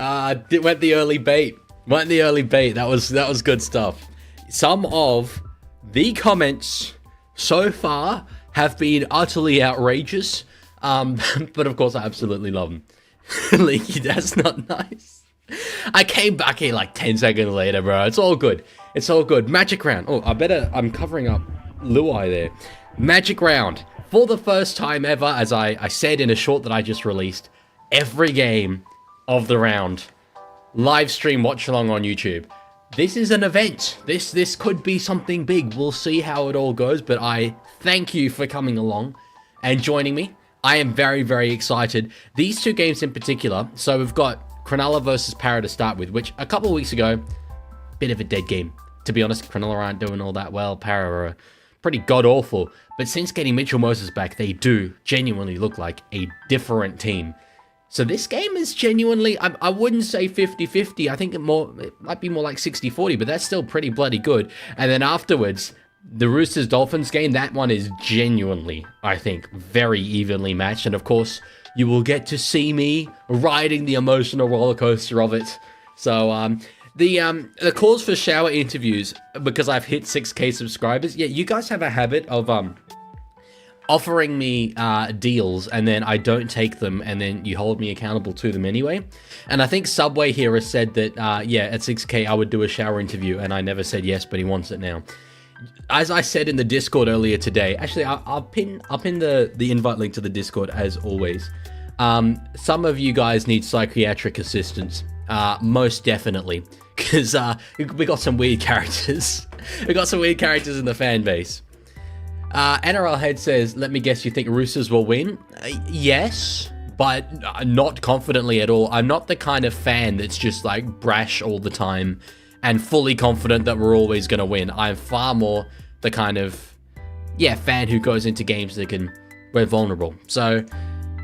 Went the early bait. That was good stuff. Some of the comments so far have been utterly outrageous. But of course I absolutely love them. Leaguie, that's not nice. I came back here like 10 seconds later, bro. It's all good. Magic round. Oh, I'm covering up Luai there. Magic round. For the first time ever, as I said in a short that I just released, every game of the round. Live stream watch along on YouTube. This is an event. This could be something big. We'll see how it all goes, but I thank you for coming along and joining me. I am very, very excited. These two games in particular, so we've got Cronulla versus Parra to start with, which a couple of weeks ago, bit of a dead game. To be honest, Cronulla aren't doing all that well. Parra are pretty god-awful. But since getting Mitchell Moses back, they do genuinely look like a different team. So this game is genuinely, I wouldn't say 50-50. I think it might be more like 60-40, but that's still pretty bloody good. And then afterwards, the Roosters Dolphins game, that one is genuinely, I think, very evenly matched. And of course, you will get to see me riding the emotional roller coaster of it. So, the calls for shower interviews, because I've hit 6K subscribers. Yeah, you guys have a habit of, offering me deals, and then I don't take them, and then you hold me accountable to them anyway. And I think Subway here has said that, yeah, at 6K I would do a shower interview, and I never said yes, but he wants it now. As I said in the Discord earlier today, actually, I'll pin the invite link to the Discord as always. Some of you guys need psychiatric assistance, most definitely, because we got some weird characters. We got some weird characters in the fan base. NRL Head says, let me guess you think Roosters will win? Yes, but not confidently at all. I'm not the kind of fan that's just like brash all the time and fully confident that we're always going to win. I'm far more the kind of, yeah, fan who goes into games that we're vulnerable. So,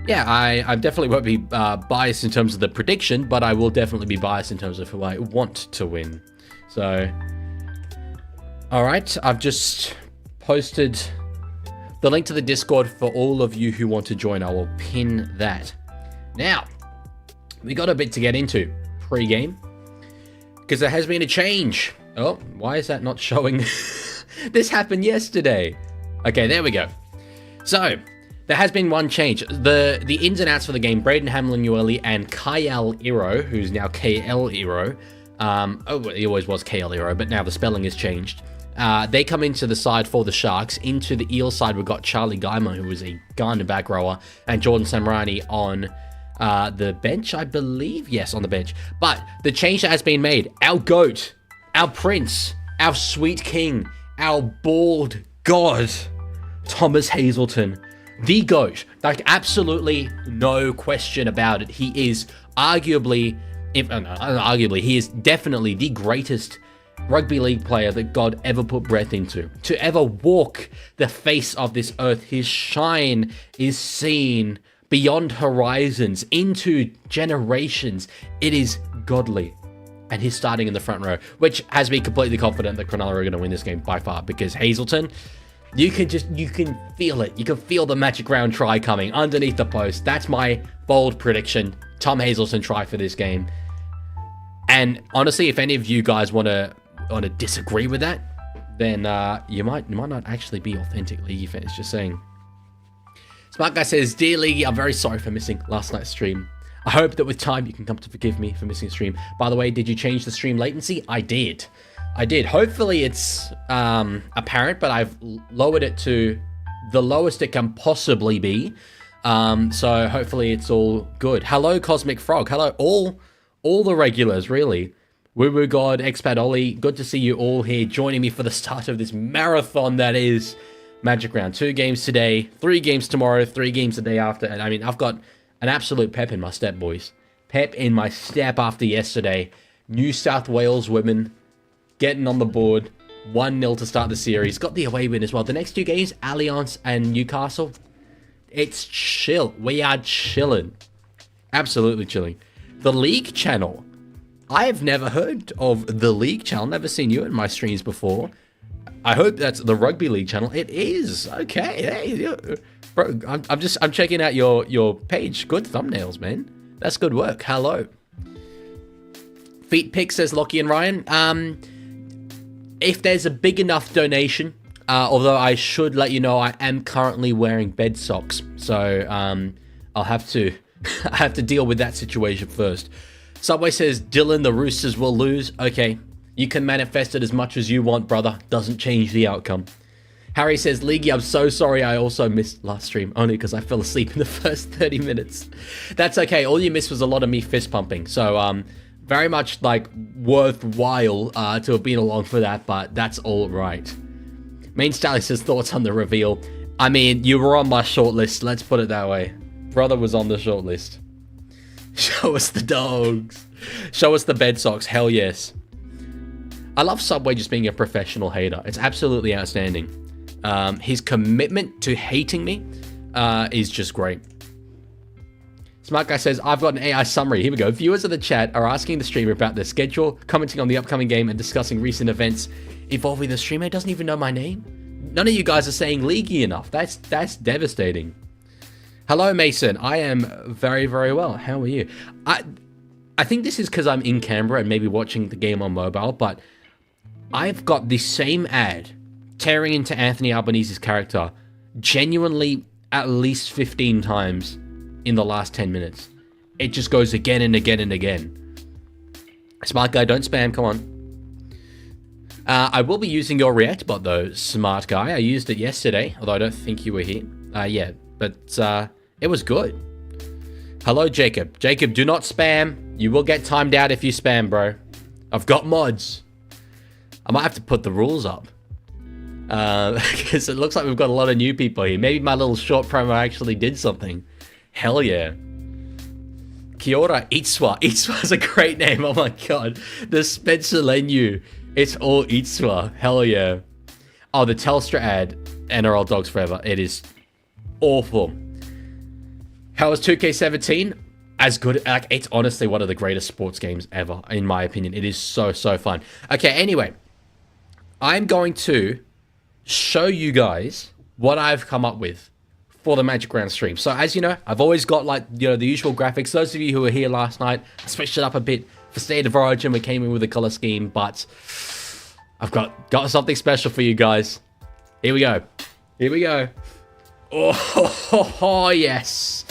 yeah, I definitely won't be biased in terms of the prediction, but I will definitely be biased in terms of who I want to win. So, all right, I've just posted the link to the Discord for all of you who want to join. I will pin that. Now, we got a bit to get into pre-game, because there has been a change. Oh, why is that not showing? This happened yesterday. Okay, there we go. So, there has been one change. The ins and outs for the game, Braden Hamlin-Ueli and Kyle Iro, who's now KL Iro. He always was KL Iro, but now the spelling has changed. They come into the side for the Sharks. Into the Eels side, we've got Charlie Geimer, who was a gun back rower, and Jordan Samrani on the bench, I believe. Yes, on the bench. But the change that has been made, our GOAT, our Prince, our sweet king, our bald god, Thomas Hazelton, the GOAT. Like, absolutely no question about it. He is arguably, he is definitely the greatest rugby league player that God ever put breath into, to ever walk the face of this earth. His shine is seen beyond horizons, into generations. It is godly. And he's starting in the front row, which has me completely confident that Cronulla are going to win this game by far, because Hazelton, you can feel it. You can feel the magic round try coming underneath the post. That's my bold prediction. Tom Hazelton try for this game. And honestly, if any of you guys want to disagree with that, then you might not actually be authentic Leaguie fans. Just saying. Smart Guy says, Dear Leaguie, I'm very sorry for missing last night's stream. I hope that with time you can come to forgive me for missing a stream. By the way, did you change the stream latency? I did. Hopefully it's apparent, but I've lowered it to the lowest it can possibly be. So hopefully it's all good. Hello, Cosmic Frog. Hello, all the regulars, really. Woo Woo God, Expat Ollie, good to see you all here joining me for the start of this marathon that is Magic Round. 2 games today, 3 games tomorrow, 3 games the day after. And I mean, I've got an absolute pep in my step, boys. Pep in my step after yesterday. New South Wales women getting on the board. 1-0 to start the series. Got the away win as well. The next 2 games, Allianz and Newcastle. It's chill. We are chilling. Absolutely chilling. The League channel. I have never heard of the League channel. Never seen you in my streams before. I hope that's the Rugby League channel. It is. Okay. Hey, bro, I'm checking out your page. Good thumbnails, man. That's good work. Hello. Feet pick, says Lockie and Ryan. If there's a big enough donation, although I should let you know I am currently wearing bed socks, so I'll have to I have to deal with that situation first. Subway says, Dylan, the Roosters will lose. Okay, you can manifest it as much as you want, brother. Doesn't change the outcome. Harry says, Leaguie, I'm so sorry I also missed last stream, only because I fell asleep in the first 30 minutes. That's okay. All you missed was a lot of me fist pumping. So, very much, like, worthwhile to have been along for that, but that's all right. Main Stally says, thoughts on the reveal. I mean, you were on my shortlist. Let's put it that way. Brother was on the shortlist. Show us the dogs. Show us the bed socks. Hell yes. I love Subway just being a professional hater. It's absolutely outstanding. His commitment to hating me is just great. Smart Guy says, I've got an AI summary. Here we go. Viewers of the chat are asking the streamer about their schedule, commenting on the upcoming game, and discussing recent events involving the streamer. Doesn't even know my name. None of you guys are saying Leaguie enough. That's devastating. Hello, Mason. I am very, very well. How are you? I think this is because I'm in Canberra and maybe watching the game on mobile, but I've got the same ad tearing into Anthony Albanese's character genuinely at least 15 times in the last 10 minutes. It just goes again and again and again. Smart Guy, don't spam. Come on. I will be using your React bot, though, Smart Guy. I used it yesterday, although I don't think you were here. Yeah, but it was good. Hello, Jacob. Jacob, do not spam. You will get timed out if you spam, bro. I've got mods. I might have to put the rules up. Because it looks like we've got a lot of new people here. Maybe my little short promo actually did something. Hell yeah. Kia ora, Itswa. Itswa's a great name. Oh my god. The Spencer Lenu. It's all Itswa. Hell yeah. Oh, the Telstra ad. NRL Dogs Forever. It is awful. How was 2K17? As good. Like, it's honestly one of the greatest sports games ever, in my opinion. It is so, so fun. Okay, anyway. I'm going to show you guys what I've come up with for the Magic Round stream. So as you know, I've always got, like, you know, the usual graphics. Those of you who were here last night, I switched it up a bit for State of Origin. We came in with a color scheme, but I've got something special for you guys. Here we go. Here we go. Oh, yes.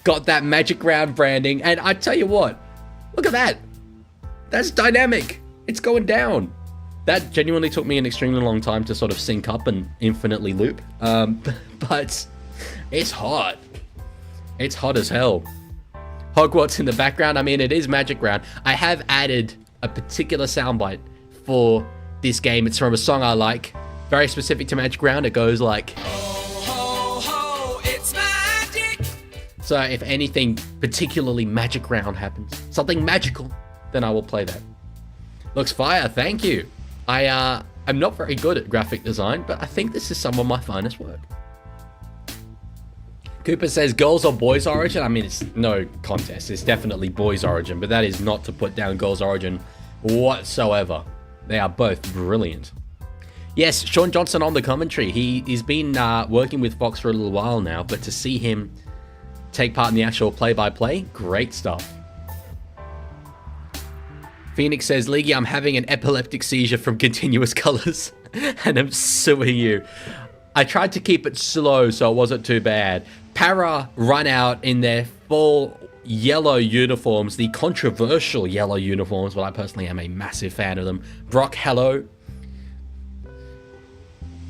Got that Magic Round branding. And I tell you what, look at that. That's dynamic. It's going down. That genuinely took me an extremely long time to sort of sync up and infinitely loop. But it's hot. It's hot as hell. Hogwarts in the background. I mean, it is Magic Round. I have added a particular soundbite for this game. It's from a song I like. Very specific to Magic Round. It goes like... Ho, ho, ho, it's magic! So if anything particularly Magic Round happens, something magical, then I will play that. Looks fire. Thank you. I'm not very good at graphic design, but I think this is some of my finest work. Cooper says, girls or boys origin? I mean, it's no contest. It's definitely boys origin, but that is not to put down girls origin whatsoever. They are both brilliant. Yes, Sean Johnson on the commentary. He's been working with Fox for a little while now, but to see him take part in the actual play-by-play, great stuff. Phoenix says, Leaguie, I'm having an epileptic seizure from continuous colors and I'm suing you. I tried to keep it slow so it wasn't too bad. Para run out in their full yellow uniforms, the controversial yellow uniforms, but I personally am a massive fan of them. Brock, hello.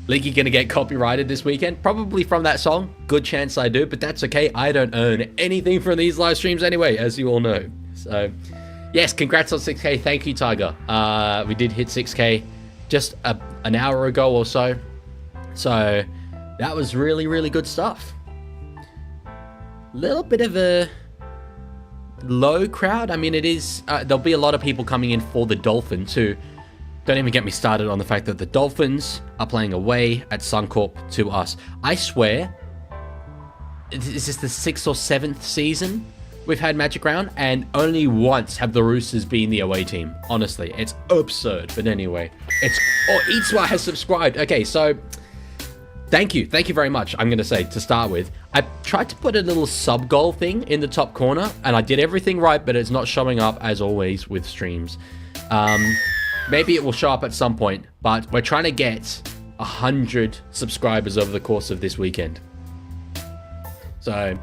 Leaguie gonna get copyrighted this weekend? Probably from that song. Good chance I do, but that's okay. I don't earn anything from these live streams anyway, as you all know. So... yes, congrats on 6K. Thank you, Tiger. We did hit 6K just an hour ago or so. So that was really, really good stuff. Little bit of a low crowd. I mean, it is... there'll be a lot of people coming in for the Dolphins who... don't even get me started on the fact that the Dolphins are playing away at Suncorp to us. I swear, is this the 6th or 7th season we've had Magic Round, and only once have the Roosters been the away team. Honestly, it's absurd. But anyway, it's... oh, Itswa has subscribed. Okay, so Thank you very much. I'm going to say, to start with, I tried to put a little sub-goal thing in the top corner, and I did everything right, but it's not showing up, as always, with streams. Maybe it will show up at some point, but we're trying to get 100 subscribers over the course of this weekend. So,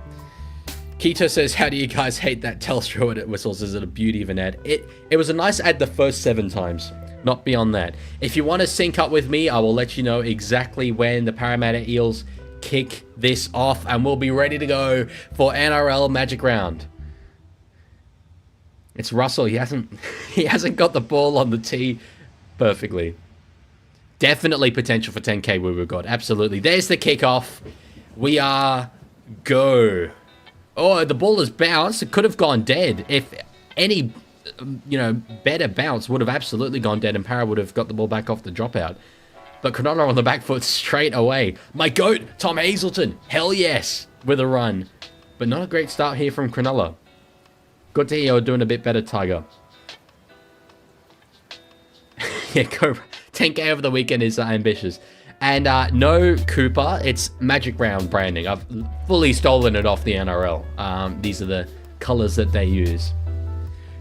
Keto says, how do you guys hate that Telstra when it whistles? Is it a beauty of an ad? It was a nice ad the first 7 times. Not beyond that. If you want to sync up with me, I will let you know exactly when the Parramatta Eels kick this off, and we'll be ready to go for NRL Magic Round. It's Russell. He hasn't got the ball on the tee perfectly. Definitely potential for 10K Woo Woo God. Absolutely. There's the kickoff. We are go. Oh, the ball has bounced. It could have gone dead. If any better bounce would have absolutely gone dead and Parra would have got the ball back off the dropout. But Cronulla on the back foot straight away. My goat, Tom Hazelton. Hell yes, with a run. But not a great start here from Cronulla. Good to hear you're doing a bit better, Tiger. Yeah, go. 10K over the weekend is ambitious. And no Cooper, it's Magic Round branding. I've fully stolen it off the NRL. These are the colors that they use.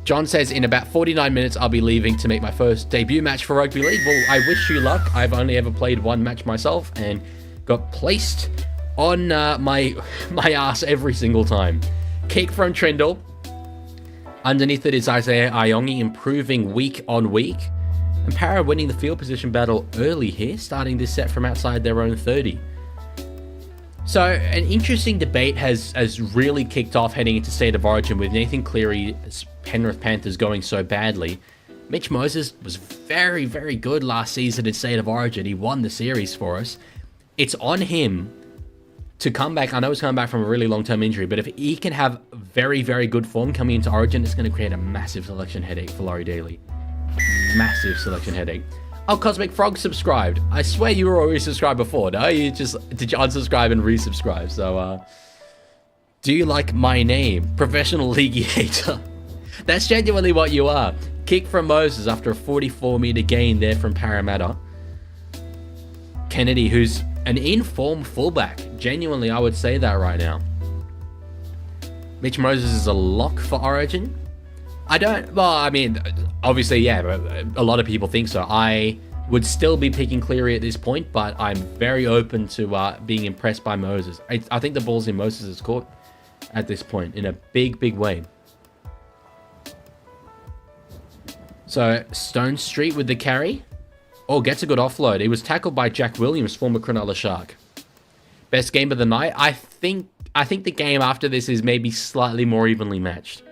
John says, in about 49 minutes, I'll be leaving to make my first debut match for Rugby League. Well, I wish you luck. I've only ever played 1 match myself and got placed on my ass every single time. Kick from Trindle. Underneath it is Isaiah Iongi improving week on week. And Parra winning the field position battle early here, starting this set from outside their own 30. So, an interesting debate has really kicked off heading into State of Origin with Nathan Cleary's Penrith Panthers going so badly. Mitch Moses was very, very good last season in State of Origin. He won the series for us. It's on him to come back. I know he's coming back from a really long-term injury, but if he can have very, very good form coming into Origin, it's going to create a massive selection headache for Laurie Daly. Massive selection headache. Oh, Cosmic Frog subscribed. I swear you were already subscribed before. No, did you unsubscribe and resubscribe? So, do you like my name? Professional Leaguie hater. That's genuinely what you are. Kick from Moses after a 44-meter gain there from Parramatta. Kennedy, who's an in-form fullback. Genuinely, I would say that right now. Mitch Moses is a lock for Origin. Obviously, yeah, but a lot of people think so. I would still be picking Cleary at this point, but I'm very open to being impressed by Moses. I think the ball's in Moses' court at this point in a big, big way. So, Stone Street with the carry. Oh, gets a good offload. He was tackled by Jack Williams, former Cronulla Shark. Best game of the night? I think the game after this is maybe slightly more evenly matched.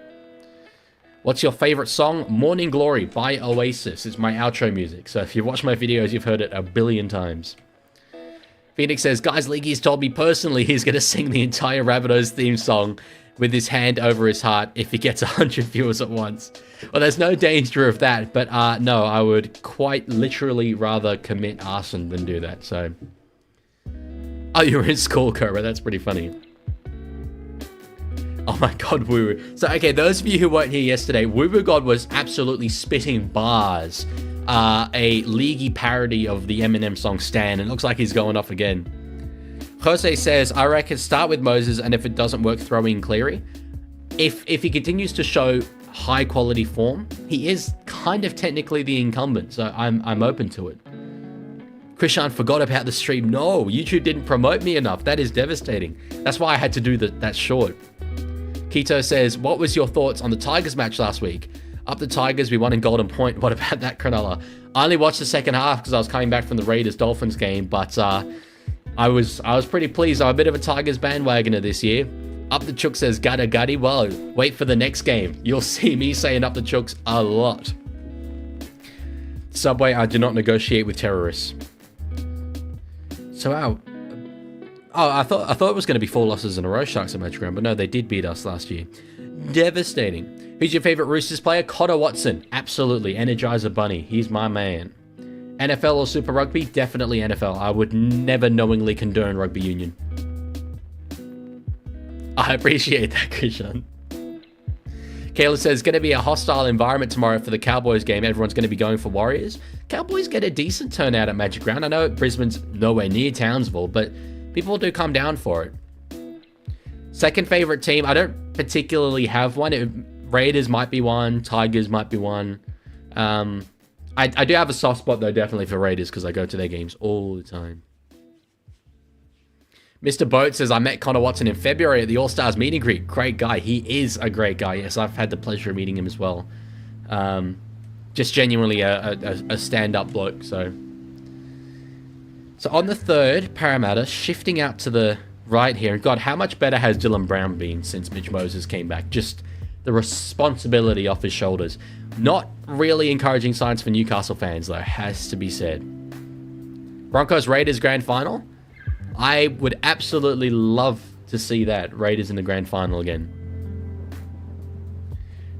What's your favorite song? Morning Glory by Oasis. It's my outro music. So if you watch my videos, you've heard it a billion times. Phoenix says, guys, Leaguie's told me personally he's going to sing the entire Rabbitohs theme song with his hand over his heart if he gets 100 viewers at once. Well, there's no danger of that, but no, I would quite literally rather commit arson than do that, so. Oh, you're in school, Cobra. That's pretty funny. Oh my god, Woo Woo. So, okay, those of you who weren't here yesterday, Woo Woo God was absolutely spitting bars. A Leaguie parody of the Eminem song Stan. It looks like he's going off again. Jose says, I reckon start with Moses, and if it doesn't work, throw in Cleary. If he continues to show high quality form, he is kind of technically the incumbent, so I'm open to it. Krishan forgot about the stream. No, YouTube didn't promote me enough. That is devastating. That's why I had to do that short. Keto says, what was your thoughts on the Tigers match last week? Up the Tigers, we won in Golden Point. What about that, Cronulla? I only watched the second half because I was coming back from the Raiders-Dolphins game, but I was pretty pleased. I'm a bit of a Tigers bandwagoner this year. Up the Chook says, gutta gutty. Well, wait for the next game. You'll see me saying up the Chooks a lot. Subway, I do not negotiate with terrorists. So, I thought it was going to be 4 losses in a row, Sharks at Magic Round, but no, they did beat us last year. Devastating. Who's your favorite Roosters player? Cotter Watson. Absolutely. Energizer Bunny. He's my man. NFL or Super Rugby? Definitely NFL. I would never knowingly condone rugby union. I appreciate that, Krishan. Kayla says, going to be a hostile environment tomorrow for the Cowboys game. Everyone's going to be going for Warriors. Cowboys get a decent turnout at Magic Round. I know Brisbane's nowhere near Townsville, but people do come down for it. Second favorite team, I don't particularly have one. Raiders might be one. Tigers might be one. I do have a soft spot, though, definitely for Raiders because I go to their games all the time. Mr. Boat says, I met Connor Watson in February at the All-Stars meet and greet. Great guy. He is a great guy. Yes, I've had the pleasure of meeting him as well. Just genuinely a stand-up bloke. So on the third, Parramatta, shifting out to the right here. God, how much better has Dylan Brown been since Mitch Moses came back? Just the responsibility off his shoulders. Not really encouraging signs for Newcastle fans, though, has to be said. Broncos-Raiders grand final. I would absolutely love to see that. Raiders in the grand final again.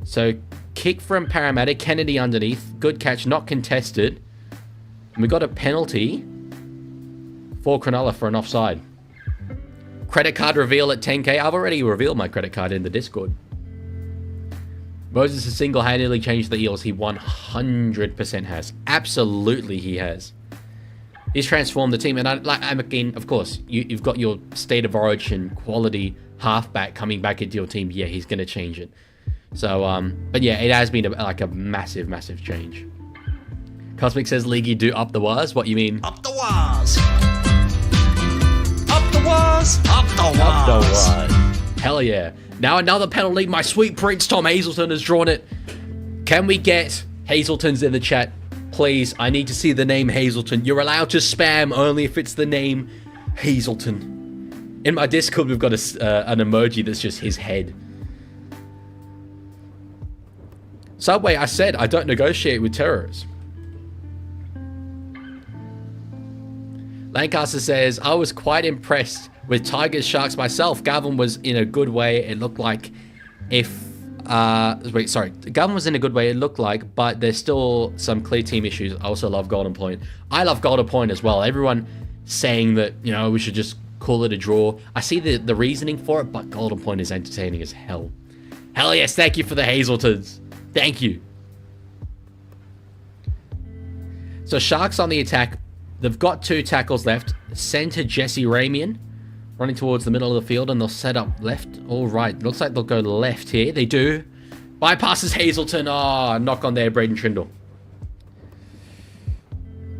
So, kick from Parramatta. Kennedy underneath. Good catch, not contested. And we got a penalty for Cronulla for an offside. Credit card reveal at 10K. I've already revealed my credit card in the Discord. Moses has single-handedly changed the Eels. He 100% has. Absolutely he has. He's transformed the team, and I'm again, of course, you've got your state of origin quality halfback coming back into your team. Yeah, he's going to change it. So, but yeah, it has been a massive, massive change. Cosmic says, Leaguie, do up the wars. What you mean? Up the wars. Up the wars. Up the wars. Up the wars. Hell yeah. Now another penalty. My sweet prince Tom Hazelton has drawn it. Can we get Hazeltons in the chat? Please, I need to see the name Hazelton. You're allowed to spam only if it's the name Hazelton. In my Discord, we've got an emoji that's just his head. Subway, I said I don't negotiate with terrorists. Lancaster says, I was quite impressed with Tigers Sharks myself. Gavin was in a good way. It looked like Gavin was in a good way, it looked like, but there's still some clear team issues. I also love Golden Point. I love Golden Point as well. Everyone saying that, we should just call it a draw. I see the reasoning for it, but Golden Point is entertaining as hell. Hell yes, thank you for the Hazeltons. Thank you. So Sharks on the attack. They've got 2 tackles left. Centre Jesse Ramian running towards the middle of the field, and they'll set up left. All right, looks like they'll go left here. They do. Bypasses Hazelton. Oh, knock on there, Braden Trindle.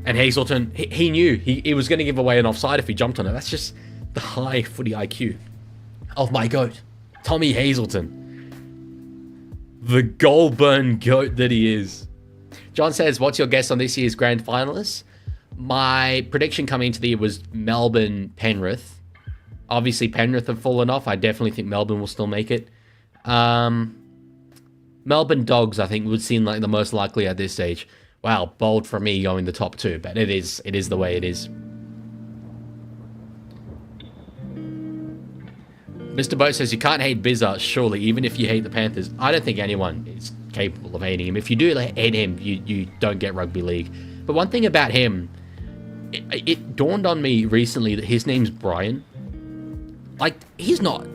And Hazelton, he knew he was going to give away an offside if he jumped on it. That's just the high footy IQ of my GOAT, Tommy Hazelton. The Goulburn GOAT that he is. John says, what's your guess on this year's grand finalists? My prediction coming into the year was Melbourne-Penrith. Obviously, Penrith have fallen off. I definitely think Melbourne will still make it. Melbourne Dogs, I think, would seem like the most likely at this stage. Wow, bold for me going the top 2, but it is the way it is. Mr. Boat says, you can't hate Bizarre, surely, even if you hate the Panthers. I don't think anyone is capable of hating him. If you do hate him, you don't get rugby league. But one thing about him, it dawned on me recently that his name's Brian. Like, he's not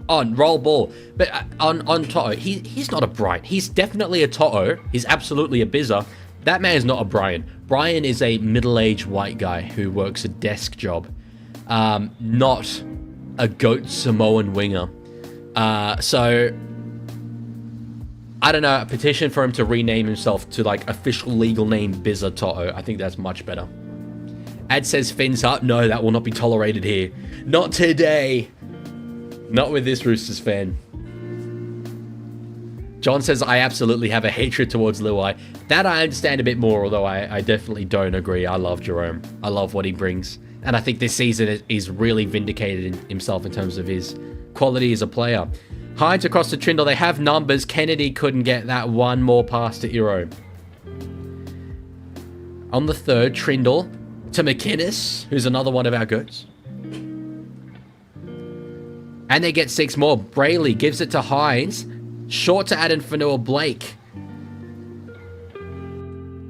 on roll ball, but on Toto, he's not a Brian. He's definitely a Toto. He's absolutely a Bizzer. That man is not a Brian. Brian is a middle-aged white guy who works a desk job, not a GOAT Samoan winger. So, I don't know, a petition for him to rename himself to, like, official legal name Bizzer Toto. I think that's much better. Ad says fins up. No, that will not be tolerated here. Not today. Not with this Roosters fan. John says, I absolutely have a hatred towards Leaguie. That I understand a bit more, although I definitely don't agree. I love Jerome. I love what he brings. And I think this season he's really vindicated himself in terms of his quality as a player. Hines across to Trindle. They have numbers. Kennedy couldn't get that one more pass to Iro. On the third, Trindle to McInnes, who's another one of our goats. And they get 6 more. Brayley gives it to Hines. Short to Adam Fanua-Blake.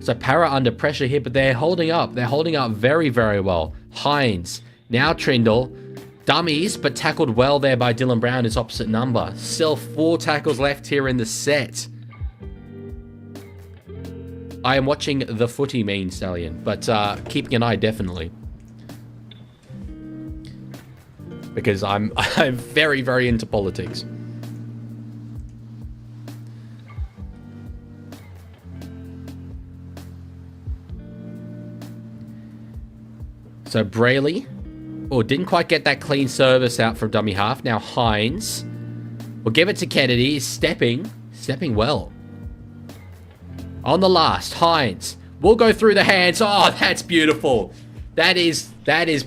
So Para under pressure here, but they're holding up. They're holding up very, very well. Hines. Now Trindle. Dummies, but tackled well there by Dylan Brown is opposite number. Still 4 tackles left here in the set. I am watching the footy, mean Stallion, but keeping an eye definitely. Because I'm very, very into politics. So Brayley, didn't quite get that clean service out from dummy half. Now Hines will give it to Kennedy. He's stepping well. On the last, Hines will go through the hands. Oh, that's beautiful. That is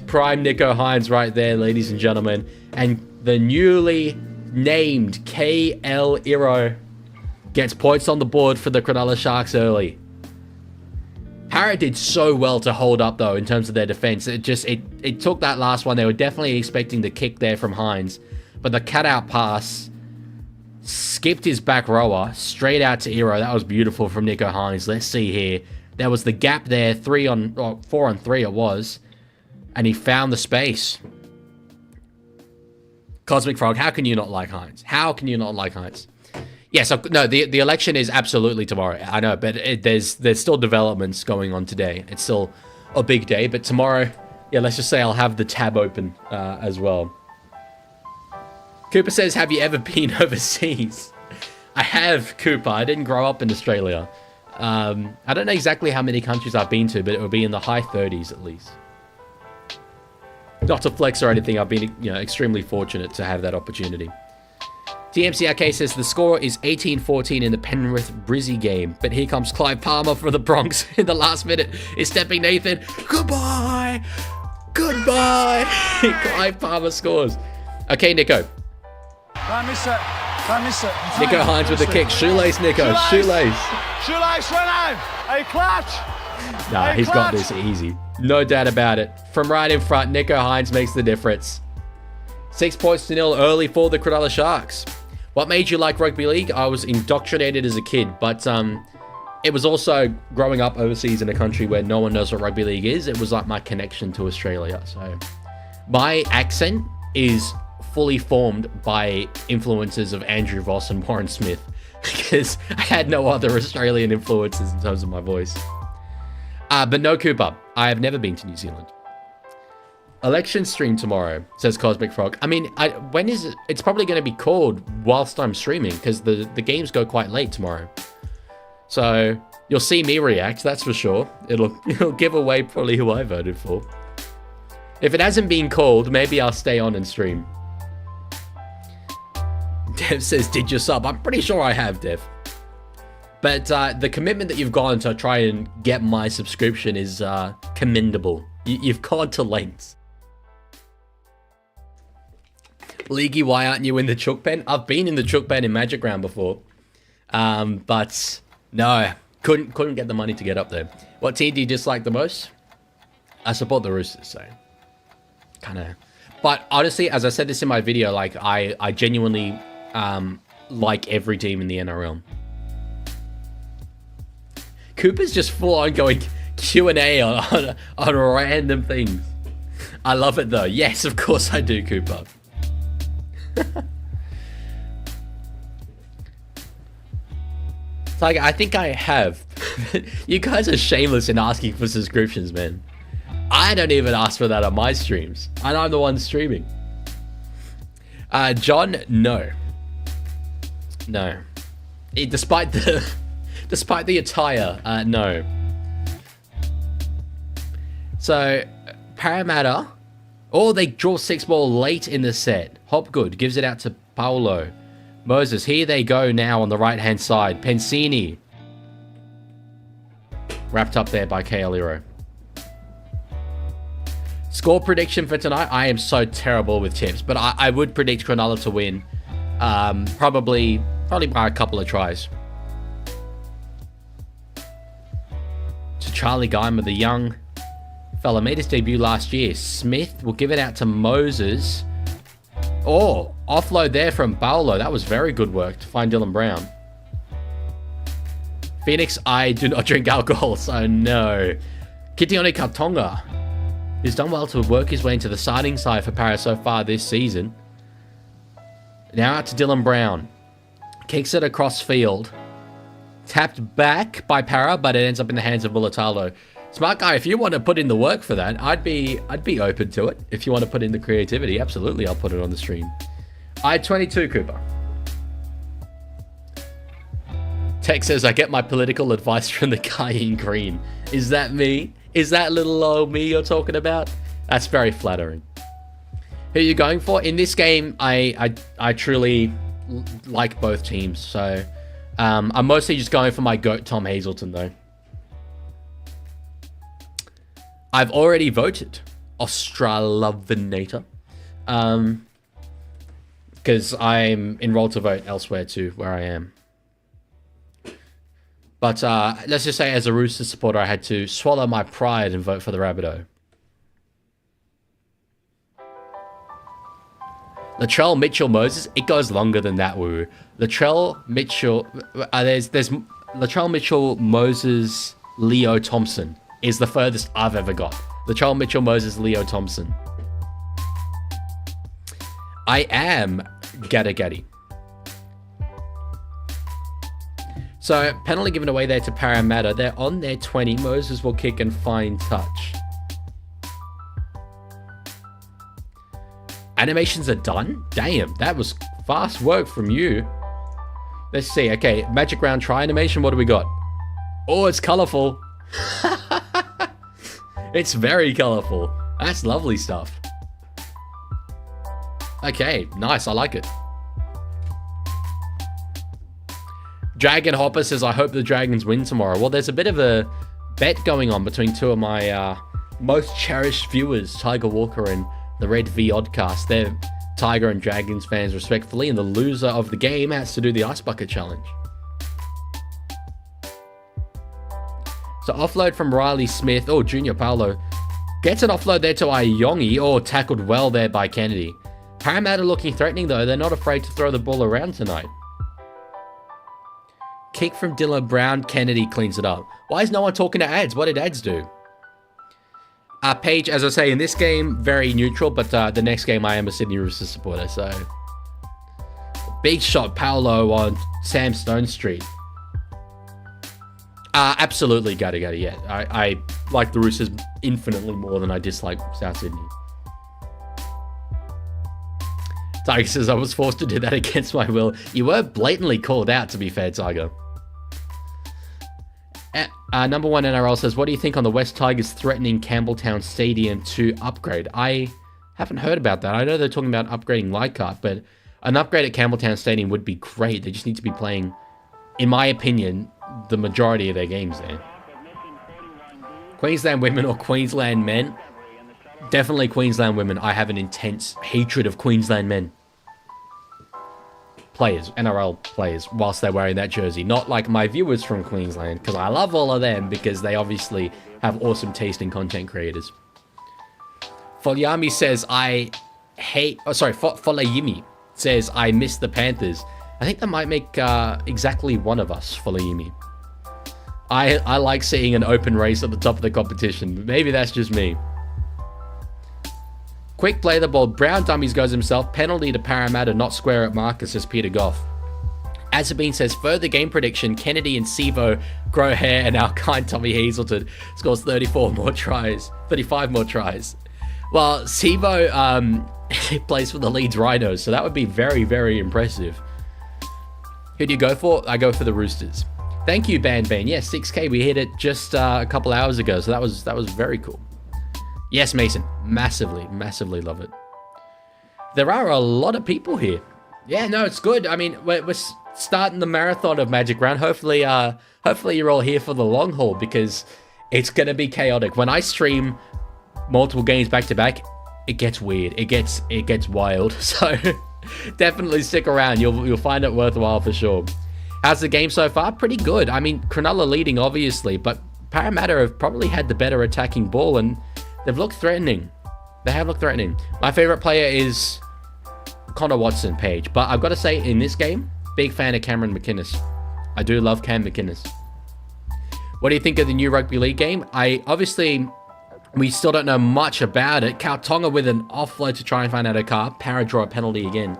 prime Nico Hines right there, ladies and gentlemen. And the newly named KL Iro gets points on the board for the Cronulla Sharks early. Parramatta did so well to hold up, though, in terms of their defense. It took that last one. They were definitely expecting the kick there from Hines. But the cutout pass skipped his back rower straight out to Iro. That was beautiful from Nico Hines. Let's see here. There was the gap there, 4 on 3 it was. And he found the space. Cosmic Frog, how can you not like Hines? How can you not like Hines? Yeah, so no, the election is absolutely tomorrow. I know, but there's still developments going on today. It's still a big day, but tomorrow, yeah, let's just say I'll have the tab open as well. Cooper says, have you ever been overseas? I have, Cooper. I didn't grow up in Australia. I don't know exactly how many countries I've been to, but it would be in the high 30s at least. Not to flex or anything, I've been extremely fortunate to have that opportunity. TMCRK says the score is 18-14 in the Penrith-Brizzy game, but here comes Clive Palmer for the Bronx in the last minute. Is stepping Nathan. Goodbye! Goodbye! Clive Palmer scores. Okay, Nico. Don't miss it. Don't miss it. Nico Hines with the kick. Shoelace, Nico. Shoelace. Shoelace, run home. A clutch. Nah, he's got this easy. No doubt about it. From right in front, Nico Hines makes the difference. 6 points to 0 early for the Cronulla Sharks. What made you like rugby league? I was indoctrinated as a kid, but it was also growing up overseas in a country where no one knows what rugby league is. It was like my connection to Australia. So my accent is fully formed by influences of Andrew Voss and Warren Smith because I had no other Australian influences in terms of my voice. But no, Cooper, I have never been to New Zealand. Election stream tomorrow, says Cosmic Frog. I mean, when is it? It's probably going to be called whilst I'm streaming because the games go quite late tomorrow. So you'll see me react, that's for sure. It'll give away probably who I voted for. If it hasn't been called, maybe I'll stay on and stream. Dev says, did you sub? I'm pretty sure I have, Dev. But the commitment that you've gone to try and get my subscription is commendable. You've gone to lengths. Leaguie, why aren't you in the chook pen? I've been in the chook pen in Magic Round before. But no, couldn't get the money to get up there. What team do you dislike the most? I support the Roosters, so kind of. But honestly, as I said this in my video, like I genuinely like every team in the NRL. Cooper's just full on going Q&A on random things. I love it though. Yes, of course I do, Cooper. It's like, I think I have. You guys are shameless in asking for subscriptions, man. I don't even ask for that on my streams. And I'm the one streaming. John, no. No. Despite the attire, no. So, Parramatta. Oh, they draw 6 ball late in the set. Hopgood gives it out to Paolo. Moses, here they go now on the right-hand side. Pensini. Wrapped up there by KL. Score prediction for tonight. I am so terrible with tips, but I would predict Cronulla to win. Probably by a couple of tries. To Charlie Guymer, the young fella, made his debut last year. Smith will give it out to Moses. Oh, offload there from Paolo. That was very good work to find Dylan Brown. Phoenix, I do not drink alcohol, so no. Kitione Katonga who's done well to work his way into the starting side for Para so far this season. Now out to Dylan Brown. Kicks it across field. Tapped back by Para, but it ends up in the hands of Mulatalo. Smart guy, if you want to put in the work for that, I'd be open to it. If you want to put in the creativity, absolutely, I'll put it on the stream. I 22, Cooper. Tech says, I get my political advice from the guy in green. Is that me? Is that little old me you're talking about? That's very flattering. Who are you going for? In this game, I truly like both teams. So I'm mostly just going for my GOAT, Tom Hazelton, though. I've already voted Australavinator. Because I'm enrolled to vote elsewhere too, where I am. But let's just say as a Roosters supporter, I had to swallow my pride and vote for the Rabbitoh. Latrell Mitchell Moses. It goes longer than that, woo. Latrell Mitchell. There's Latrell Mitchell Moses Leo Thompson is the furthest I've ever got. Latrell Mitchell Moses Leo Thompson. I am Gatti. So, penalty given away there to Parramatta. They're on their 20. Moses will kick and fine touch. Animations are done? Damn, that was fast work from you. Let's see. Okay, magic round try animation. What do we got? Oh, it's colorful. It's very colorful. That's lovely stuff. Okay, nice. I like it. Dragon Hopper says, I hope the Dragons win tomorrow. Well, there's a bit of a bet going on between two of my most cherished viewers, Tiger Walker and the Red V Oddcast. They're Tiger and Dragons fans respectfully, and the loser of the game has to do the Ice Bucket Challenge. So offload from Riley Smith. Oh, Junior Paolo gets an offload there to Ayongi. Oh, tackled well there by Kennedy. Parramatta looking threatening though. They're not afraid to throw the ball around tonight. Kick from Dylan Brown. Kennedy cleans it up. Why is no one talking to ads? What did ads do? Paige, as I say, in this game, very neutral, but the next game I am a Sydney Roosters supporter, so. Big shot, Paolo on Sam Stone Street. Absolutely, Gatti, yeah. I like the Roosters infinitely more than I dislike South Sydney. Tiger says, I was forced to do that against my will. You were blatantly called out, to be fair, Tiger. Number one NRL says, what do you think on the West Tigers threatening Campbelltown Stadium to upgrade? I haven't heard about that. I know they're talking about upgrading Leichhardt, but an upgrade at Campbelltown Stadium would be great. They just need to be playing, in my opinion, the majority of their games there. Queensland women or Queensland men? Definitely Queensland women. I have an intense hatred of Queensland men. Players, NRL players, whilst they're wearing that jersey. Not like my viewers from Queensland, because I love all of them, because they obviously have awesome taste in content creators. Folayami says, Folayimi says, I miss the Panthers. I think that might make exactly one of us, Folayimi. I like seeing an open race at the top of the competition, but maybe that's just me. Quick play the ball. Brown dummies goes himself. Penalty to Parramatta, not square at Marcus, says Peter Goff. Azabine says, further game prediction, Kennedy and Sivo grow hair and our kind Tommy Hazelton scores 35 more tries. Well, Sivo plays for the Leeds Rhinos, so that would be very, very impressive. Who do you go for? I go for the Roosters. Thank you, Ban. Yeah, 6K. We hit it just a couple hours ago, so that was very cool. Yes, Mason. Massively love it. There are a lot of people here. Yeah, no, it's good. I mean, we're starting the marathon of Magic Round. Hopefully you're all here for the long haul, because it's going to be chaotic. When I stream multiple games back to back, it gets weird. It gets wild. So definitely stick around. You'll find it worthwhile for sure. How's the game so far? Pretty good. I mean, Cronulla leading, obviously, but Parramatta have probably had the better attacking ball, and they've looked threatening. They have looked threatening. My favorite player is Connor Watson, Page. But I've got to say, in this game, big fan of Cameron McInnes. I do love Cam McInnes. What do you think of the new rugby league game? I obviously We still don't know much about it. Kautonga with an offload to try and find out a car. Para draw a penalty again.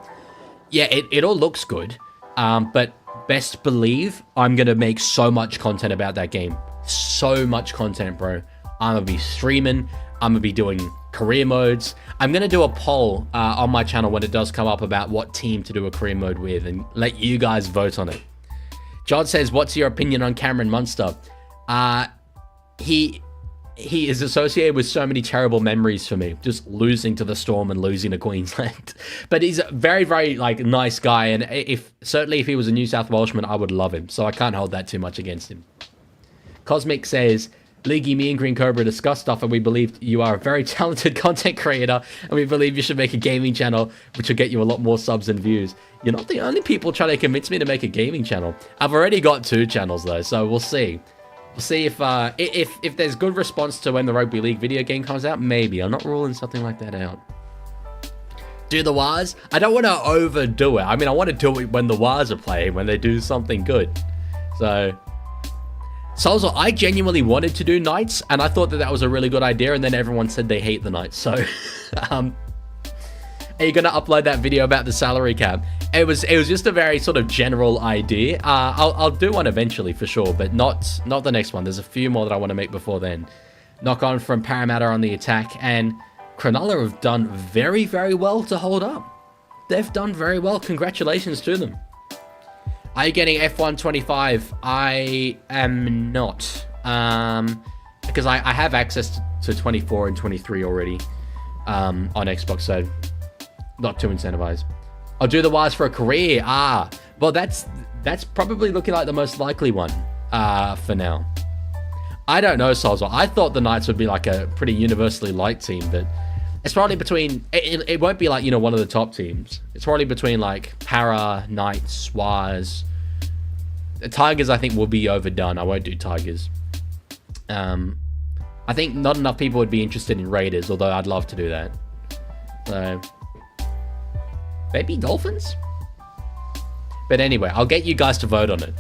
Yeah, it all looks good. But best believe I'm going to make so much content about that game. So much content, bro. I'm going to be streaming. I'm going to be doing career modes. I'm going to do a poll on my channel when it does come up about what team to do a career mode with and let you guys vote on it. John says, what's your opinion on Cameron Munster? He is associated with so many terrible memories for me, just losing to the Storm and losing to Queensland. But he's a very, very nice guy, and certainly if he was a New South Welshman, I would love him. So I can't hold that too much against him. Cosmic says, Leaguie, me and Green Cobra discuss stuff, and we believe you are a very talented content creator, and we believe you should make a gaming channel, which will get you a lot more subs and views. You're not the only people trying to convince me to make a gaming channel. I've already got 2 channels though, so we'll see. We'll see if there's good response to when the Rugby League video game comes out. Maybe. I'm not ruling something like that out. Do the Wars? I don't want to overdo it. I mean, I want to do it when the Wars are playing, when they do something good. So, Solzo, I genuinely wanted to do Knights, and I thought that was a really good idea, and then everyone said they hate the Knights. So, are you going to upload that video about the salary cap? It was just a very sort of general idea. I'll do one eventually for sure, but not the next one. There's a few more that I want to make before then. Knock on from Parramatta on the attack, and Cronulla have done very, very well to hold up. They've done very well. Congratulations to them. Are you getting F1 25? I am not, because I have access to 24 and 23 already on Xbox, so not too incentivized. I'll do the Wires for a career. Well, that's probably looking like the most likely one for now. I don't know, Solzo. I thought the Knights would be like a pretty universally liked team, but it's probably between... It won't be like, one of the top teams. It's probably between like Para, Knights, Swars. The Tigers, I think, will be overdone. I won't do Tigers. I think not enough people would be interested in Raiders, although I'd love to do that. So... maybe Dolphins? But anyway, I'll get you guys to vote on it.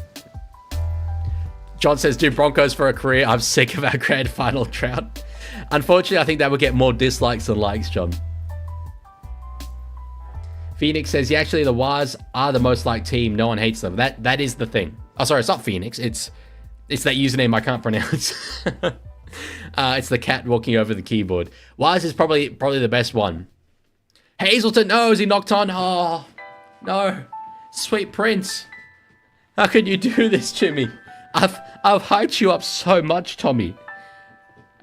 John says, do Broncos for a career. I'm sick of our grand final drought. Unfortunately, I think that would get more dislikes than likes, John. Phoenix says, yeah, actually, the Wars are the most liked team. No one hates them. That is the thing. Oh, sorry, it's not Phoenix. It's that username I can't pronounce. It's the cat walking over the keyboard. Wars is probably the best one. Hazelton, no, is he knocked on? Oh, no. Sweet Prince. How could you do this to me? I've hyped you up so much, Tommy.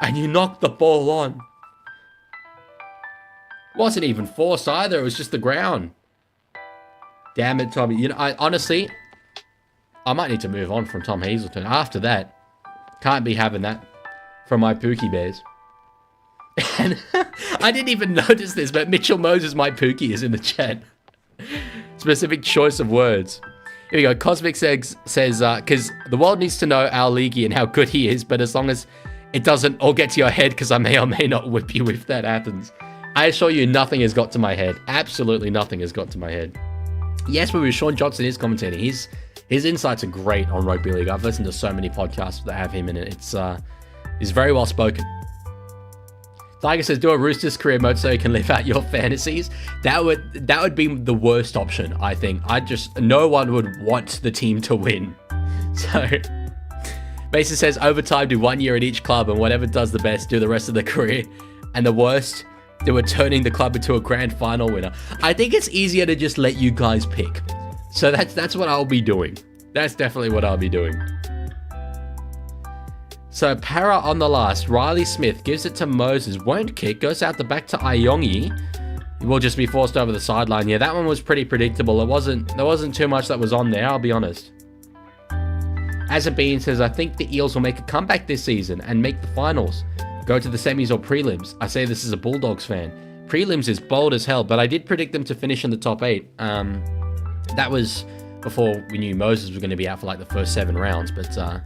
And you knocked the ball on. Wasn't even forced either. It was just the ground. Damn it, Tommy. Honestly, I might need to move on from Tom Hazelton. After that, can't be having that from my Pookie Bears. And I didn't even notice this, but Mitchell Moses, my Pookie, is in the chat. Specific choice of words. Here we go. Cosmic says, because the world needs to know our Leaguie and how good he is, but as long as it doesn't all get to your head, because I may or may not whip you if that happens. I assure you, nothing has got to my head. Absolutely nothing has got to my head. Yes, but with Sean Johnson is commentating. His insights are great on Rugby League. I've listened to so many podcasts that have him in it. He's very well spoken. Tiger says, do a Roosters career mode so you can live out your fantasies. That would be the worst option, I think. No one would want the team to win. So, Mason says, overtime, do 1 year at each club, and whatever does the best, do the rest of the career. And the worst, do a turning the club into a grand final winner. I think it's easier to just let you guys pick. So that's what I'll be doing. That's definitely what I'll be doing. So, Para on the last. Riley Smith gives it to Moses. Won't kick. Goes out the back to Iongi. He will just be forced over the sideline. Yeah, that one was pretty predictable. There wasn't too much that was on there, I'll be honest. As a Bean says, I think the Eels will make a comeback this season and make the finals. Go to the semis or prelims. I say this as a Bulldogs fan. Prelims is bold as hell, but I did predict them to finish in the top 8. That was before we knew Moses was going to be out for like the first 7 rounds, but...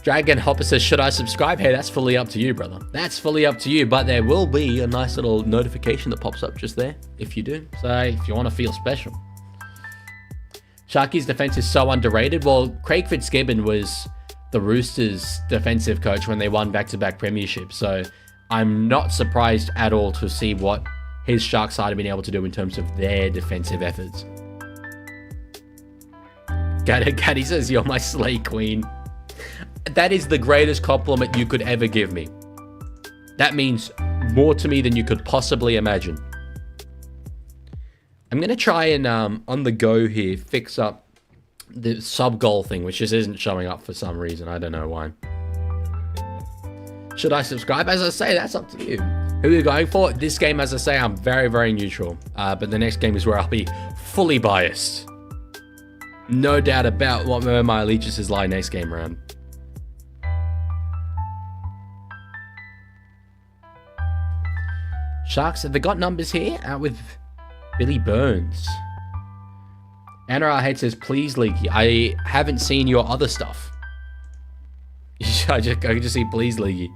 Dragon Hopper says, should I subscribe? Hey, that's fully up to you, brother. That's fully up to you, but there will be a nice little notification that pops up just there if you do. So if you want to feel special. Sharky's defense is so underrated. Well, Craig Fitzgibbon was the Roosters defensive coach when they won back-to-back premierships. So I'm not surprised at all to see what his Shark side have been able to do in terms of their defensive efforts. Gaddy says, you're my slay queen. That is the greatest compliment you could ever give me. That means more to me than you could possibly imagine. I'm going to try and, on the go here, fix up the sub-goal thing, which just isn't showing up for some reason. I don't know why. Should I subscribe? As I say, that's up to you. Who are you going for? This game, as I say, I'm very, very neutral. But the next game is where I'll be fully biased. No doubt about where my allegiances lie next game round. Sharks, have they got numbers here? Out with Billy Burns. NRL Head says, please, Leaguie. I haven't seen your other stuff. I can just see, please, Leaguie.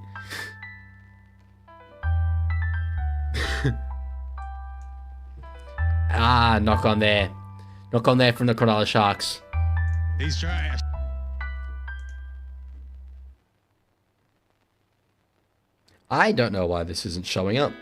Knock on there. Knock on there from the Cronulla Sharks. He's trash. I don't know why this isn't showing up.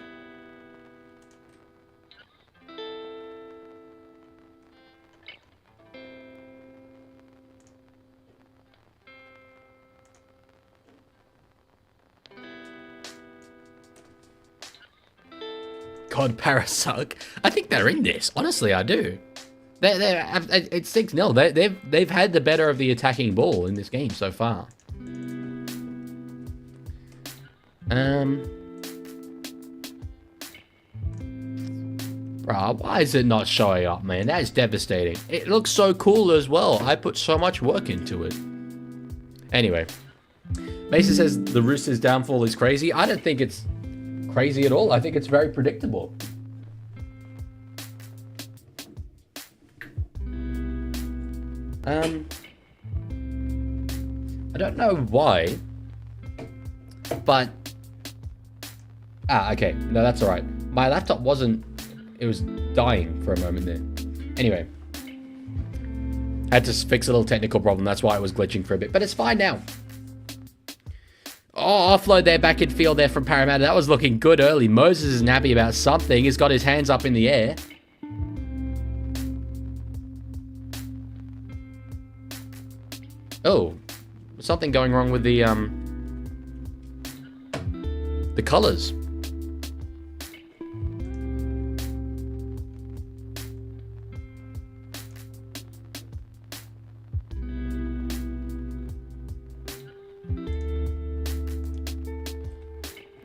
God, Parasuck. I think they're in this. Honestly, I do. It's 6-0. They've had the better of the attacking ball in this game so far. Bruh, why is it not showing up, man? That is devastating. It looks so cool as well. I put so much work into it. Anyway. Mason says the Roosters' downfall is crazy. I don't think it's crazy at all. I think it's very predictable. I don't know why, but okay, no, that's all right. My laptop wasn't, it was dying for a moment there. Anyway, had to fix a little technical problem. That's why it was glitching for a bit, but it's fine now. Oh, offload there, back in field there from Parramatta. That was looking good early. Moses is nappy about something. He's got his hands up in the air. Oh, something going wrong with the colors.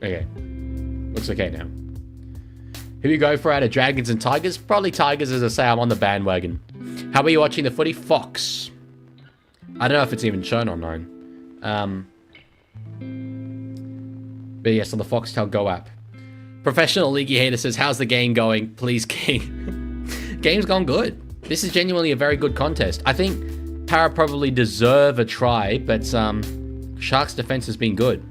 Okay, looks okay now. Who you go for out of Dragons and Tigers? Probably Tigers, as I say. I'm on the bandwagon. How are you watching the footy? Fox. I don't know if it's even shown online. But yes, on the Foxtel Go app. Professional Leaguie hater says, how's the game going? Please, King. Game's gone good. This is genuinely a very good contest. I think Para probably deserve a try, but Sharks' defense has been good.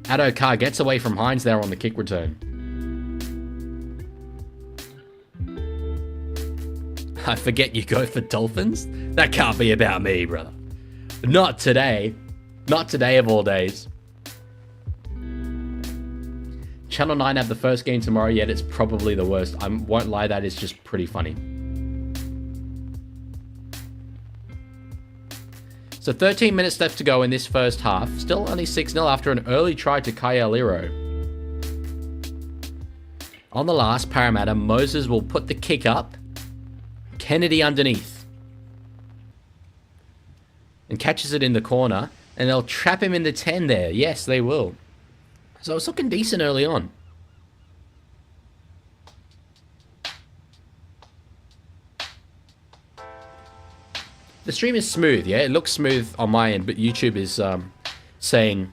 Addo Carr gets away from Hines there on the kick return. I forget you go for Dolphins? That can't be about me, brother. Not today. Not today of all days. Channel 9 have the first game tomorrow, yet it's probably the worst. I won't lie, that is just pretty funny. So 13 minutes left to go in this first half. Still only 6-0 after an early try to Kaialiro. On the last, Parramatta, Moses will put the kick up. Kennedy underneath. And catches it in the corner. And they'll trap him in the 10 there. Yes, they will. So it's looking decent early on. The stream is smooth, yeah? It looks smooth on my end, but YouTube is saying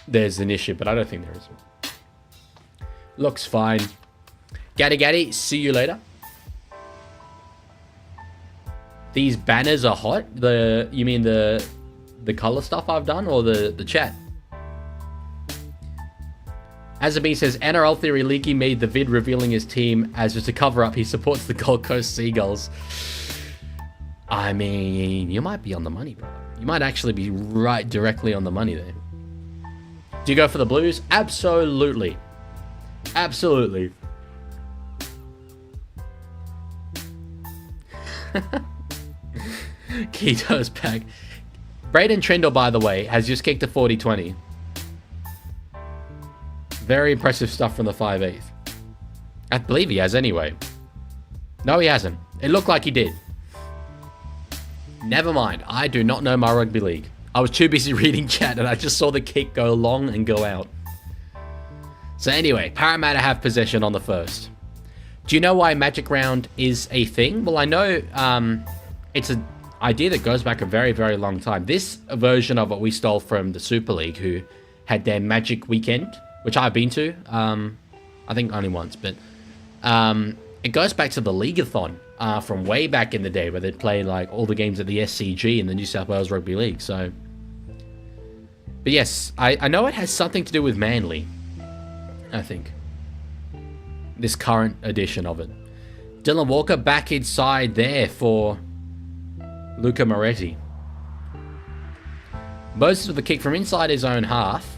there's an issue, but I don't think there is. Looks fine. Gaddy, see you later. These banners are hot. You mean the color stuff I've done, or the chat? Azabee says, NRL Theory Leaky made the vid revealing his team as just a cover-up. He supports the Gold Coast Seagulls. I mean, you might be on the money, bro. You might actually be right directly on the money there. Do you go for the Blues? Absolutely. Absolutely. Keto's back. Braden Trindle, by the way, has just kicked a 40-20. Very impressive stuff from the 5'8". I believe he has anyway. No, he hasn't. It looked like he did. Never mind. I do not know my rugby league. I was too busy reading chat and I just saw the kick go long and go out. So anyway, Parramatta have possession on the first. Do you know why Magic Round is a thing? Well, I know it's an idea that goes back a very, very long time. This version of it we stole from the Super League, who had their Magic Weekend, which I've been to. I think only once, but it goes back to the Leagueathon from way back in the day, where they'd play like all the games at the SCG in the New South Wales Rugby League. So, but yes, I know it has something to do with Manly, I think. This current edition of it. Dylan Walker back inside there for Luca Moretti. Moses with the kick from inside his own half.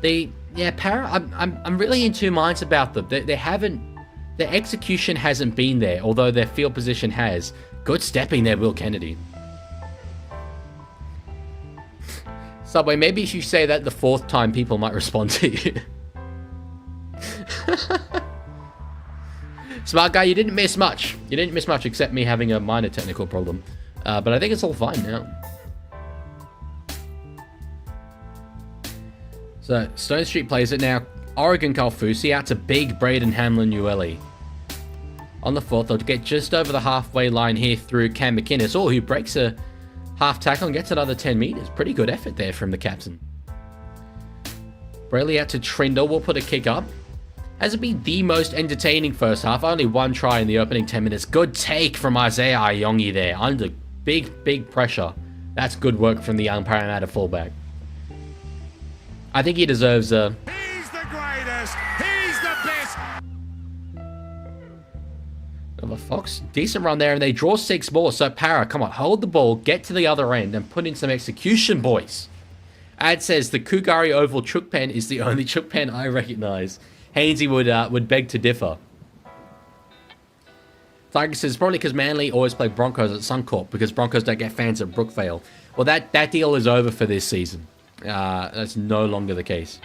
I'm really in two minds about them. They haven't, their execution hasn't been there, although their field position has. Good stepping there, Will Kennedy. Subway, maybe if you say that the fourth time, people might respond to you. Smart guy, you didn't miss much. You didn't miss much except me having a minor technical problem. But I think it's all fine now. So, Stone Street plays it now. Oregon Kalfusi out to big Braden Hamlin-Uele. On the fourth, they'll get just over the halfway line here through Cam McInnes, who breaks a half tackle and gets another 10 meters. Pretty good effort there from the captain. Brayley out to Trindle. We'll put a kick up. Has it been the most entertaining first half? Only one try in the opening 10 minutes. Good take from Isaiah Ayongi there. Under big pressure. That's good work from the young Parramatta fullback. I think he deserves a... He's the greatest. He's the best. Of a Fox. Decent run there, and they draw 6 more. So Para, come on, hold the ball, get to the other end, and put in some execution, boys. Ad says the Kugari Oval chook pen is the only chook pen I recognize. Hainsey would beg to differ. Tiger says probably because Manly always play Broncos at Suncorp because Broncos don't get fans at Brookvale. Well, that deal is over for this season. That's no longer the case.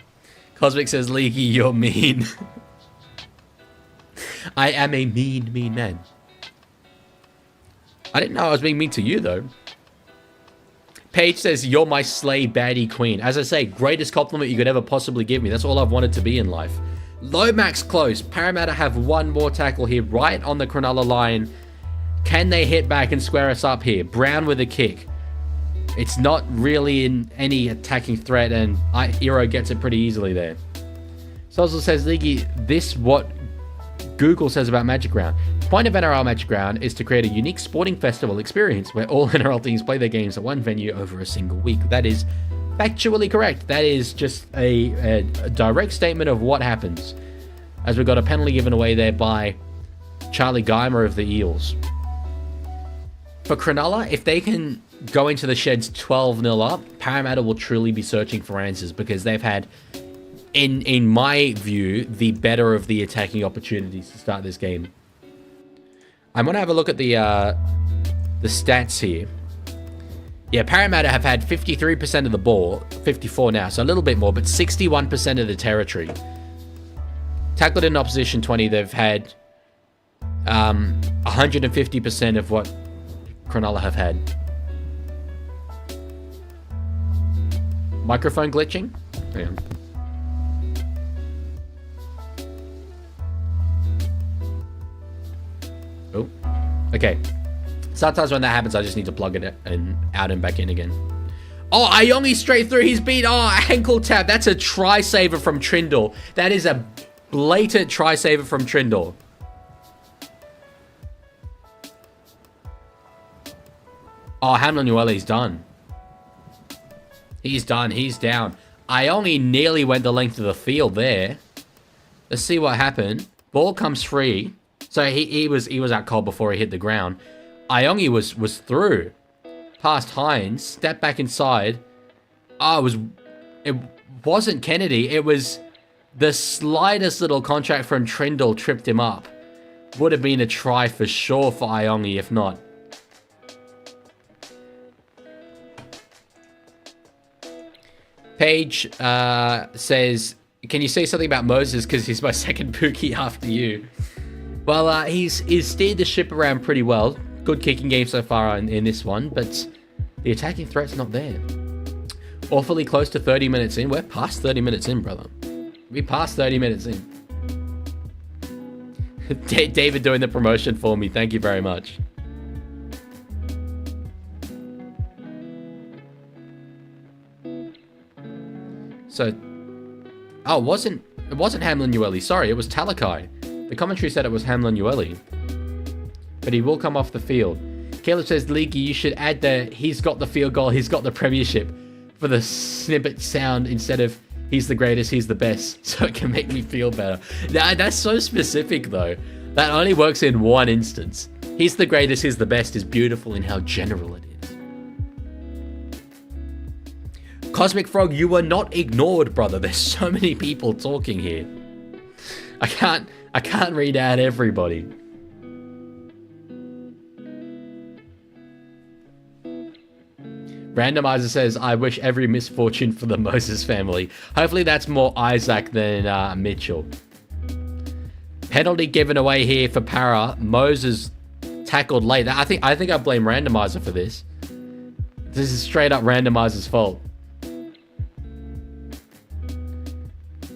Cosmic says, Leaguie, you're mean. I am a mean man. I didn't know I was being mean to you, though. Paige says, you're my slay baddie queen. As I say, greatest compliment you could ever possibly give me. That's all I've wanted to be in life. Lomax close. Parramatta have one more tackle here, right on the Cronulla line. Can they hit back and square us up here? Brown with a kick. It's not really in any attacking threat, and Hero gets it pretty easily there. Sozzle says, Leaguey, this what Google says about Magic Round. The point of NRL Magic Round is to create a unique sporting festival experience where all NRL teams play their games at one venue over a single week. That is factually correct. That is just a direct statement of what happens. As we got a penalty given away there by Charlie Geimer of the Eels. For Cronulla, if they can go into the sheds 12-0 up, Parramatta will truly be searching for answers because they've had, in my view, the better of the attacking opportunities to start this game. I'm going to have a look at the stats here. Yeah, Parramatta have had 53% of the ball, 54 now, so a little bit more, but 61% of the territory. Tackled in opposition 20, they've had 150% of what Cronulla have had. Microphone glitching? Hang on. Oh, okay. Sometimes when that happens, I just need to plug it and out and back in again. Oh, Ayongi straight through. He's beat. Oh, ankle tap. That's a try saver from Trindle. That is a blatant try saver from Trindle. Oh, Hamlin-Uele's done. He's done. He's down. Ayongi nearly went the length of the field there. Let's see what happened. Ball comes free. So he was out cold before he hit the ground. Iongi was through. Past Hines, stepped back inside. It wasn't Kennedy. It was the slightest little contract from Trindle tripped him up. Would have been a try for sure for Iongi, if not. Paige says, can you say something about Moses? Because he's my second Pookie after you. Well, he's steered the ship around pretty well. Good kicking game so far in this one, but the attacking threat's not there. Awfully close to 30 minutes in. We're past 30 minutes in, brother. We passed 30 minutes in. David doing the promotion for me. Thank you very much. So, oh, it wasn't Hamlin Ueli. Sorry, it was Talakai. The commentary said it was Hamlin Ueli. But he will come off the field. Caleb says, Leaguie, you should add the he's got the field goal, he's got the premiership for the snippet sound instead of he's the greatest, he's the best, so it can make me feel better. That's so specific, though. That only works in one instance. He's the greatest, he's the best is beautiful in how general it is. Cosmic Frog, you were not ignored, brother. There's so many people talking here. I can't read out everybody. Randomizer says, I wish every misfortune for the Moses family. Hopefully that's more Isaac than Mitchell. Penalty given away here for Para. Moses tackled late. I think I blame Randomizer for this. This is straight up Randomizer's fault.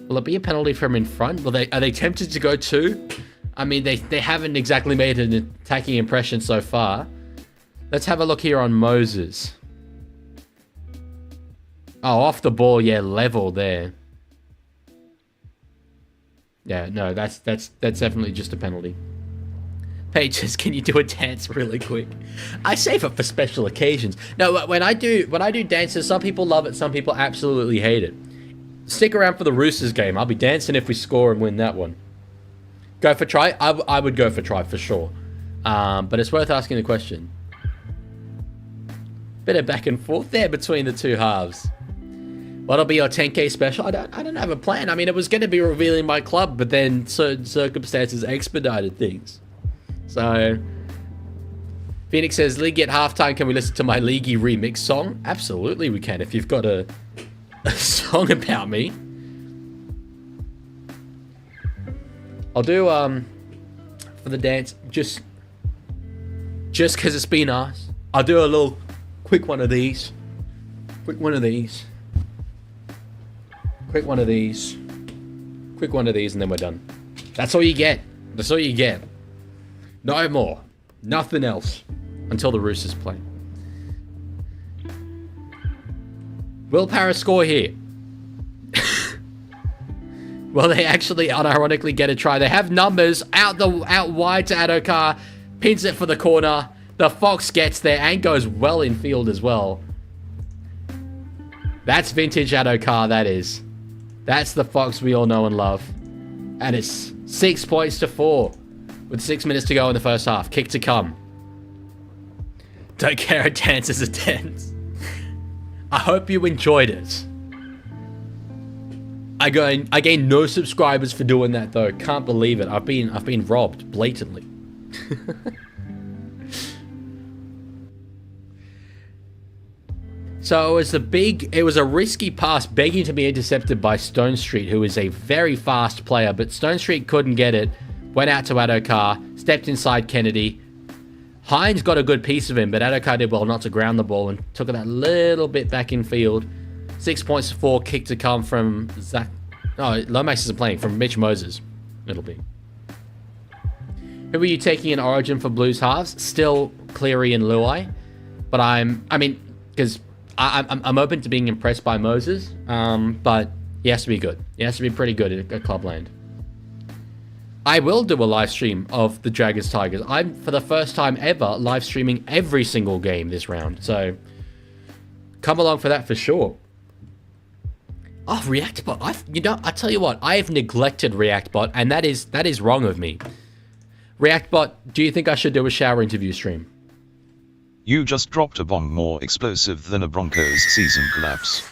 Will it be a penalty from in front? Are they tempted to go two? I mean, they haven't exactly made an attacking impression so far. Let's have a look here on Moses. Oh, off the ball, yeah, level there. Yeah, no, that's definitely just a penalty. Paige says, can you do a dance really quick? I save it for special occasions. No, when I do dances, some people love it, some people absolutely hate it. Stick around for the Roosters game. I'll be dancing if we score and win that one. Go for try? I would go for try for sure. But it's worth asking the question. Bit of back and forth there between the two halves. What'll be your 10k special? I don't have a plan. I mean, it was going to be revealing my club, but then certain circumstances expedited things. So, Phoenix says, Leaguie at halftime, can we listen to my Leaguie remix song? Absolutely we can, if you've got a song about me. I'll do, for the dance, just because it's been asked. I'll do a little quick one of these. Quick one of these. Quick one of these. Quick one of these, and then we're done. That's all you get. That's all you get. No more. Nothing else. Until the Roosters play. Will Para score here? Well, they actually unironically get a try. They have numbers out wide to Adokar. Pins it for the corner. The Fox gets there and goes well in field as well. That's vintage Adokar, that is. That's the Fox we all know and love. And it's 6 points to 4. With 6 minutes to go in the first half. Kick to come. Don't care, a dance is a dance. I hope you enjoyed it. I gained no subscribers for doing that though. Can't believe it. I've been robbed blatantly. So it was a risky pass begging to be intercepted by Stone Street, who is a very fast player, but Stone Street couldn't get it. Went out to Adokar, stepped inside Kennedy. Hines got a good piece of him, but Adokar did well not to ground the ball and took it that little bit back in field. 6 points to 4, kick to come from Zach. Oh, Lomax isn't playing, from Mitch Moses. It'll be. Who are you taking in Origin for Blues halves? Still Cleary and Luai. But I'm open to being impressed by Moses. But he has to be good. He has to be pretty good at Clubland. I will do a live stream of the Dragons Tigers. I'm, for the first time ever, live streaming every single game this round. So, come along for that for sure. Oh, ReactBot. I tell you what, I have neglected ReactBot, and that is wrong of me. ReactBot, do you think I should do a shower interview stream? You just dropped a bomb more explosive than a Broncos season collapse.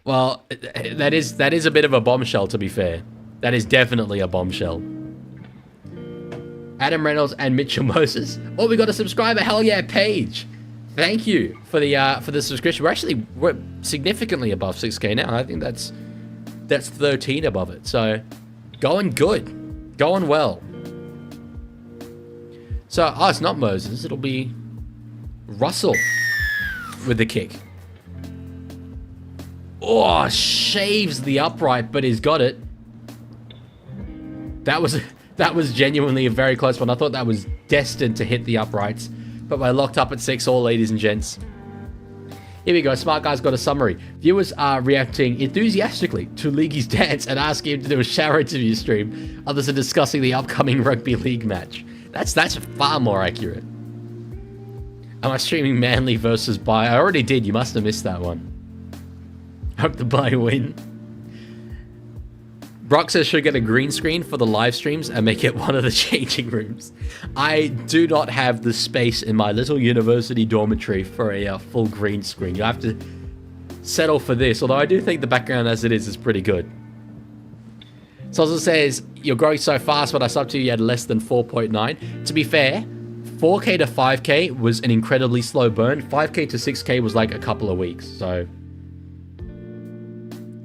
Well, that is a bit of a bombshell, to be fair. That is definitely a bombshell. Adam Reynolds and Mitchell Moses. Oh, we got a subscriber. Hell yeah, Paige. Thank you for the subscription. We're significantly above 6K now. I think that's 13 above it. So, going good. Going well. So, it's not Moses. It'll be Russell with the kick. Oh, shaves the upright, but he's got it. That was genuinely a very close one. I thought that was destined to hit the uprights. But we're locked up at 6-all, ladies and gents. Here we go. Smart Guy's got a summary. Viewers are reacting enthusiastically to Leaguie's dance and asking him to do a shower interview stream. Others are discussing the upcoming rugby league match. That's far more accurate. Am I streaming Manly versus Bye? I already did. You must have missed that one. Hope the Bye win. Brock says should get a green screen for the live streams and make it one of the changing rooms. I do not have the space in my little university dormitory for a full green screen. You have to settle for this, although I do think the background as it is pretty good. Salsa says, you're growing so fast, when I subbed to you, you had less than 4.9. To be fair, 4K to 5K was an incredibly slow burn. 5K to 6K was like a couple of weeks, so...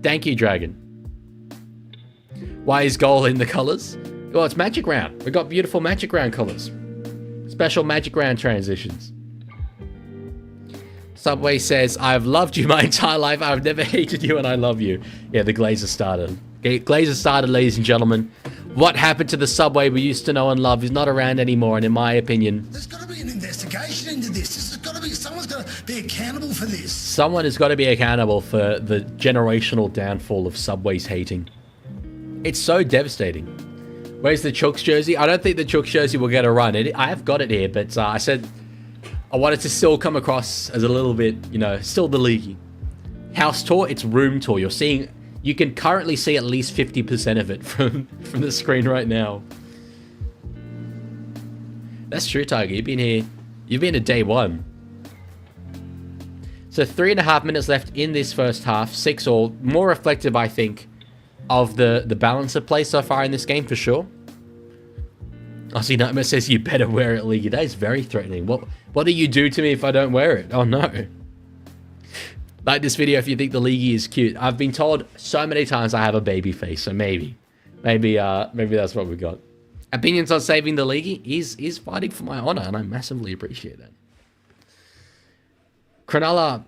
Thank you, Dragon. Why is goal in the colors? Well, it's Magic Round. We got beautiful Magic Round colors. Special Magic Round transitions. Subway says, I've loved you my entire life. I've never hated you and I love you. Yeah, the Glazer started. Glazer started, ladies and gentlemen. What happened to the Subway we used to know and love is not around anymore, and in my opinion... There's got to be an investigation into this. Someone's got to be accountable for this. Someone has got to be accountable for the generational downfall of Subway's hating. It's so devastating. Where's the Chooks jersey? I don't think the Chooks jersey will get a run. I have got it here, but I said I wanted to still come across as a little bit, you know, still the Leaguie. House tour, it's room tour. You can currently see at least 50% of it from the screen right now. That's true, Tiger. You've been here. You've been at day one. So 3.5 minutes left in this first half. 6-all. More reflective, I think, of the balance of play so far in this game, for sure. Aussie Nightmare says, you better wear it, Leaguie. That is very threatening. What do you do to me if I don't wear it? Oh, no. Like this video if you think the Leaguie is cute. I've been told so many times I have a baby face, so maybe that's what we got. Opinions on saving the Leaguie is fighting for my honor, and I massively appreciate that. Cronulla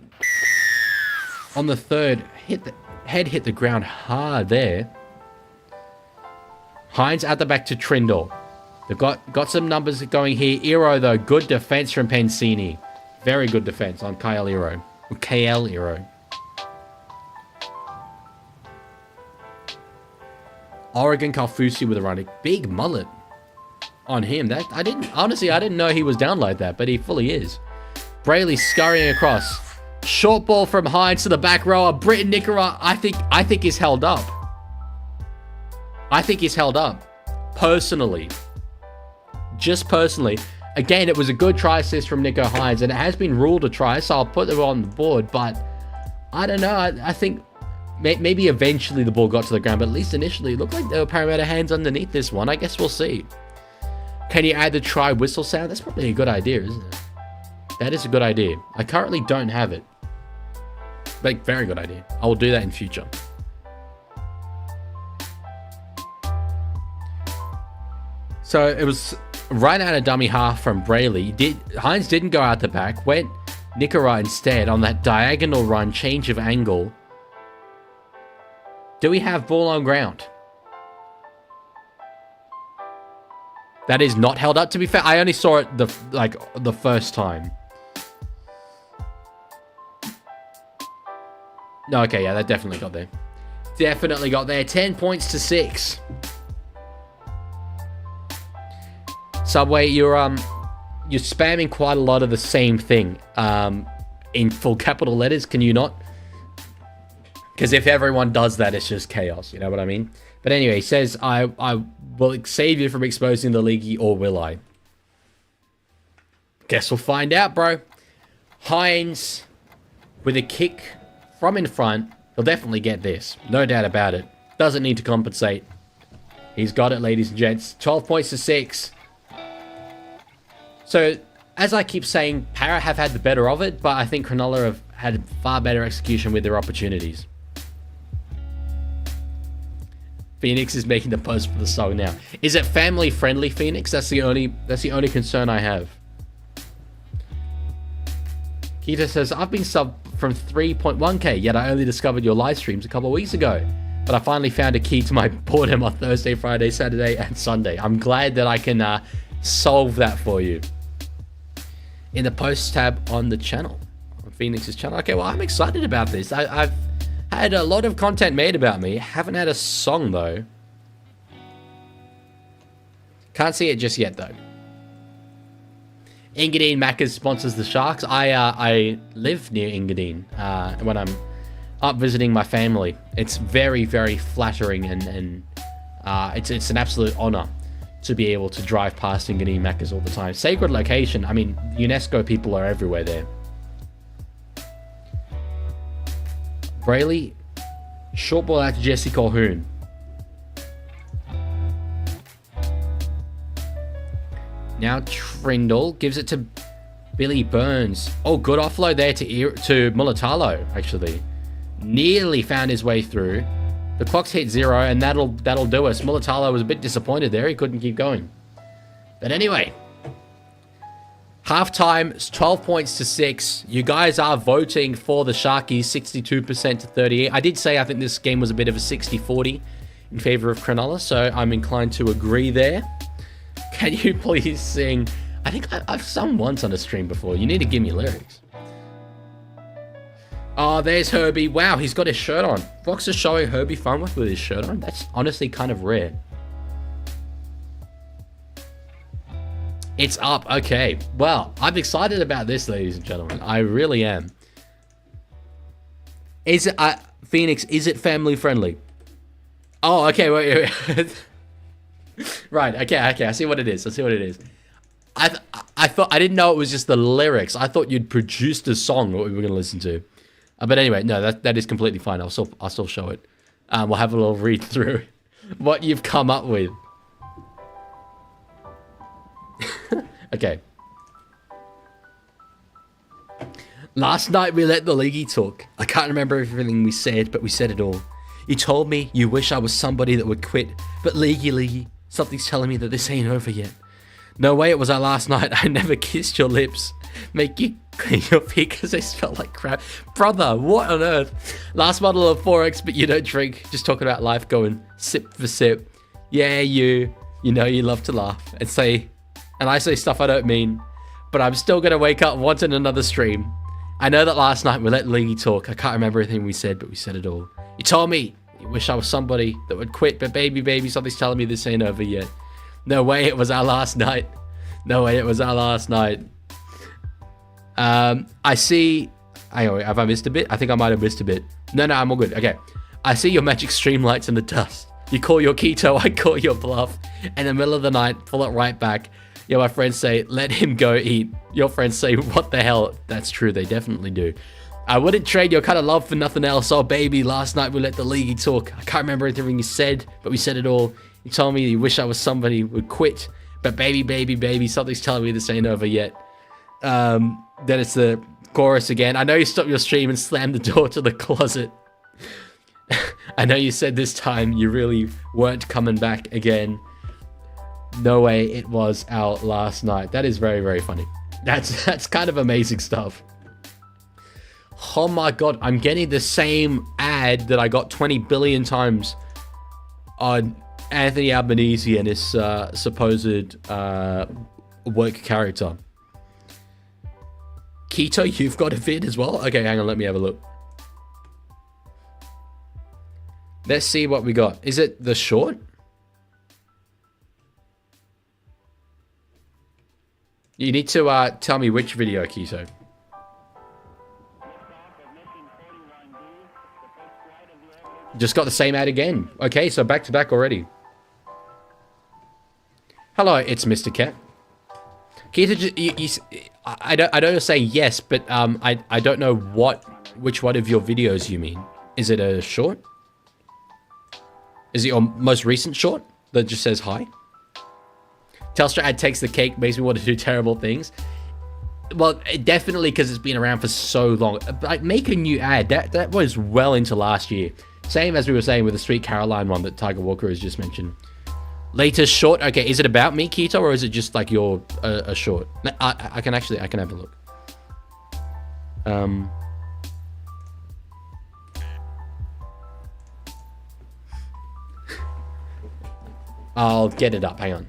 on the third head hit the ground hard there. Hines at the back to Trindle. They've got some numbers going here. Ero, though, good defense from Pensini. Very good defense on Kyle Ero. KL Ero. Oregon Kalfusi with a run. Big mullet on him. I didn't know he was down like that, but he fully is. Brayley scurrying across. Short ball from Hines to the back rower. Britton Nickera, I think is held up. I think he's held up. Personally. Just personally. Again, it was a good try assist from Nico Hines, and it has been ruled a try, so I'll put it on the board, but I don't know. I think maybe eventually the ball got to the ground, but at least initially it looked like there were Parramatta hands underneath this one. I guess we'll see. Can you add the try whistle sound? That's probably a good idea, isn't it? That is a good idea. I currently don't have it. But very good idea. I will do that in future. So it was right out of dummy half from Brayley. Hines didn't go out the back. Went Nickera instead on that diagonal run, change of angle. Do we have ball on ground? That is not held up. To be fair, I only saw it the first time. No, okay, yeah, that definitely got there. Definitely got there. 10 points to 6. Subway, you're spamming quite a lot of the same thing in full capital letters. Can you not? Because if everyone does that, it's just chaos. You know what I mean? But anyway, he says, I will save you from exposing the Leaguie, or will I? Guess we'll find out, bro. Hines with a kick from in front. He'll definitely get this. No doubt about it. Doesn't need to compensate. He's got it, ladies and gents. 12 points to 6. So, as I keep saying, Para have had the better of it, but I think Cronulla have had far better execution with their opportunities. Phoenix is making the post for the song now. Is it family friendly, Phoenix? That's the only concern I have. Keita says, I've been subbed from 3.1k, yet I only discovered your live streams a couple of weeks ago. But I finally found a key to my boredom on Thursday, Friday, Saturday, and Sunday. I'm glad that I can solve that for you. In the post tab on the channel, on Phoenix's channel. Okay, well, I'm excited about this. I've had a lot of content made about me. Haven't had a song, though. Can't see it just yet, though. Engadine Macca's sponsors the Sharks. I live near Engadine when I'm up visiting my family. It's very, very flattering, and it's an absolute honor to be able to drive past Engadine Macca's all the time. Sacred location. I mean, UNESCO people are everywhere there. Brayley, short ball out to Jesse Colquhoun. Now Trindle gives it to Billy Burns. Oh, good offload there to Mulatalo, actually. Nearly found his way through. The clock's hit 0, and that'll do us. Mulatalo was a bit disappointed there. He couldn't keep going. But anyway, halftime, it's 12 points to 6. You guys are voting for the Sharkies, 62% to 38. I did say I think this game was a bit of a 60-40 in favor of Cronulla, so I'm inclined to agree there. Can you please sing? I think I've sung once on a stream before. You need to give me lyrics. Oh, there's Herbie. Wow, he's got his shirt on. Fox is showing Herbie Farnworth with his shirt on. That's honestly kind of rare. It's up. Okay. Well, I'm excited about this, ladies and gentlemen. I really am. Is it, Phoenix, is it family friendly? Oh, okay. Wait. Right. Okay. I see what it is. I thought, I didn't know it was just the lyrics. I thought you'd produced a song that we were going to listen to. But anyway, no, that is completely fine. I'll still show it. We'll have a little read through what you've come up with. Okay. Last night we let the Leaguie talk. I can't remember everything we said, but we said it all. You told me you wish I was somebody that would quit, but Leaguie, something's telling me that this ain't over yet. No way it was our last night. I never kissed your lips. Make you clean your feet because they smell like crap. Brother, what on earth? Last bottle of 4X, but you don't drink. Just talking about life, going sip for sip. Yeah, you know you love to laugh and I say stuff I don't mean, but I'm still going to wake up wanting another stream. I know that last night we let Leaguie talk. I can't remember everything we said, but we said it all. You told me you wish I was somebody that would quit, but baby, something's telling me this ain't over yet. No way it was our last night. No way it was our last night. I see... Anyway, have I missed a bit? I think I might have missed a bit. No, I'm all good. Okay. I see your magic stream lights in the dust. You call your keto, I call your bluff. In the middle of the night, pull it right back. Yeah, my friends say, let him go eat. Your friends say, what the hell? That's true, they definitely do. I wouldn't trade your kind of love for nothing else. Oh, baby, last night we let the Leaguie talk. I can't remember everything you said, but we said it all. You told me you wish I was somebody who would quit. But baby, something's telling me this ain't over yet. Then it's the chorus again. I know you stopped your stream and slammed the door to the closet. I know you said this time you really weren't coming back again. No way it was our last night. That is very, very funny. That's kind of amazing stuff. Oh my god, I'm getting the same ad that I got 20 billion times on Anthony Albanese and his supposed work character. Keto, you've got a vid as well? Okay, hang on, let me have a look. Let's see what we got. Is it the short? You need to tell me which video, Keto. Just got the same ad again. Okay, so back to back already. Hello, it's Mr. Cat. Keita, I don't say yes, but I don't know which one of your videos you mean. Is it a short? Is it your most recent short that just says hi? Telstra ad takes the cake, makes me want to do terrible things. Well, definitely because it's been around for so long. Like, make a new ad. That was well into last year. Same as we were saying with the Sweet Caroline one that Tiger Walker has just mentioned. Latest short. Okay, is it about me, Keto, or is it just like your a short? I can have a look. I'll get it up. Hang on.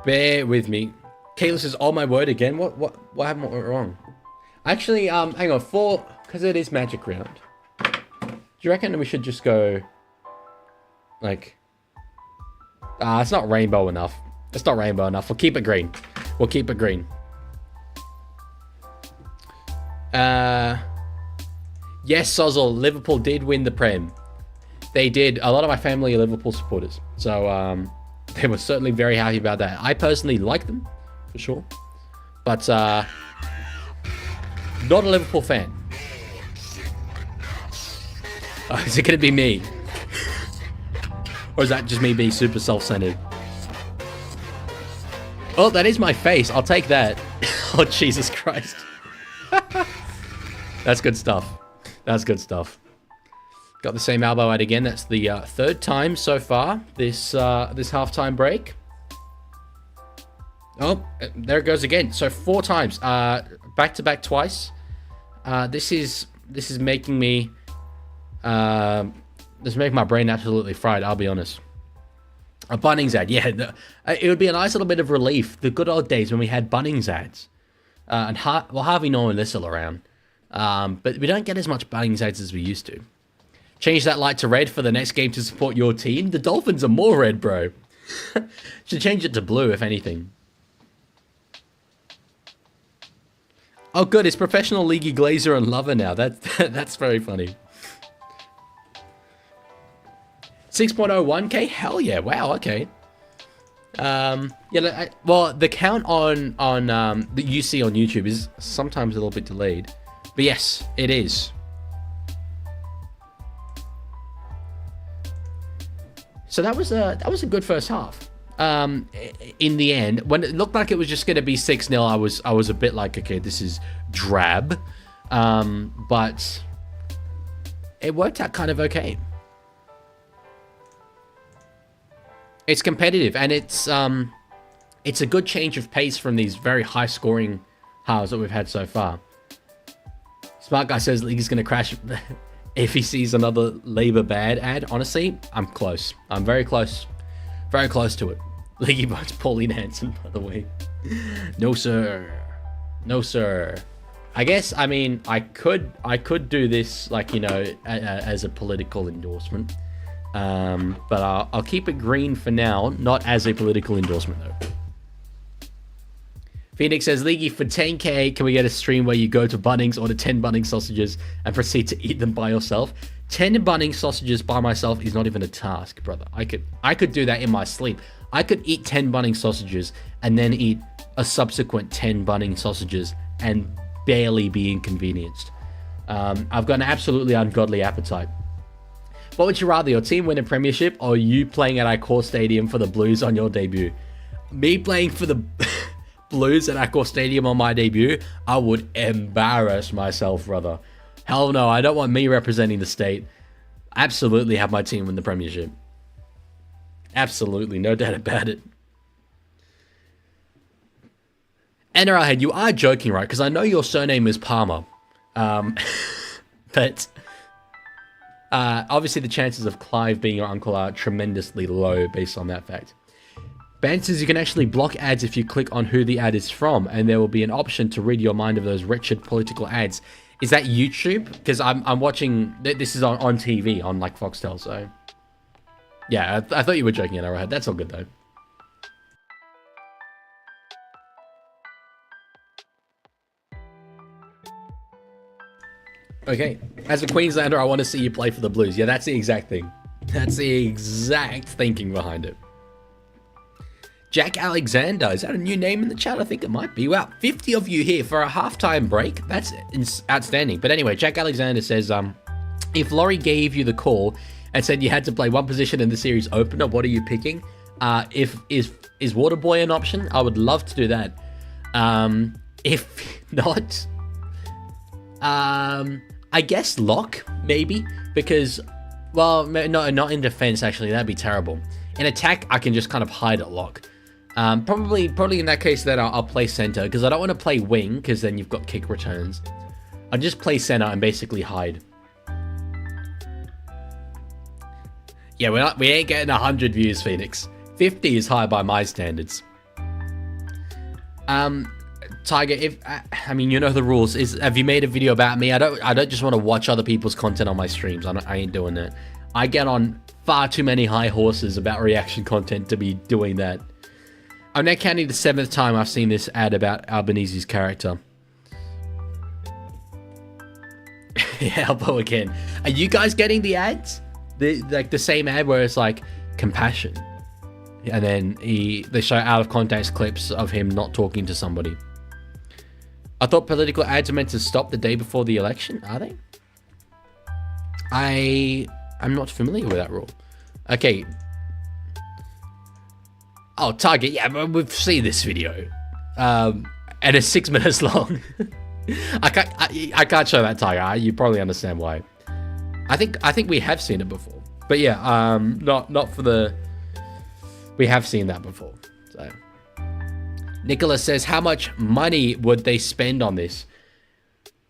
Bear with me. Kayla says, "Oh my word again." What happened wrong? Actually, hang on. Because it is Magic Round. Do you reckon we should just go like? It's not rainbow enough. It's not rainbow enough. We'll keep it green. We'll keep it green. Yes, Sozzle. Liverpool did win the Prem. They did. A lot of my family are Liverpool supporters, so they were certainly very happy about that. I personally like them, for sure, but not a Liverpool fan. Is it going to be me? Or is that just me being super self-centered? Oh, that is my face. I'll take that. Oh, Jesus Christ. That's good stuff. That's good stuff. Got the same elbow out again. That's the third time so far this halftime break. Oh, there it goes again. So 4 times. Back to back twice. This is making me this is making my brain absolutely fried, I'll be honest. A Bunnings ad, yeah. It would be a nice little bit of relief. The good old days when we had Bunnings ads. And Harvey Norman is still around. But we don't get as much Bunnings ads as we used to. Change that light to red for the next game to support your team. The Dolphins are more red, bro. Should change it to blue, if anything. Oh, good. It's professional Leaguie Glazer and Lover now. That's very funny. 6.01k? Hell yeah. Wow, okay. Yeah, well, the count on that you see on YouTube is sometimes a little bit delayed. But yes, it is. So that was a good first half. In the end, when it looked like it was just going to be 6-0, I was a bit like, okay, this is drab. But it worked out kind of okay. It's competitive, and it's a good change of pace from these very high-scoring halves that we've had so far. Smart Guy says League is going to crash if he sees another Labour bad ad. Honestly, I'm close. I'm very close. Very close to it. League votes Pauline Hanson, by the way. No, sir. No, sir. I guess, I mean, I could do this, like, you know, as a political endorsement. But I'll keep it green for now, not as a political endorsement though. Phoenix says, Leaguey, for 10k, can we get a stream where you go to Bunnings, order 10 Bunnings sausages, and proceed to eat them by yourself? 10 Bunnings sausages by myself is not even a task, brother. I could do that in my sleep. I could eat 10 Bunnings sausages and then eat a subsequent 10 Bunnings sausages and barely be inconvenienced. I've got an absolutely ungodly appetite. What would you rather, your team win a premiership or you playing at Accor Stadium for the Blues on your debut? Me playing for the Blues at Accor Stadium on my debut? I would embarrass myself, brother. Hell no, I don't want me representing the state. Absolutely have my team win the premiership. Absolutely, no doubt about it. NRL Head, you are joking, right? Because I know your surname is Palmer. But... obviously, the chances of Clive being your uncle are tremendously low based on that fact. Ben says you can actually block ads if you click on who the ad is from, and there will be an option to rid your mind of those wretched political ads. Is that YouTube? Because I'm watching... This is on TV, on like Foxtel, so... Yeah, I thought you were joking, Arrowhead. That's all good, though. Okay. As a Queenslander, I want to see you play for the Blues. Yeah, that's the exact thing. That's the exact thinking behind it. Jack Alexander. Is that a new name in the chat? I think it might be. Wow, 50 of you here for a halftime break. That's outstanding. But anyway, Jack Alexander says, if Laurie gave you the call and said you had to play one position in the series opener, what are you picking? Is Waterboy an option? I would love to do that. If not, I guess lock, maybe, because, well, no, not in defense, actually, that'd be terrible. In attack, I can just kind of hide at lock. Probably in that case, then I'll play center, because I don't want to play wing, because then you've got kick returns. I'll just play center and basically hide. Yeah, we ain't getting 100 views, Phoenix. 50 is high by my standards. Tiger, I mean, you know the rules. Have you made a video about me? I don't just want to watch other people's content on my streams. I ain't doing that. I get on far too many high horses about reaction content to be doing that. I'm now counting the 7th time I've seen this ad about Albanese's character. Yeah, elbow again. Are you guys getting the ads? Like the same ad where it's like compassion, and then they show out of context clips of him not talking to somebody. I thought political ads are meant to stop the day before the election. Are they? I'm not familiar with that rule. Okay. Oh, Target. Yeah, but we've seen this video, and it's 6 minutes long. I can't show that, Tiger. You probably understand why. I think we have seen it before, but yeah, not for the. We have seen that before. So, Nicholas says, how much money would they spend on this?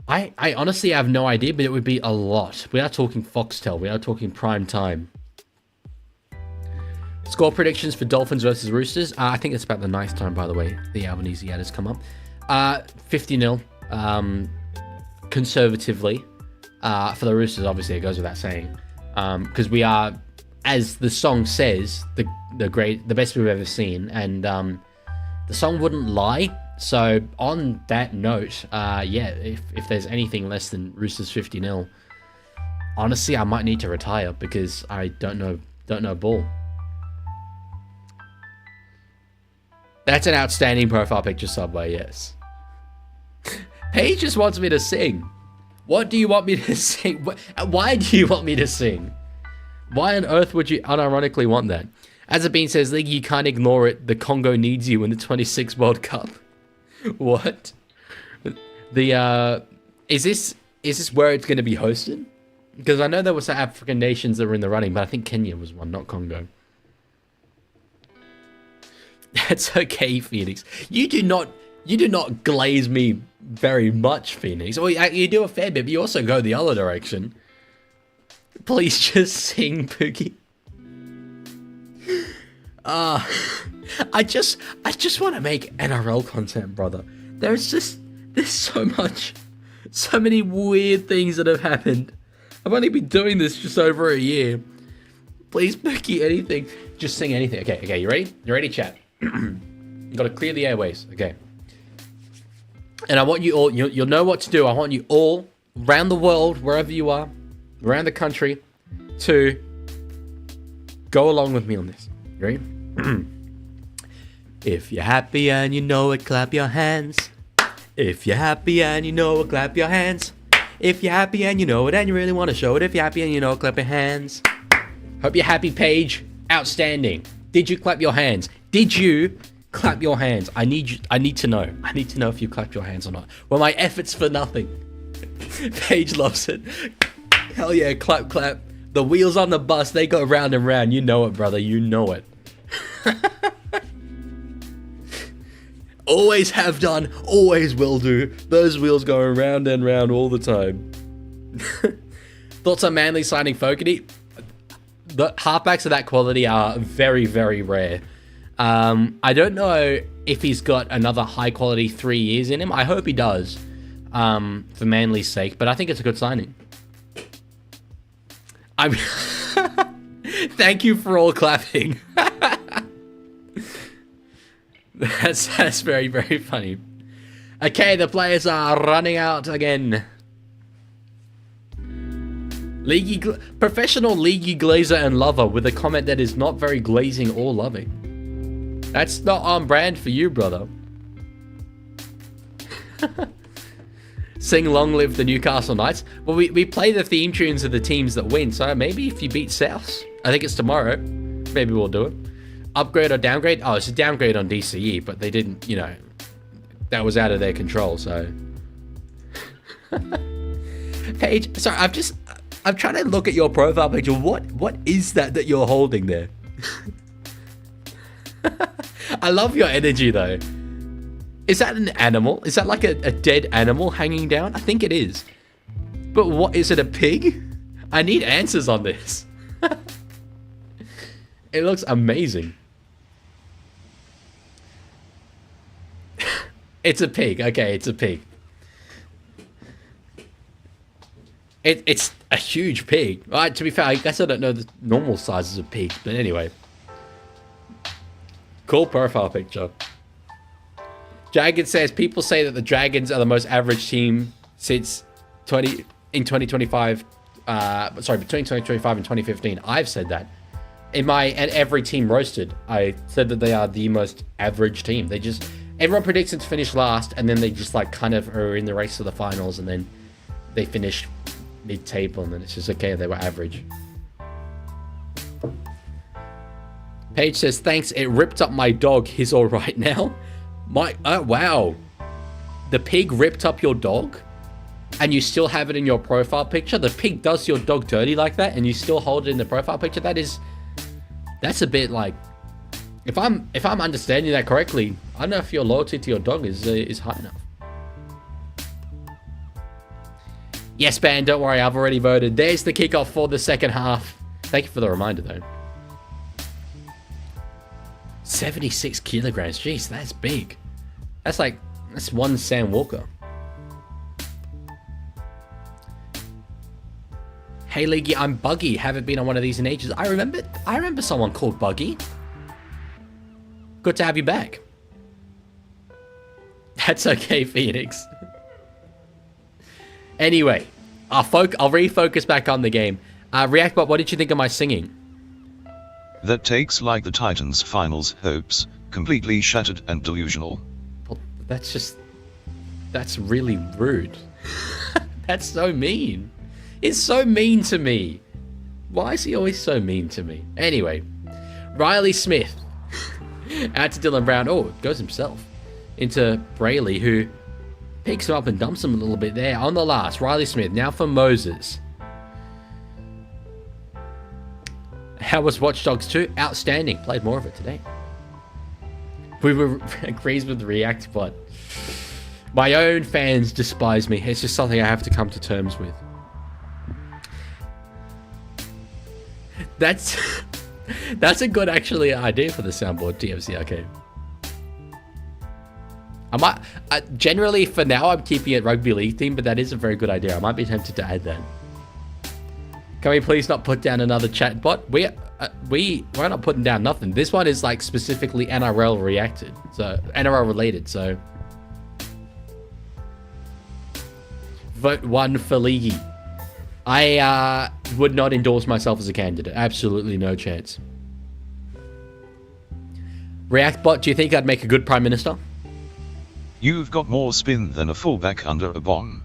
I honestly have no idea, but it would be a lot. We are talking Foxtel. We are talking prime time. Score predictions for Dolphins versus Roosters. I think it's about the ninth time, by the way, the Albanese ad has come up. 50-0, conservatively. For the Roosters, obviously, it goes without saying. Because we are, as the song says, the best we've ever seen. And the song wouldn't lie. So, on that note, yeah, if there's anything less than Roosters 50-0, honestly, I might need to retire because I don't know ball. That's an outstanding profile picture, Subway, yes. Paige just wants me to sing. What do you want me to sing? Why do you want me to sing? Why on earth would you unironically want that? As it being says, League, you can't ignore it. The Congo needs you in the 26 World Cup. What? Is this where it's going to be hosted? Because I know there were some African nations that were in the running, but I think Kenya was one, not Congo. That's okay, Phoenix. You do not glaze me very much, Phoenix. Or you do a fair bit, but you also go the other direction. Please just sing, Pookie. I just want to make NRL content, brother. There's so many weird things that have happened. I've only been doing this just over a year. Please, Pookie, anything. Just sing anything. Okay, you ready? You ready, chat? You gotta clear the airways. Okay. And I want you all, you'll know what to do. I want you all around the world, wherever you are, around the country, to go along with me on this. You ready? If you're happy and you know it, clap your hands. If you're happy and you know it, clap your hands. If you're happy and you know it and you really want to show it, if you're happy and you know it, clap your hands. Hope you're happy, Paige. Outstanding. Did you clap your hands? Did you clap your hands? I need to know. I need to know if you clapped your hands or not. Well, my efforts for nothing. Paige loves it. Hell yeah, clap, clap. The wheels on the bus, they go round and round. You know it, brother. You know it. Always have done, always will do. Those wheels go round and round all the time. Thoughts on Manly signing Fogarty? The halfbacks of that quality are very, very rare. I don't know if he's got another high quality 3 years in him. I hope he does, for Manly's sake, but I think it's a good signing. Thank you for all clapping. That's very, very funny. Okay, the players are running out again. Professional Leaguie glazer and lover with a comment that is not very glazing or loving. That's not on brand for you, brother. Sing long live the Newcastle Knights. Well, we play the theme tunes of the teams that win, so maybe if you beat Souths, I think it's tomorrow, maybe we'll do it. Upgrade or downgrade? Oh, it's a downgrade on DCE, but they didn't, you know, that was out of their control, so. Paige, sorry, I'm trying to look at your profile picture. What is that you're holding there? I love your energy though. Is that an animal? Is that like a dead animal hanging down? I think it is. But what, is it a pig? I need answers on this. It looks amazing. It's a pig. Okay, it's a pig. It's a huge pig. Right, to be fair, I guess I don't know the normal sizes of pigs, but anyway. Cool profile picture. Jagged says, people say that the Dragons are the most average team since 2025. Between 2025 and 2015. I've said that. In my and every team roasted, I said that they are the most average team. They just, everyone predicts them to finish last, and then they just like kind of are in the race to the finals, and then they finish mid-table, and then it's just okay, they were average. Paige says, thanks, it ripped up my dog. He's all right now. Oh, wow. The pig ripped up your dog? And you still have it in your profile picture? The pig does your dog dirty like that, and you still hold it in the profile picture? That's a bit like, if I'm understanding that correctly, I don't know if your loyalty to your dog is high enough. Yes, man, don't worry, I've already voted. There's the kickoff for the second half. Thank you for the reminder, though. 76 kilograms. Jeez, that's big. That's one Sam Walker. Hey, Leaguie, I'm Buggy. Haven't been on one of these in ages. I remember someone called Buggy. Good to have you back. That's okay, Phoenix. Anyway, I'll refocus back on the game. Reactbot, what did you think of my singing? That takes like the Titans' finals hopes, completely shattered and delusional. Well, that's really rude. That's so mean. It's so mean to me. Why is he always so mean to me? Anyway, Riley Smith. Out to Dylan Brown. Oh, goes himself. Into Brayley, who picks him up and dumps him a little bit there. On the last, Riley Smith. Now for Moses. How was Watch Dogs 2? Outstanding. Played more of it today. We were agrees with React, but my own fans despise me. It's just something I have to come to terms with. That's a good actually idea for the soundboard, TFC Arcade. Generally for now I'm keeping it rugby league theme, but that is a very good idea. I might be tempted to add that. Can we please not put down another chat bot? We're not putting down nothing. This one is like specifically NRL reacted, so NRL related. So vote 1 for Leaguie. I would not endorse myself as a candidate. Absolutely no chance. Reactbot, do you think I'd make a good Prime Minister? You've got more spin than a fullback under a bomb.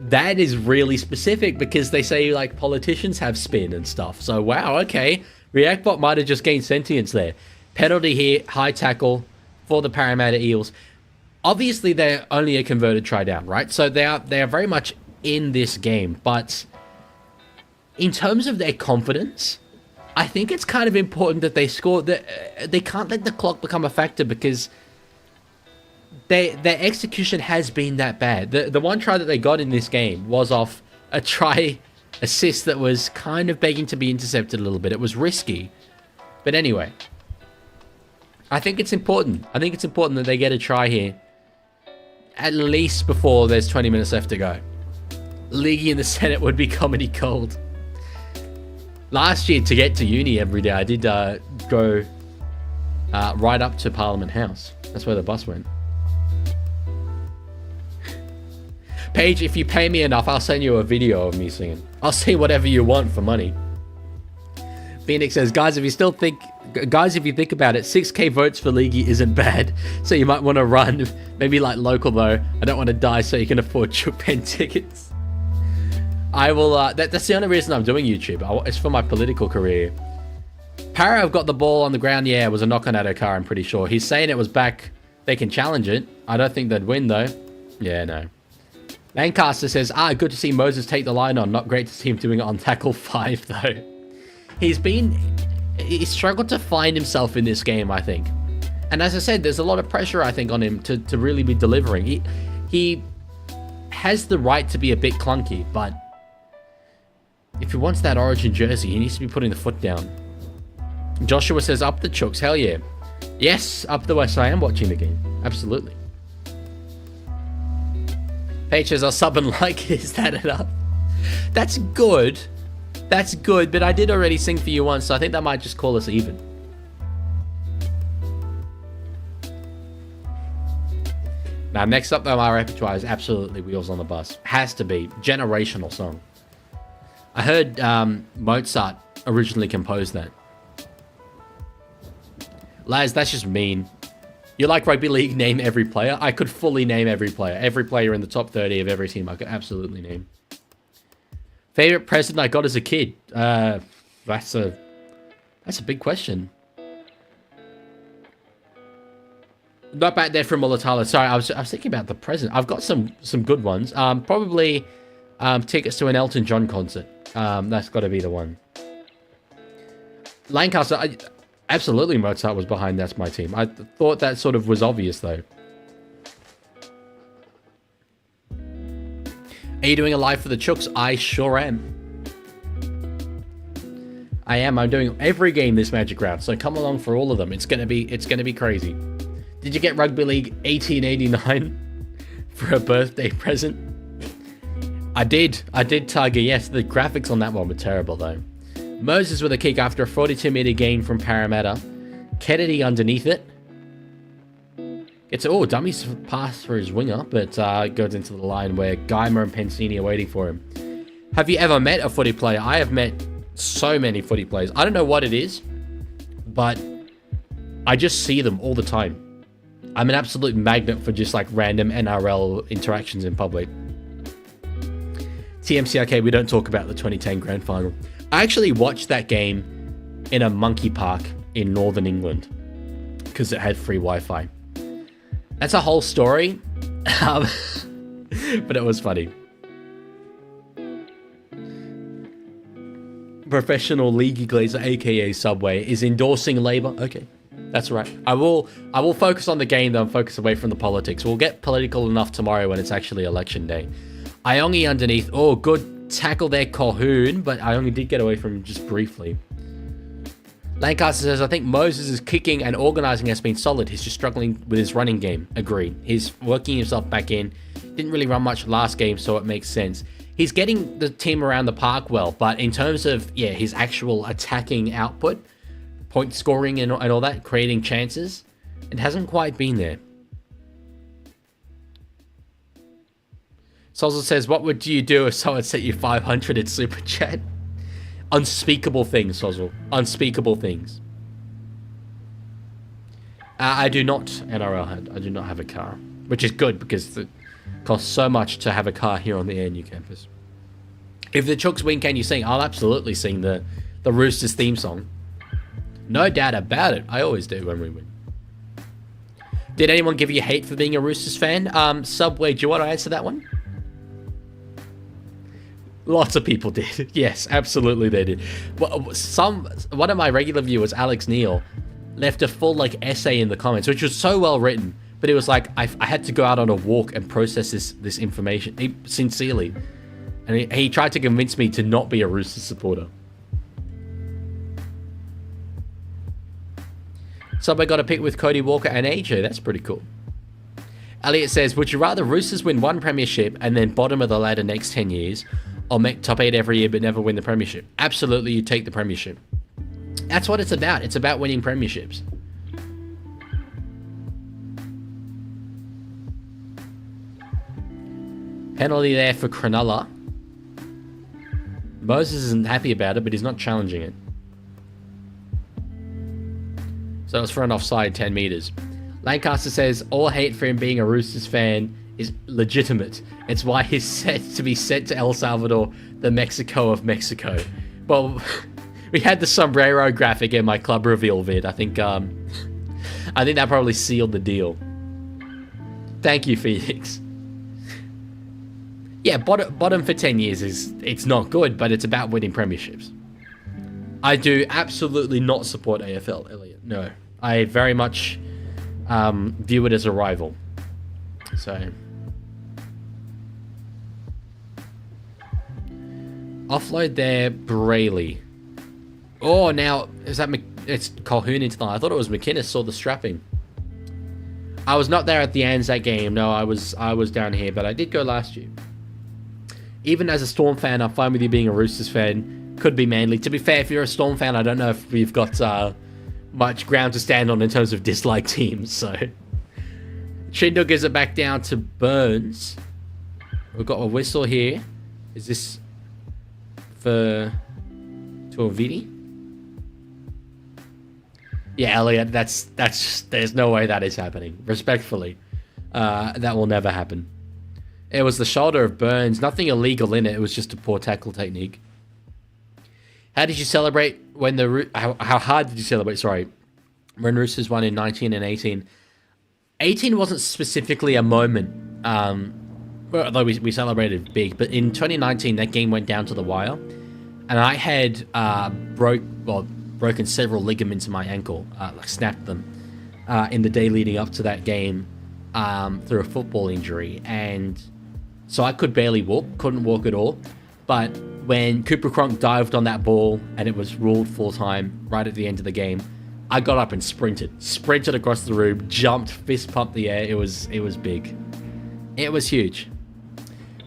That is really specific because they say like politicians have spin and stuff. So wow, okay. Reactbot might have just gained sentience there. Penalty here, high tackle for the Parramatta Eels. Obviously they're only a converted try down, right? So they are very much in this game, but in terms of their confidence, I think it's kind of important that they score. They can't let the clock become a factor because their execution has been that bad. The one try that they got in this game was off a try assist that was kind of begging to be intercepted a little bit. It was risky. But anyway, I think it's important. I think it's important that they get a try here at least before there's 20 minutes left to go. Leaguie in the Senate would be comedy gold. Last year, to get to uni every day, I did go right up to Parliament House. That's where the bus went. Paige, if you pay me enough, I'll send you a video of me singing. I'll say whatever you want for money. Phoenix says, guys, if you think about it, 6k votes for Leaguie isn't bad. So you might want to run, maybe like local though. I don't want to die so you can afford Chook Pen tickets. I will, that's the only reason I'm doing YouTube. It's for my political career. Para have got the ball on the ground. Yeah, it was a knock on her car, I'm pretty sure. He's saying it was back. They can challenge it. I don't think they'd win though. Yeah, no. Lancaster says, good to see Moses take the line on. Not great to see him doing it on tackle 5 though. He's struggled to find himself in this game, I think. And as I said, there's a lot of pressure, I think, on him to really be delivering. He has the right to be a bit clunky, but if he wants that Origin jersey, he needs to be putting the foot down. Joshua says, up the Chooks. Hell yeah. Yes, up the West. I am watching the game. Absolutely. Paige says, I'll sub and like. Is that enough? That's good. That's good, but I did already sing for you once, so I think that might just call us even. Now, next up, though, my repertoire is absolutely Wheels on the Bus. Has to be. Generational song. I heard Mozart originally composed that. Laz, that's just mean. You like rugby league, name every player? I could fully name every player. Every player in the top 30 of every team I could absolutely name. Favorite present I got as a kid? That's a big question. Not back there from Mulatala. Sorry, I was thinking about the present. I've got some good ones. Probably tickets to an Elton John concert. That's got to be the one. Lancaster, absolutely Mozart was behind That's My Team. I thought that sort of was obvious, though. Are you doing a live for the Chooks? I sure am. I am. I'm doing every game this Magic Round, so come along for all of them. It's gonna be crazy. Did you get Rugby League 1889 for a birthday present? I did, Tiger. Yes, the graphics on that one were terrible though. Moses with a kick after a 42-meter gain from Parramatta. Kennedy underneath it. It's dummy's pass for his winger, but goes into the line where Geimer and Pensini are waiting for him. Have you ever met a footy player? I have met so many footy players. I don't know what it is, but I just see them all the time. I'm an absolute magnet for just like random NRL interactions in public. TMCRK, we don't talk about the 2010 Grand Final. I actually watched that game in a monkey park in Northern England because it had free Wi-Fi. That's a whole story, but it was funny. Professional Leaguie Glazer, aka Subway, is endorsing Labour. Okay, that's right. I will focus on the game though and focus away from the politics. We'll get political enough tomorrow when it's actually election day. Iongi underneath. Oh, good tackle there, Colhoun, but I only did get away from him just briefly. Lancaster says, I think Moses' kicking and organising has been solid. He's just struggling with his running game. Agreed. He's working himself back in. Didn't really run much last game, so it makes sense. He's getting the team around the park well, but in terms of, his actual attacking output, point scoring and all that, creating chances, it hasn't quite been there. Sozzle says, what would you do if someone sent you 500 in Super Chat? Unspeakable things, Sozzle. Unspeakable things. I do not, NRL, I do not have a car. Which is good, because it costs so much to have a car here on the ANU campus. If the Chooks win, can you sing? I'll absolutely sing the Roosters theme song. No doubt about it. I always do when we win. Did anyone give you hate for being a Roosters fan? Subway, do you want to answer that one? Lots of people did. Yes, absolutely they did. One of my regular viewers, Alex Neal, left a full essay in the comments, which was so well written. But it was like I had to go out on a walk and process this information sincerely, and he tried to convince me to not be a Roosters supporter. Subway got a pick with Cody Walker and AJ. That's pretty cool. Elliot says, would you rather Roosters win one premiership and then bottom of the ladder next 10 years, or make top 8 every year but never win the premiership? Absolutely, you take the premiership. That's what it's about. It's about winning premierships. Penalty there for Cronulla. Moses isn't happy about it, but he's not challenging it. So it's for an offside 10 meters. Lancaster says all hate for him being a Roosters fan is legitimate. It's why he's set to be sent to El Salvador, the Mexico of Mexico. Well, we had the sombrero graphic in my club reveal vid. I think that probably sealed the deal. Thank you, Phoenix. Yeah, bottom for 10 years it's not good, but it's about winning premierships. I do absolutely not support AFL, Elliot. No, I very much view it as a rival. So, offload there, Brayley. Oh, now is that it's Colquhoun into the line? I thought it was McInnes. Saw the strapping. I was not there at the Anzac game. No, I was down here, but I did go last year. Even as a Storm fan, I'm fine with you being a Roosters fan. Could be Manly. To be fair, if you're a Storm fan, I don't know if we've got much ground to stand on in terms of dislike teams. So, Trindle gives it back down to Burns. We've got a whistle here. Is this for Tuiviti? Yeah, Elliot, that's there's no way that is happening. Respectfully, that will never happen. It was the shoulder of Burns. Nothing illegal in it. It was just a poor tackle technique. How did you celebrate when how hard did you celebrate? Sorry, when Roosters won in 19 and 18. 18 wasn't specifically a moment. Although we celebrated big, but in 2019 that game went down to the wire, and I had broken several ligaments in my ankle, like snapped them, in the day leading up to that game, through a football injury, and so I could barely walk, couldn't walk at all. But when Cooper Cronk dived on that ball and it was ruled full time right at the end of the game, I got up and sprinted across the room, jumped, fist pumped the air. It was big. It was huge.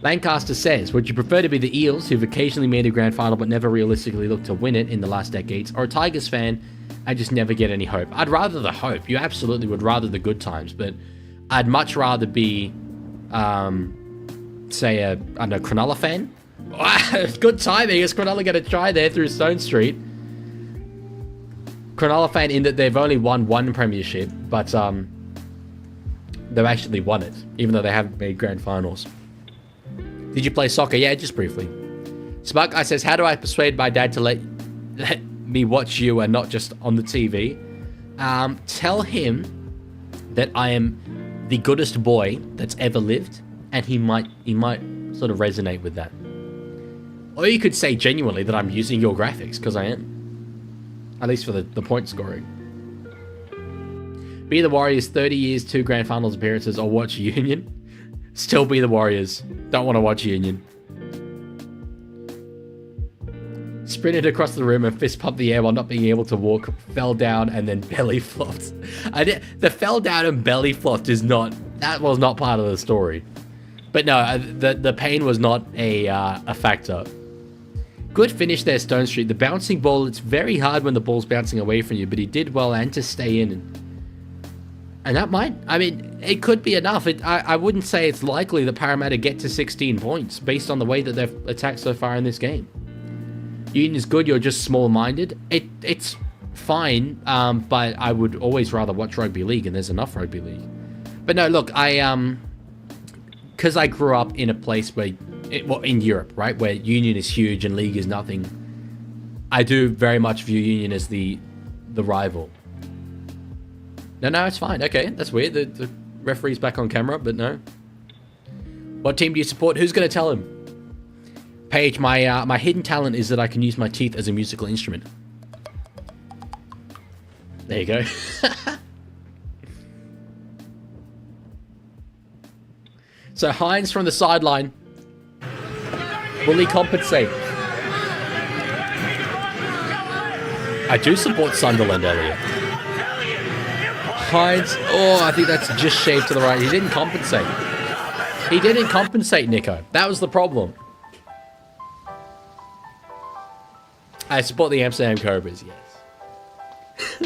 Lancaster says, would you prefer to be the Eels, who've occasionally made a grand final but never realistically looked to win it in the last decades, or a Tigers fan and just never get any hope? I'd rather the hope. You absolutely would rather the good times, but I'd much rather be, say, a Cronulla fan. Good timing. Is Cronulla going to try there through Stone Street? Cronulla fan in that they've only won one premiership, but they've actually won it, even though they haven't made grand finals. Did you play soccer? Yeah, just briefly. Spark Guy says, how do I persuade my dad to let me watch you and not just on the TV? Tell him that I am the goodest boy that's ever lived, and he might sort of resonate with that. Or you could say genuinely that I'm using your graphics, because I am. At least for the point scoring. Be the Warriors, 30 years, 2 grand finals appearances, or watch Union. Still be the Warriors. Don't want to watch Union. Sprinted across the room and fist pumped the air while not being able to walk, fell down and then belly flopped. The fell down and belly flopped that was not part of the story. But no, the pain was not a factor. Good finish there, Stone Street. The bouncing ball, it's very hard when the ball's bouncing away from you, but he did well and to stay in. And that might, I mean, it could be enough. I wouldn't say it's likely that Parramatta get to 16 points based on the way that they've attacked so far in this game. Union is good, you're just small-minded. It's fine, but I would always rather watch rugby league, and there's enough rugby league. But no, look, because I grew up in a place where, in Europe, right, where Union is huge and league is nothing, I do very much view Union as the rival. No, it's fine. Okay, that's weird. The referee's back on camera, but no. What team do you support? Who's going to tell him? Paige, my hidden talent is that I can use my teeth as a musical instrument. There you go. So Hines from the sideline. Will he compensate? I do support Sunderland, Elliot. Hines, I think that's just shaved to the right. He didn't compensate. He didn't compensate, Nico. That was the problem. I support the Amsterdam Cobras, yes.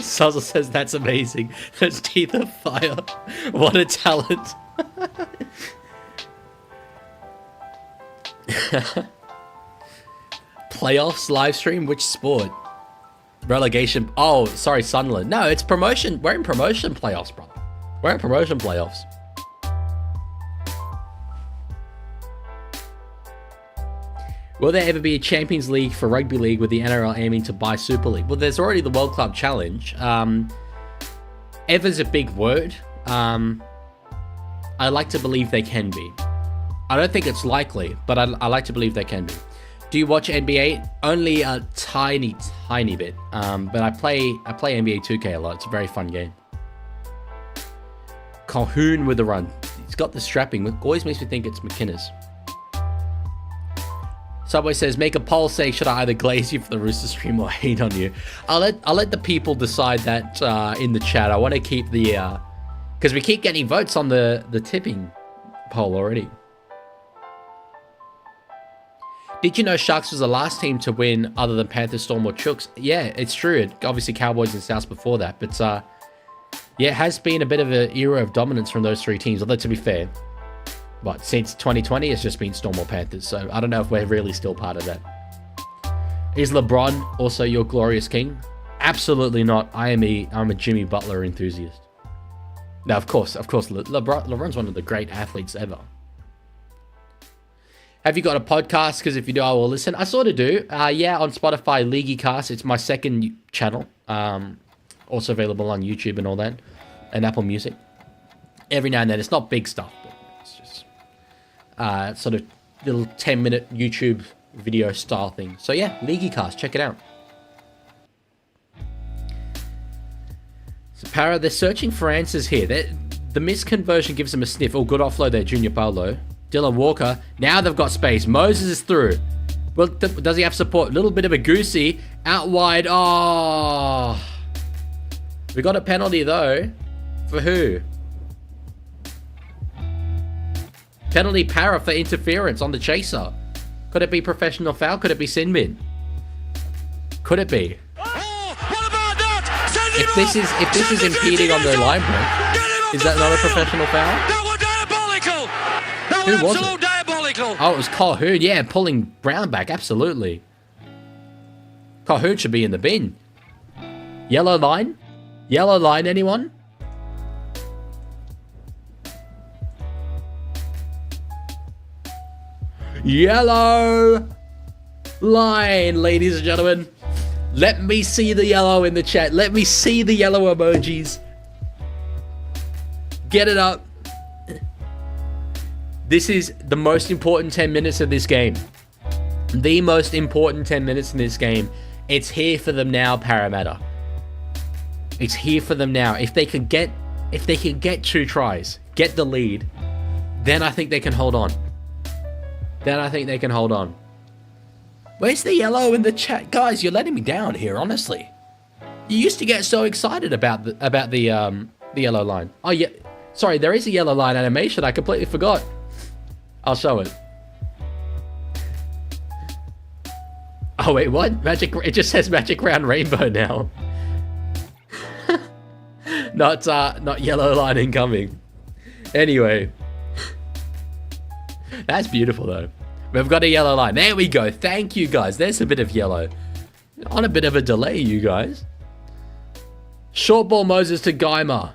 Suzzle says that's amazing. Those teeth are fire. What a talent. Playoffs live stream? Which sport? Relegation. Oh, sorry, Sunderland. No, it's promotion. We're in promotion playoffs, brother. We're in promotion playoffs. Will there ever be a Champions League for Rugby League with the NRL aiming to buy Super League? Well, there's already the World Club Challenge. Ever's a big word. I like to believe they can be. I don't think it's likely, but I like to believe they can be. Do you watch NBA? Only a tiny bit. But I play NBA 2K a lot. It's a very fun game. Calhoun with the run. He's got the strapping. It always makes me think it's McInnes. Subway says, make a poll say, should I either glaze you for the Rooster stream or hate on you? I'll let the people decide that in the chat. I want to keep the... Because we keep getting votes on the tipping poll already. Did you know Sharks was the last team to win other than Panthers, Storm, or Chooks? Yeah, it's true. Obviously, Cowboys and Souths before that. But yeah, it has been a bit of an era of dominance from those three teams. Although, to be fair, but since 2020, it's just been Storm or Panthers. So I don't know if we're really still part of that. Is LeBron also your glorious king? Absolutely not. I'm a Jimmy Butler enthusiast. Now, of course, LeBron's one of the great athletes ever. Have you got a podcast? Because if you do, I will listen. I sort of do. Yeah, on Spotify, Leaguie Cast. It's my second channel. Also available on YouTube and all that. And Apple Music. Every now and then. It's not big stuff, but it's just sort of little 10-minute YouTube video style thing. So yeah, Leaguie Cast. Check it out. So Para, they're searching for answers here. The misconversion gives them a sniff. Oh, good offload there, Junior Paulo. Dylan Walker. Now they've got space. Moses is through. Well, does he have support? A little bit of a goosey. Out wide. Oh. We got a penalty, though. For who? Penalty Para for interference on the chaser. Could it be professional foul? Could it be sin bin? Could it be? Oh, what about that? If this is impeding on the line break, is that not a professional foul? That was diabolical. That Who was absolute it? diabolical. Oh, it was Calhoun. Yeah, pulling Brown back. Absolutely. Calhoun should be in the bin. Yellow line? Yellow line, anyone? Yellow line, ladies and gentlemen. Let me see the yellow in the chat. Let me see the yellow emojis. Get it up. This is the most important 10 minutes of this game. The most important 10 minutes in this game. It's here for them now, Parramatta. It's here for them now. If they could get 2 tries, get the lead, then I think they can hold on. Where's the yellow in the chat? Guys, you're letting me down here, honestly. You used to get so excited about the yellow line. Oh yeah, sorry, there is a yellow line animation. I completely forgot. I'll show it. Oh wait, what? Magic? It just says Magic Round Rainbow now. Not yellow line incoming. Anyway, that's beautiful though. We've got a yellow line. There we go. Thank you guys. There's a bit of yellow. On a bit of a delay, you guys. Short ball Moses to Geimer.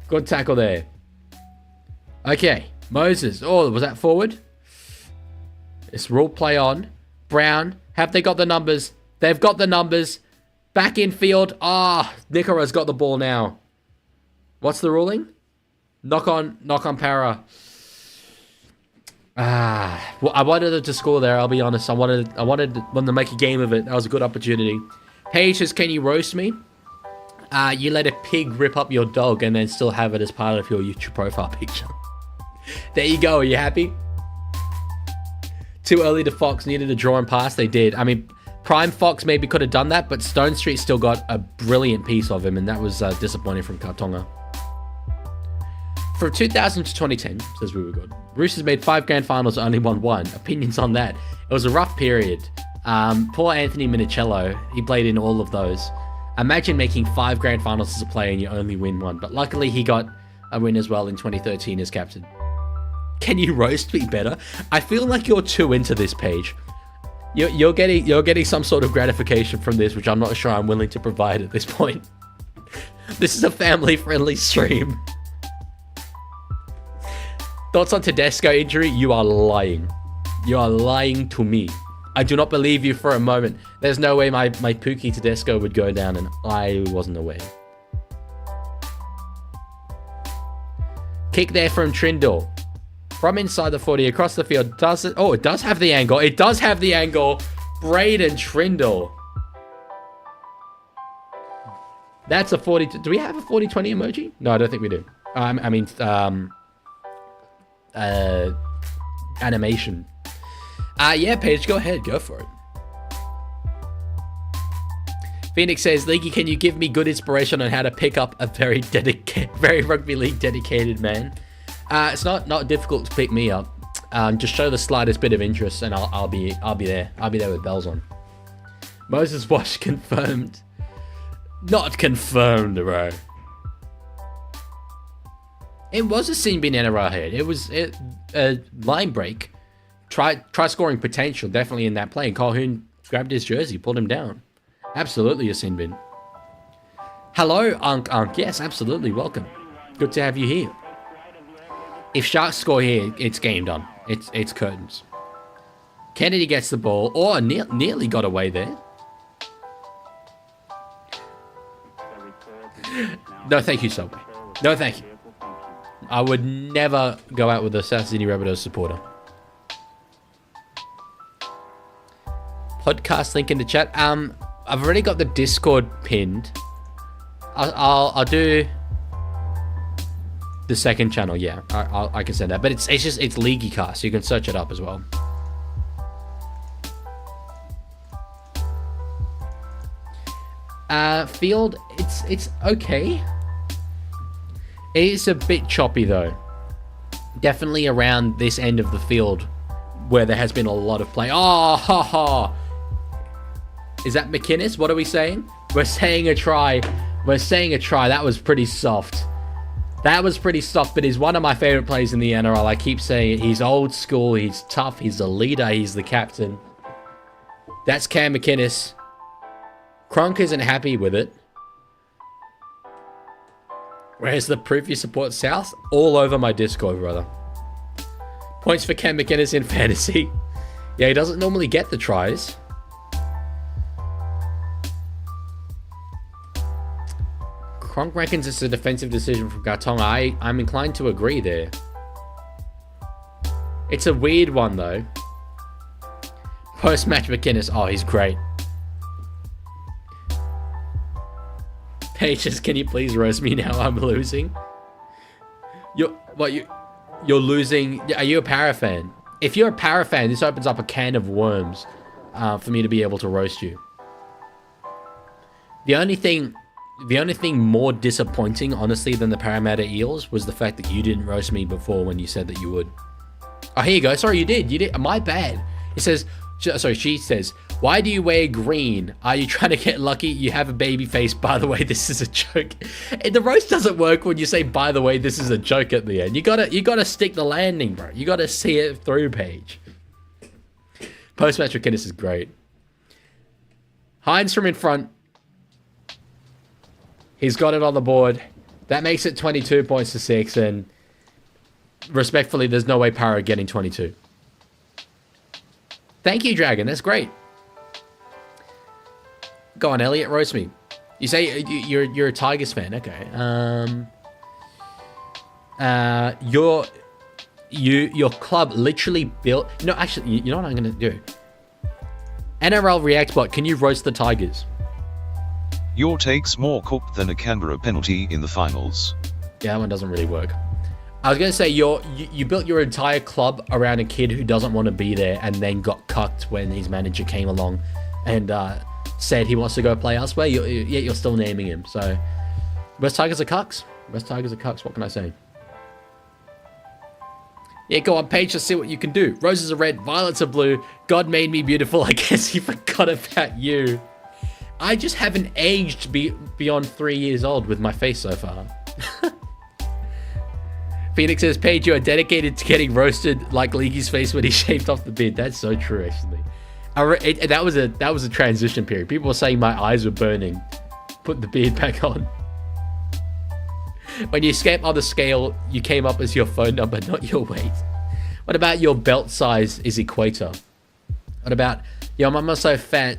Good tackle there. Okay, Moses. Oh, was that forward? It's rule play on. Brown. Have they got the numbers? They've got the numbers. Back in field. Ah, Nikara's got the ball now. What's the ruling? Knock on Para. Well, I wanted them to score there. I'll be honest. I wanted them to make a game of it. That was a good opportunity. Paige says, "Can you roast me? You let a pig rip up your dog and then still have it as part of your YouTube profile picture." There you go. Are you happy? Too early to Fox. Needed a draw and pass. They did. I mean, Prime Fox maybe could have done that, but Stone Street still got a brilliant piece of him, and that was disappointing from Kartonga. From 2000 to 2010, says we were good. Roosters made 5 grand finals, only won 1. Opinions on that? It was a rough period. Poor Anthony Minicello, he played in all of those. Imagine making 5 grand finals as a player and you only win 1. But luckily he got a win as well in 2013 as captain. Can you roast me better? I feel like you're too into this, Paige. You're getting some sort of gratification from this, which I'm not sure I'm willing to provide at this point. This is a family-friendly stream. Thoughts on Tedesco injury? You are lying. You are lying to me. I do not believe you for a moment. There's no way my Pookie Tedesco would go down, and I wasn't aware. Kick there from Trindle. From inside the 40, across the field. Does it? Oh, it does have the angle. It does have the angle. Braden Trindle. That's a 40. Do we have a 40-20 emoji? No, I don't think we do. Animation. Yeah, Paige, go ahead. Go for it. Phoenix says, Leaguie, can you give me good inspiration on how to pick up a very rugby league dedicated man? It's not difficult to pick me up. Just show the slightest bit of interest, and I'll be there. I'll be there with bells on. Moses Wash confirmed. Not confirmed, bro. It was a sin bin NRL head. It was a line break. Try scoring potential, definitely in that play. And Calhoun grabbed his jersey, pulled him down. Absolutely a sin bin. Hello, Unk. Yes, absolutely. Welcome. Good to have you here. If Sharks score here, it's game done. It's curtains. Kennedy gets the ball. Oh, nearly got away there. No, thank you, Subway. No, thank you. I would never go out with a South Sydney Rabbitohs supporter. Podcast link in the chat. I've already got the Discord pinned. I'll do the second channel. Yeah, I can send that. But it's Leaguie Cast. So you can search it up as well. Field, it's okay. It is a bit choppy though. Definitely around this end of the field where there has been a lot of play. Oh, ha ha. Is that McInnes? What are we saying? We're saying a try. We're saying a try. That was pretty soft. That was pretty soft, but he's one of my favorite players in the NRL. I keep saying it. He's old school. He's tough. He's the leader. He's the captain. That's Cam McInnes. Cronk isn't happy with it. Where's the proof you support South? All over my Discord, brother. Points for Cam McInnes in fantasy. Yeah, he doesn't normally get the tries. Cronk reckons it's a defensive decision from Gartonga. I'm inclined to agree there. It's a weird one, though. Post-match McInnes. Oh, he's great. Pages, can you please roast me now? I'm losing. You're losing. Are you a Para fan? If you're a Para fan, this opens up a can of worms for me to be able to roast you. The only thing more disappointing, honestly, than the Parramatta Eels was the fact that you didn't roast me before when you said that you would. Oh, here you go. Sorry, you did. You did. My bad. It says, sorry, she says, why do you wear green? Are you trying to get lucky? You have a baby face. By the way, this is a joke. The roast doesn't work when you say, by the way, this is a joke at the end. You gotta stick the landing, bro. You gotta see it through, Page. Post-match McInnes is great. Hines from in front. He's got it on the board. That makes it 22 points to 6. And respectfully, there's no way Para getting 22. Thank you, Dragon. That's great. Go on, Elliot. Roast me. You say you're a Tigers fan. Okay. Your club literally built... No, actually, you know what I'm going to do? NRL React Bot, can you roast the Tigers? Your take's more cooked than a Canberra penalty in the finals. Yeah, that one doesn't really work. I was going to say, you built your entire club around a kid who doesn't want to be there and then got cucked when his manager came along and said he wants to go play elsewhere, yet you're still naming him. So, West Tigers are cucks. West Tigers are cucks. What can I say? Yeah, go on, Paige, to see what you can do. Roses are red, violets are blue. God made me beautiful. I guess he forgot about you. I just haven't aged beyond 3 years old with my face so far. Phoenix says, Paige, you are dedicated to getting roasted like League's face when he shaved off the beard. That's so true, actually. That was a transition period. People were saying my eyes were burning. Put the beard back on. When you escaped on the scale, you came up as your phone number, not your weight. What about your belt size is equator? What about, your mama's so fat,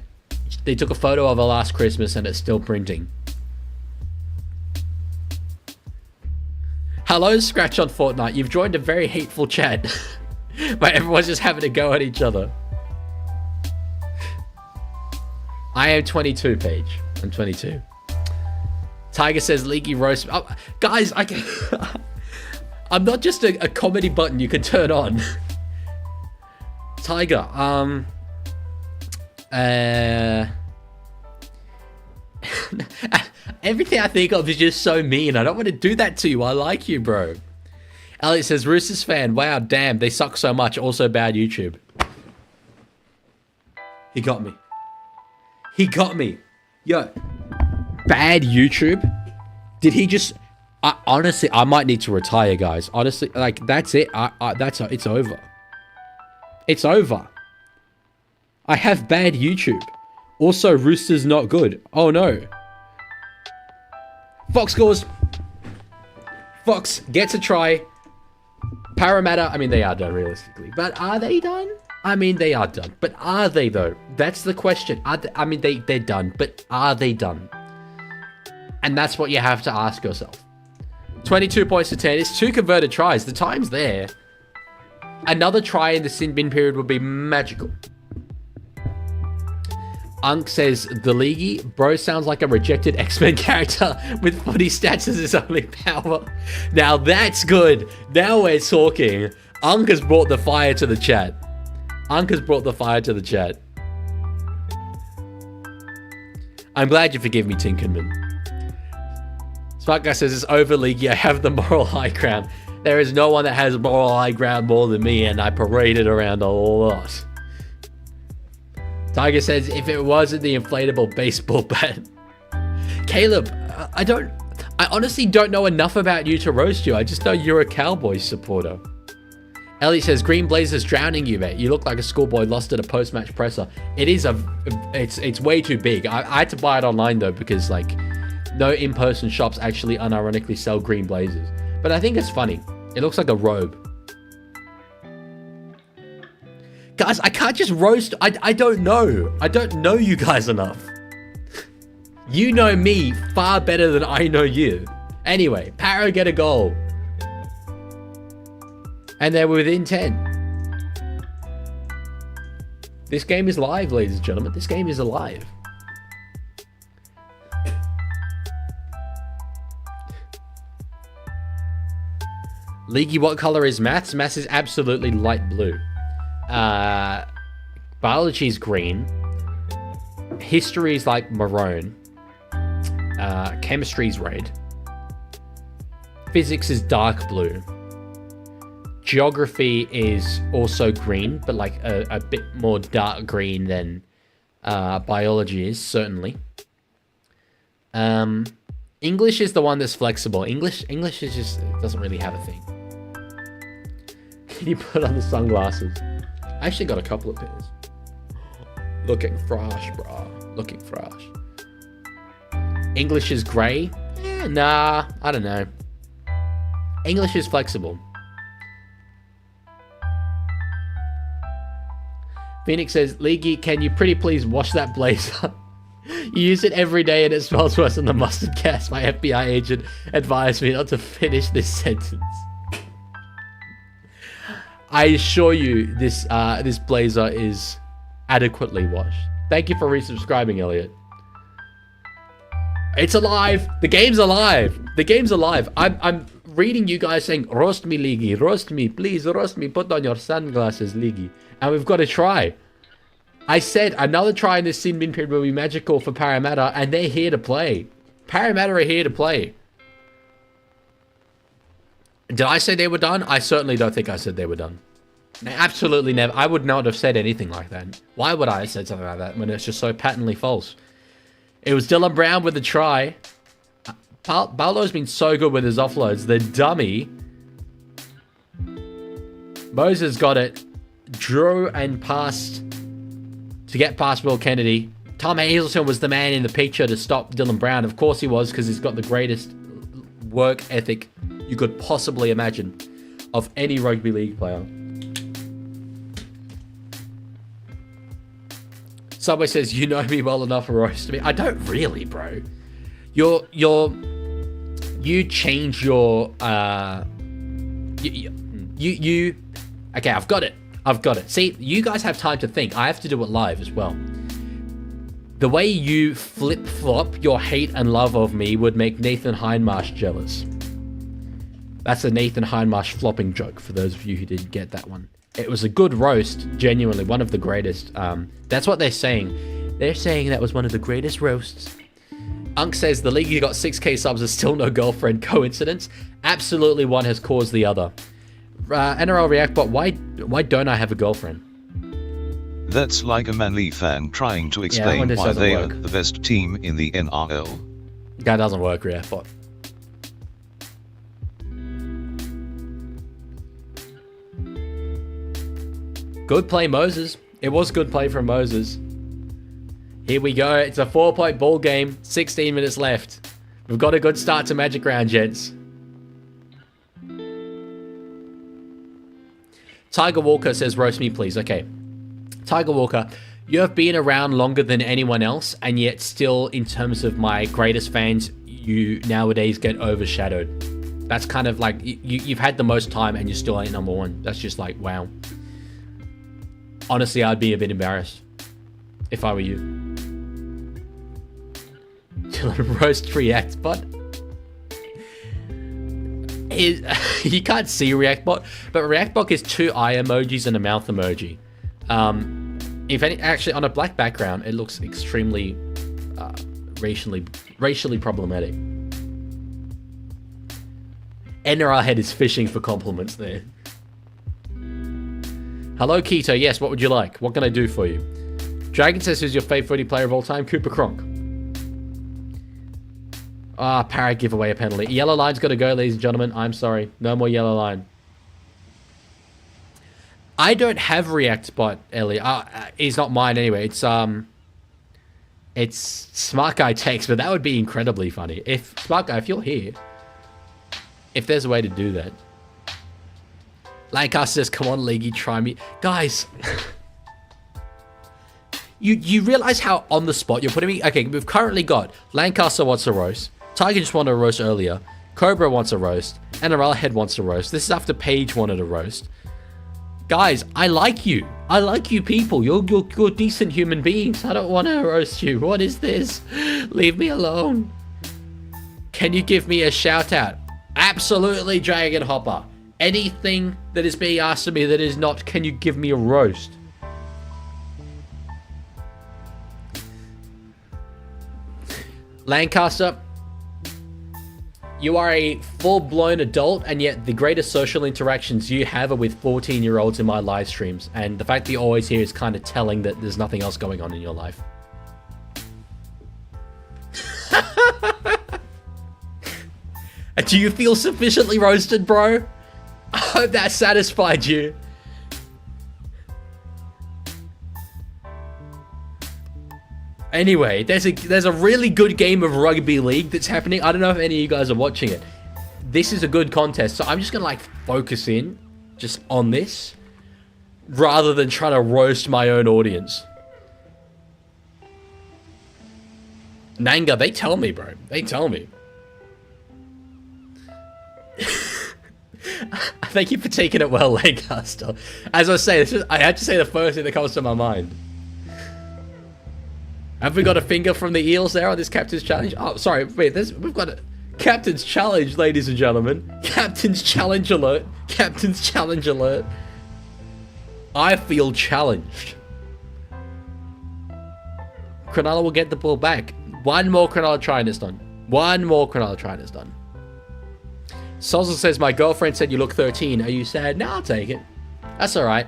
they took a photo of her last Christmas and it's still printing. Hello, Scratch on Fortnite. You've joined a very hateful chat. But everyone's just having to go at each other. I am 22, Paige. I'm 22. Tiger says, Leaguie roast. Oh, guys, I'm not just a comedy button you can turn on. Tiger, everything I think of is just so mean. I don't want to do that to you. I like you, bro. Elliot says, Roosters fan. Wow, damn, they suck so much. Also bad YouTube. He got me. He got me. Yo, bad YouTube? Did he just... honestly, I might need to retire, guys. Honestly, like, that's it. It's over. It's over. I have bad YouTube. Also, Roosters not good. Oh, no. Fox scores. Fox gets a try. Parramatta, I mean, they are done realistically. But are they done? I mean, they are done. But are they, though? That's the question. I mean, they're done. But are they done? And that's what you have to ask yourself. 22 points to 10. It's 2 converted tries. The time's there. Another try in the sin bin period would be magical. Unk says, the Leaguie, bro sounds like a rejected X-Men character with footy stats as his only power. Now that's good. Now we're talking. Unk has brought the fire to the chat. Unk has brought the fire to the chat. I'm glad you forgive me, Tinkerman. Smart Guy says, it's over, Leaguie. I have the moral high ground. There is no one that has moral high ground more than me, and I parade it around a lot. Tiger says, if it wasn't the inflatable baseball bat. Caleb, I honestly don't know enough about you to roast you. I just know you're a Cowboys supporter. Ellie says, Green Blazers drowning you, mate. You look like a schoolboy lost at a post-match presser. It's way too big. I had to buy it online, though, because, like, no in-person shops actually unironically sell Green Blazers. But I think it's funny. It looks like a robe. Guys, I can't just roast. I don't know. I don't know you guys enough. You know me far better than I know you. Anyway, Parra get a goal. And they're within 10. This game is live, ladies and gentlemen. This game is alive. Leaguie, what color is maths? Maths is absolutely light blue. Biology is green. History is like maroon. Chemistry is red. Physics is dark blue. Geography is also green, but like a bit more dark green than biology is, certainly. English is the one that's flexible. English is just, it doesn't really have a thing. Can you put on the sunglasses? I actually got a couple of pairs. Looking fresh, bro. Looking fresh. English is grey? Nah, I don't know. English is flexible. Phoenix says, Leaguie, can you pretty please wash that blazer? You use it every day and it smells worse than the mustard gas. My FBI agent advised me not to finish this sentence. I assure you, this blazer is adequately washed. Thank you for resubscribing, Elliot. It's alive. The game's alive. The game's alive. I'm reading you guys saying, roast me, Leaguie. Roast me. Please roast me. Put on your sunglasses, Leaguie. And we've got a try. I said another try in this sin bin period will be magical for Parramatta, and they're here to play. Parramatta are here to play. Did I say they were done? I certainly don't think I said they were done. Absolutely never. I would not have said anything like that. Why would I have said something like that when it's just so patently false? It was Dylan Brown with the try. Barlow's been so good with his offloads. The dummy Moses got it. Drew and passed to get past Will Kennedy. Tom Hazelton was the man in the picture to stop Dylan Brown. Of course he was, because he's got the greatest work ethic you could possibly imagine of any rugby league player. Subway says, you know me well enough to roast me. I don't really, bro. You change your okay, I've got it. See, you guys have time to think. I have to do it live as well. The way you flip-flop your hate and love of me would make Nathan Hindmarsh jealous. That's a Nathan Hindmarsh flopping joke, for those of you who didn't get that one. It was a good roast, genuinely, one of the greatest. That's what they're saying. They're saying that was one of the greatest roasts. Unk says, the Leaguie got 6k subs is still no girlfriend. Coincidence? Absolutely, one has caused the other. NRL React, but why don't I have a girlfriend? That's like a Manly fan trying to explain why they are the best team in the NRL. That doesn't work, React bot. Good play, Moses. It was good play from Moses. Here we go. It's a 4-point ball game. 16 minutes left. We've got a good start to Magic Round, gents. Tiger Walker says, roast me, please. Okay. Tiger Walker, you have been around longer than anyone else, and yet still, in terms of my greatest fans, you nowadays get overshadowed. That's kind of like, you've had the most time and you still ain't number one. That's just like, wow. Honestly, I'd be a bit embarrassed if I were you. Dylan roast React bot. You can't see React bot, but React bot is 2 eye emojis and a mouth emoji. If any, actually on a black background, it looks extremely racially problematic. NRL head is fishing for compliments there. Hello, Keto. Yes, what would you like? What can I do for you? Dragon says, who's your favourite footy player of all time? Cooper Cronk. Parrot give away a penalty. Yellow line's got to go, ladies and gentlemen. I'm sorry. No more yellow line. I don't have React bot, Ellie. It's not mine anyway. It's Smart Guy Text, but that would be incredibly funny. If Smart Guy, if you're here, if there's a way to do that. Lancaster says, come on, Leaguey, try me. Guys, you realize how on the spot you're putting me? Okay, we've currently got Lancaster wants a roast. Tiger just wanted a roast earlier. Cobra wants a roast. NRL Head wants a roast. This is after Paige wanted a roast. Guys, I like you. I like you people. You're decent human beings. I don't want to roast you. What is this? Leave me alone. Can you give me a shout out? Absolutely, Dragon Hopper. Anything that is being asked of me that is not, can you give me a roast? Lancaster, you are a full-blown adult, and yet the greatest social interactions you have are with 14-year-olds in my live streams. And the fact that you're always here is kind of telling that there's nothing else going on in your life. Do you feel sufficiently roasted, bro? I hope that satisfied you. Anyway, there's a really good game of rugby league that's happening. I don't know if any of you guys are watching it. This is a good contest, so I'm just gonna like focus in just on this rather than trying to roast my own audience. Nanga, they tell me, bro. They tell me. Thank you for taking it well, Lancaster. As I was saying, I had to say the first thing that comes to my mind. Have we got a finger from the Eels there on this Captain's Challenge? Oh, sorry, wait, we've got a Captain's Challenge, ladies and gentlemen. Captain's Challenge alert. Captain's Challenge alert. I feel challenged. Cronulla will get the ball back. One more Cronulla try and it's done. One more Cronulla try and it's done. Sozzle says, my girlfriend said you look 13. Are you sad? No, I'll take it. That's alright.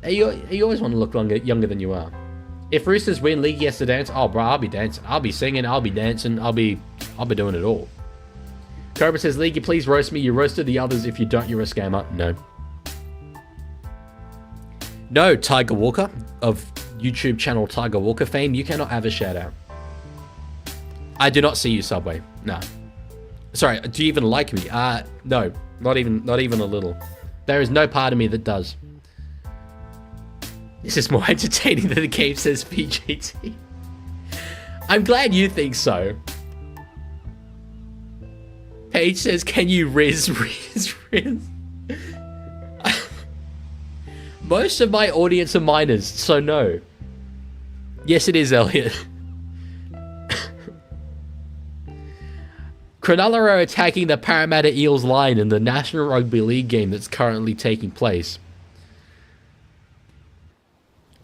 You always want to look younger than you are. If Roosters win, League has to dance. Oh, bro, I'll be dancing. I'll be singing. I'll be dancing. I'll be doing it all. Cobra says, League, please roast me. You roasted the others. If you don't, you're a scammer. No. No, Tiger Walker of YouTube channel Tiger Walker fame, you cannot have a shout out. I do not see you, Subway. No. Sorry, do you even like me? No, not even a little. There is no part of me that does. This is more entertaining than the game says PGT. I'm glad you think so. Paige says, can you riz? Most of my audience are minors, so no. Yes, it is, Elliot. Cronulla are attacking the Parramatta Eels line in the National Rugby League game that's currently taking place.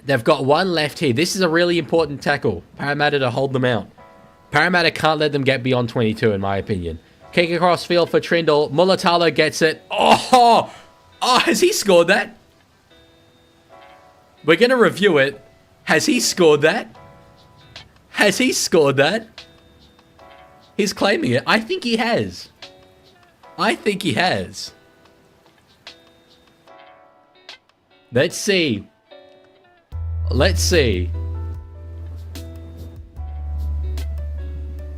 They've got one left here. This is a really important tackle. Parramatta to hold them out. Parramatta can't let them get beyond 22, in my opinion. Kick across field for Trindle. Mulatalo gets it. Oh, has he scored that? We're going to review it. Has he scored that? Has he scored that? He's claiming it. I think he has. I think he has. Let's see. Let's see.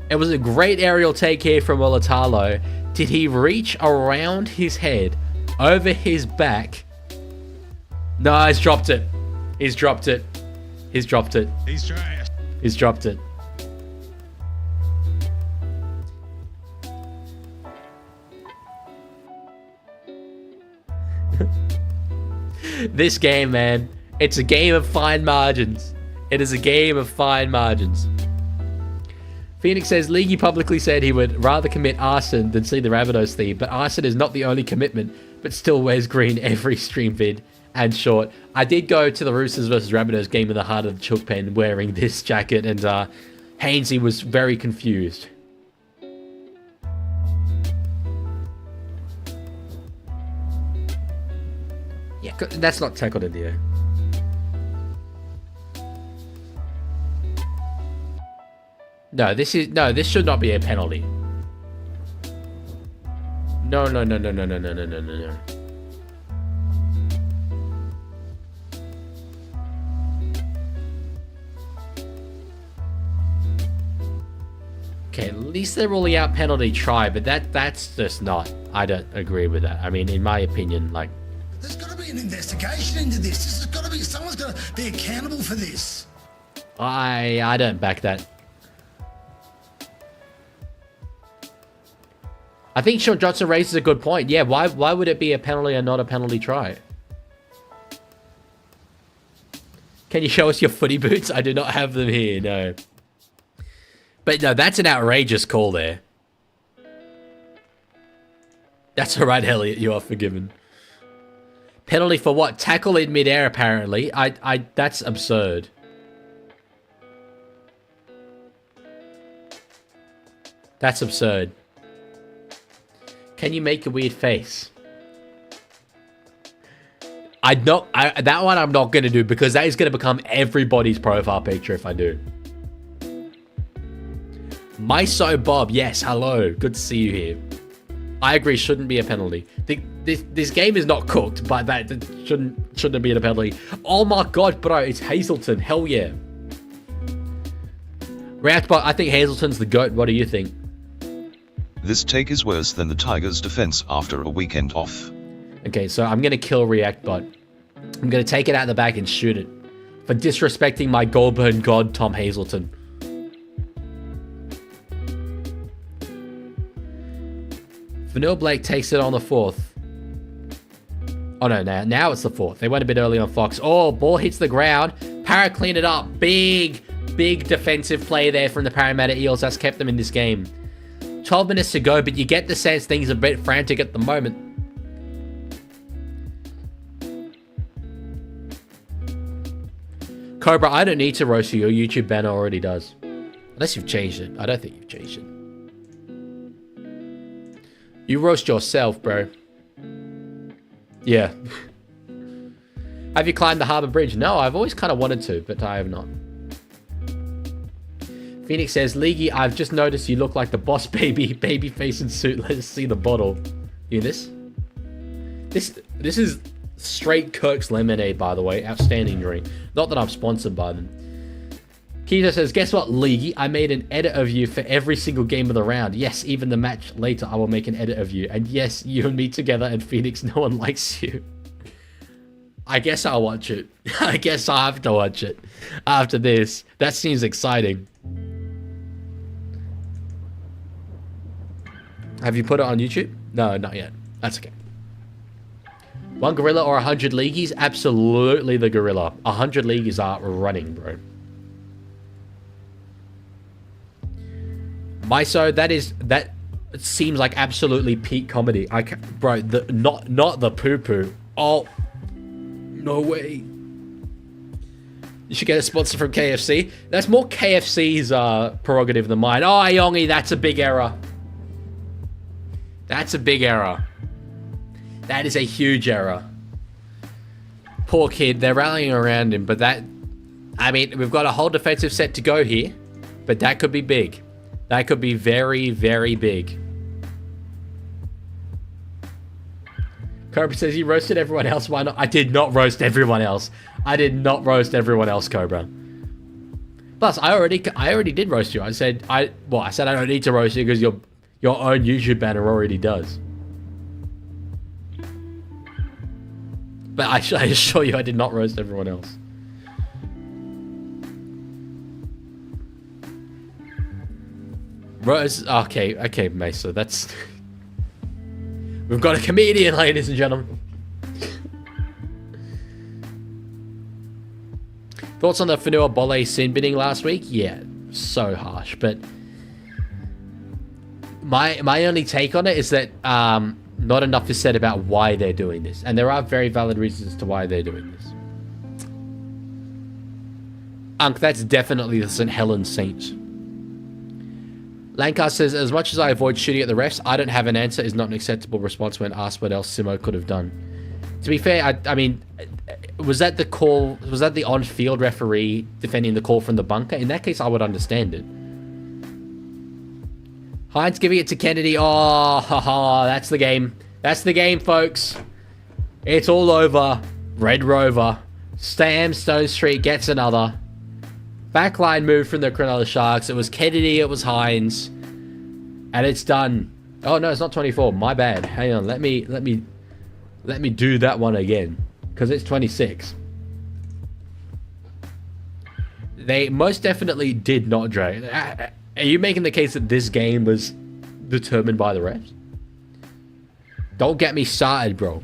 It was a great aerial take here from Mulatalo. Did he reach around his head, over his back? No, he's dropped it. He's dropped it. He's dropped it. He's trash. He's dropped it. This game, man. It's a game of fine margins. It is a game of fine margins. Phoenix says, Leaguie publicly said he would rather commit arson than see the Rabbitohs theme, but arson is not the only commitment, but still wears green every stream vid and short. I did go to the Roosters versus Rabbitohs game in the heart of the Chook Pen wearing this jacket, and Hainsey was very confused. Yeah, that's not tackled in the air. No, this should not be a penalty. No. Okay, at least they're ruling out penalty try, but that's just not. I don't agree with that. I mean, in my opinion, like, there's got to be an investigation into this. There's got to be, someone's got to be accountable for this. I don't back that. I think Sean Johnson raises a good point. Yeah, why would it be a penalty and not a penalty try? Can you show us your footy boots? I do not have them here, no. But no, that's an outrageous call there. That's alright, Elliot. You are forgiven. Penalty for what? Tackle in midair, apparently. That's absurd. That's absurd. Can you make a weird face? That one I'm not going to do, because that is going to become everybody's profile picture if I do. Myso Bob, yes, hello. Good to see you here. I agree, shouldn't be a penalty. This game is not cooked, but that shouldn't be a penalty. Oh my god, bro, it's Hazelton. Hell yeah. Reactbot, I think Hazelton's the GOAT. What do you think? This take is worse than the Tigers' defense after a weekend off. Okay, so I'm going to kill Reactbot. I'm going to take it out the back and shoot it for disrespecting my Goulburn god, Tom Hazelton. Vanille Blake takes it on the fourth. Oh no, now it's the fourth. They went a bit early on Fox. Oh, ball hits the ground. Parra cleaned it up. Big defensive play there from the Parramatta Eels. That's kept them in this game. 12 minutes to go, but you get the sense things are a bit frantic at the moment. Cobra, I don't need to roast you. Your YouTube banner already does. Unless you've changed it. I don't think you've changed it. You roast yourself, bro. Yeah. Have you climbed the Harbour Bridge? No, I've always kind of wanted to, but I have not. Phoenix says, Leaguie, I've just noticed you look like the boss baby face and suit. Let's see the bottle. You this? This is Straight Kirk's Lemonade, by the way. Outstanding drink. Not that I'm sponsored by them. Keita says, guess what, Leaguie? I made an edit of you for every single game of the round. Yes, even the match later, I will make an edit of you. And yes, you and me together and Phoenix, no one likes you. I guess I'll watch it. I guess I'll have to watch it after this. That seems exciting. Have you put it on YouTube? No, not yet. That's okay. 1 gorilla or 100 leagueies? Absolutely the gorilla. 100 leagueies are running, bro. Myso, that seems like absolutely peak comedy. Bro, not the poo-poo. Oh, no way. You should get a sponsor from KFC. That's more KFC's prerogative than mine. Oh, Yongi, that's a big error. That's a big error. That is a huge error. Poor kid. They're rallying around him, but that... I mean, we've got a whole defensive set to go here, but that could be big. That could be very, very big. Cobra says, you roasted everyone else. Why not? I did not roast everyone else. I did not roast everyone else, Cobra. Plus, I already did roast you. I said I don't need to roast you because your own YouTube banner already does. But I assure you, I did not roast everyone else. Rose, okay, Mesa, that's... We've got a comedian, ladies and gentlemen. Thoughts on the Fanua Bolle sin binning last week? Yeah, so harsh, but... My only take on it is that not enough is said about why they're doing this. And there are very valid reasons as to why they're doing this. Unk, that's definitely the St. Helens Saints. Lankar says, as much as I avoid shooting at the refs, I don't have an answer is not an acceptable response when asked what else Simo could have done. To be fair, I mean, was that the call? Was that the on-field referee defending the call from the bunker? In that case, I would understand it. Hines giving it to Kennedy. Oh, haha, that's the game. That's the game, folks. It's all over. Red Rover. Sam Stone Street gets another. Backline move from the Cronulla Sharks. It was Kennedy, it was Hines. And it's done. Oh no, it's not 24. My bad. Hang on, let me do that one again. Because it's 26. They most definitely did not drag. Are you making the case that this game was determined by the refs? Don't get me started, bro.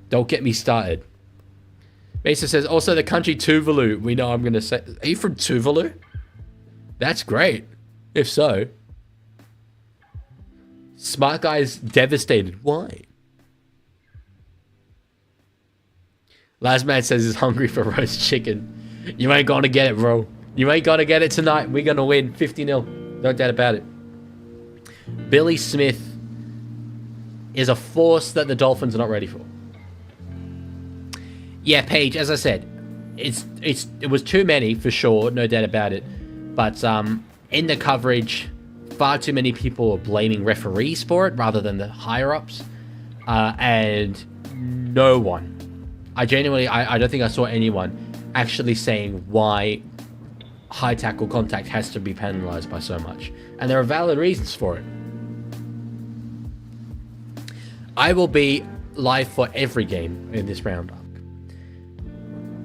Don't get me started. Mesa says, also the country Tuvalu. We know I'm going to say... Are you from Tuvalu? That's great. If so. Smart guy's devastated. Why? Last man says he's hungry for roast chicken. You ain't going to get it, bro. You ain't going to get it tonight. We're going to win 50-0. No doubt about it. Billy Smith is a force that the Dolphins are not ready for. Yeah, Paige, as I said, it was too many for sure, no doubt about it. But in the coverage, far too many people are blaming referees for it rather than the higher-ups. And no one, I don't think I saw anyone actually saying why high tackle contact has to be penalised by so much. And there are valid reasons for it. I will be live for every game in this roundup.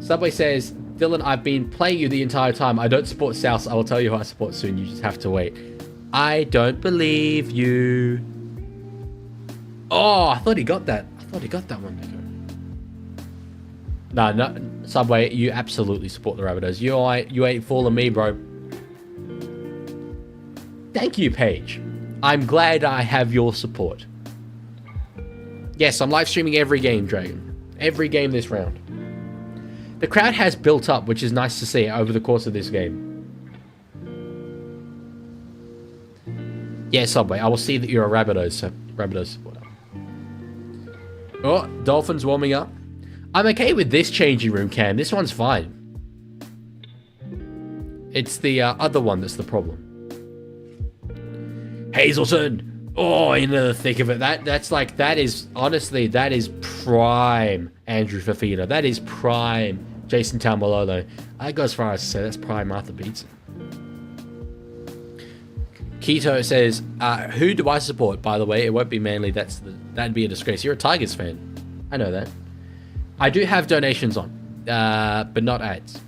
Subway says, Dylan, I've been playing you the entire time. I don't support South. I will tell you who I support soon. You just have to wait. I don't believe you. Oh, I thought he got that. I thought he got that one. No, Subway, you absolutely support the Rabbitohs. You ain't fooling me, bro. Thank you, Paige. I'm glad I have your support. Yes, I'm live streaming every game, Dragon. Every game this round. The crowd has built up, which is nice to see over the course of this game. Yeah, Subway, I will see that you're a Rabbitohs supporter. Oh, Dolphins warming up. I'm okay with this changing room cam. This one's fine. It's the other one that's the problem. Hazelton. Oh, into the thick of it. That is honestly, that is prime Andrew Fafita. That is prime Jason Taumalolo. I go as far as to say that's prime Arthur Beetson. Keto says, who do I support? By the way, it won't be Manly. That'd be a disgrace. You're a Tigers fan. I know that. I do have donations on, but not ads.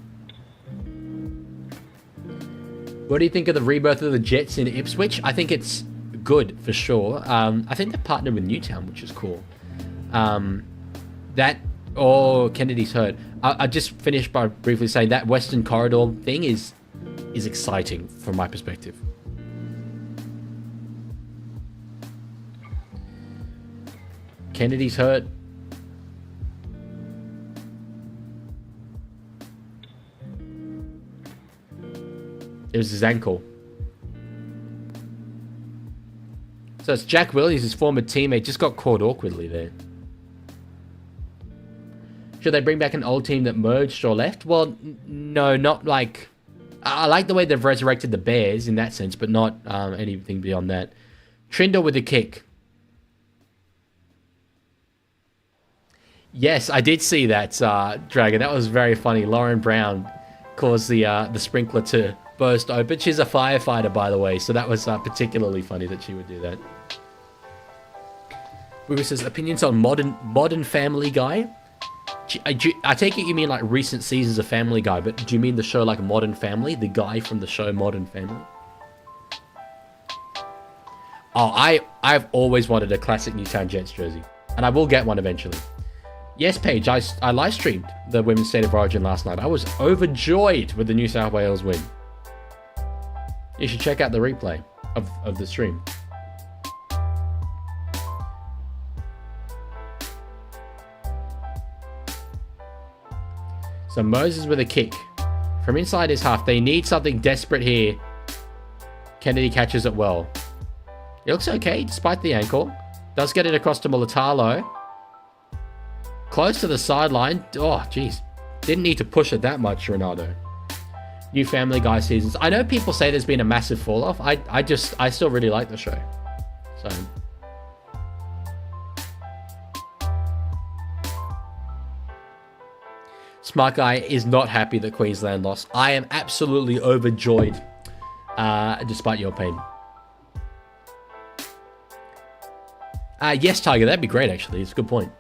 What do you think of the rebirth of the Jets in Ipswich? I think it's good for sure. I think they're partnered with Newtown, which is cool. Kennedy's hurt. I just finished by briefly saying that Western Corridor thing is exciting from my perspective. Kennedy's hurt. It was his ankle. So it's Jack Williams, his former teammate, just got caught awkwardly there. Should they bring back an old team that merged or left? Well, no, not like... I like the way they've resurrected the Bears in that sense, but not anything beyond that. Trindle with a kick. Yes, I did see that, Dragon. That was very funny. Lauren Brown caused the sprinkler to burst open. She's a firefighter, by the way, so that was particularly funny that she would do that. Booger says, opinions on modern Family Guy? I take it you mean like recent seasons of Family Guy, but do you mean the show like Modern Family? The guy from the show Modern Family? Oh, I've always wanted a classic Newtown Jets jersey, and I will get one eventually. Yes, Paige, I live streamed the Women's State of Origin last night. I was overjoyed with the New South Wales win. You should check out the replay of the stream. So Moses with a kick. From inside his half. They need something desperate here. Kennedy catches it well. It looks okay, despite the ankle. Does get it across to Mulatalo. Close to the sideline. Oh, jeez. Didn't need to push it that much, Ronaldo. New Family Guy seasons. I know people say there's been a massive fall-off. I still really like the show. So... Smart Guy is not happy that Queensland lost. I am absolutely overjoyed, despite your pain. Yes, Tiger, that'd be great, actually. It's a good point.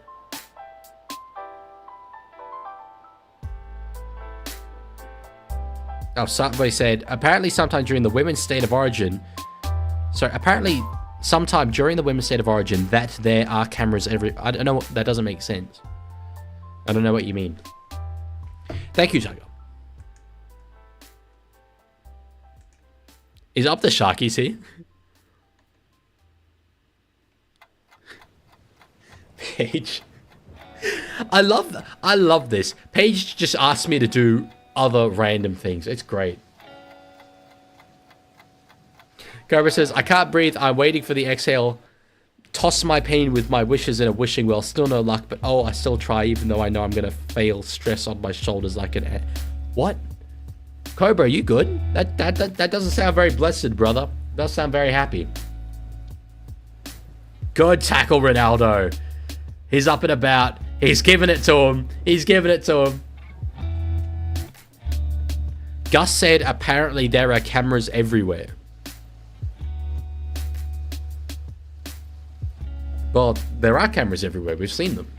Oh, Subway said, apparently sometime during the Women's State of Origin... Sorry, apparently sometime during the Women's State of Origin that there are cameras every... I don't know, that doesn't make sense. I don't know what you mean. Thank you, Tiger. Is up the Sharkies here? Paige. I love this. Paige just asked me to do other random things. It's great. Cobra says, I can't breathe. I'm waiting for the exhale. Toss my pain with my wishes in a wishing well. Still no luck, but oh, I still try even though I know I'm going to fail. Stress on my shoulders like an... What? Cobra, you good? That doesn't sound very blessed, brother. It does sound very happy. Good tackle, Ronaldo. He's up and about. He's giving it to him. He's giving it to him. Gus said apparently there are cameras everywhere. Well, there are cameras everywhere. We've seen them.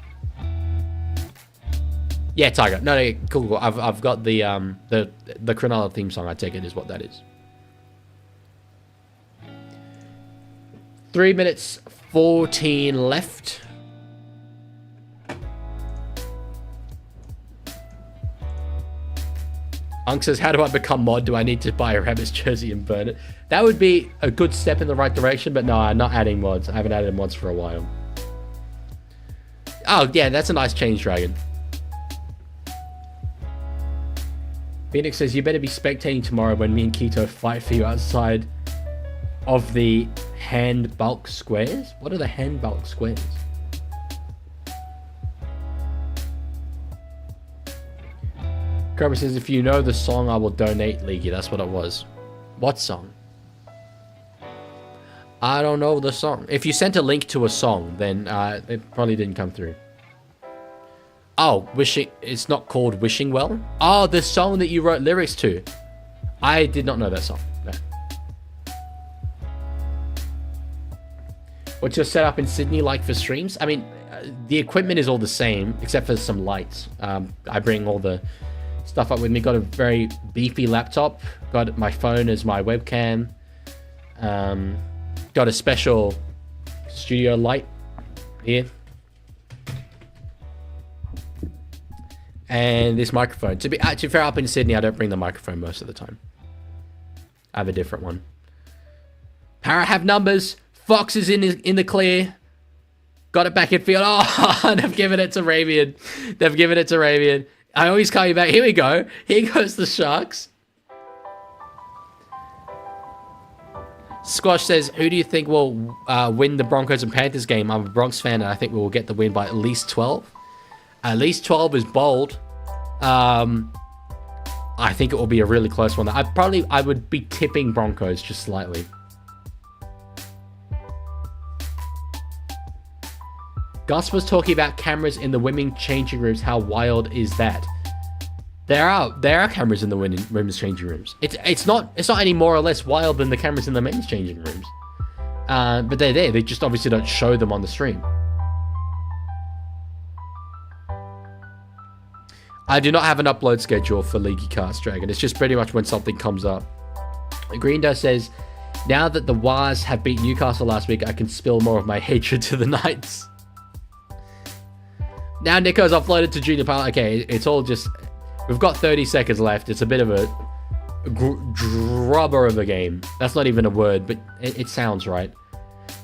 Yeah, Tiger. No, cool. I've got the Cronulla theme song. I take it is what that is. 3 minutes 14 left. Unk says, how do I become mod? Do I need to buy a Rabbits jersey and burn it? That would be a good step in the right direction, but no, I'm not adding mods. I haven't added mods for a while. Oh, yeah, that's a nice change, Dragon. Phoenix says, you better be spectating tomorrow when me and Keto fight for you outside of the hand bulk squares. What are the hand bulk squares? Cobra says, if you know the song, I will donate, Leaguie. That's what it was. What song? I don't know the song. If you sent a link to a song, then it probably didn't come through. Oh, wishing. It's not called Wishing Well. Oh, the song that you wrote lyrics to. I did not know that song. No. What's your setup in Sydney like for streams? I mean, the equipment is all the same except for some lights. I bring all the stuff up with me. Got a very beefy laptop. Got my phone as my webcam. Got a special studio light here. And this microphone. To be fair, up in Sydney, I don't bring the microphone most of the time. I have a different one. Parra have numbers. Fox is in the clear. Got it back in field. Oh, they've given it to Ravian. They've given it to Ravian. I always call you back. Here we go. Here goes the Sharks. Squash says, who do you think will win the Broncos and Panthers game? I'm a Bronx fan, and I think we will get the win by at least 12. At least 12 is bold. I think it will be a really close one. I would be tipping Broncos just slightly. Gus was talking about cameras in the women's changing rooms. How wild is that? There are cameras in the women's changing rooms. It's not any more or less wild than the cameras in the men's changing rooms. But they're there. They just obviously don't show them on the stream. I do not have an upload schedule for Leaguie Cast Dragon. It's just pretty much when something comes up. Green Dust says, now that the Wars have beat Newcastle last week, I can spill more of my hatred to the Knights. Now Nico's uploaded to Junior Pilot. Okay, it's all just... We've got 30 seconds left. It's a bit of a grubber of a game. That's not even a word, but it sounds right.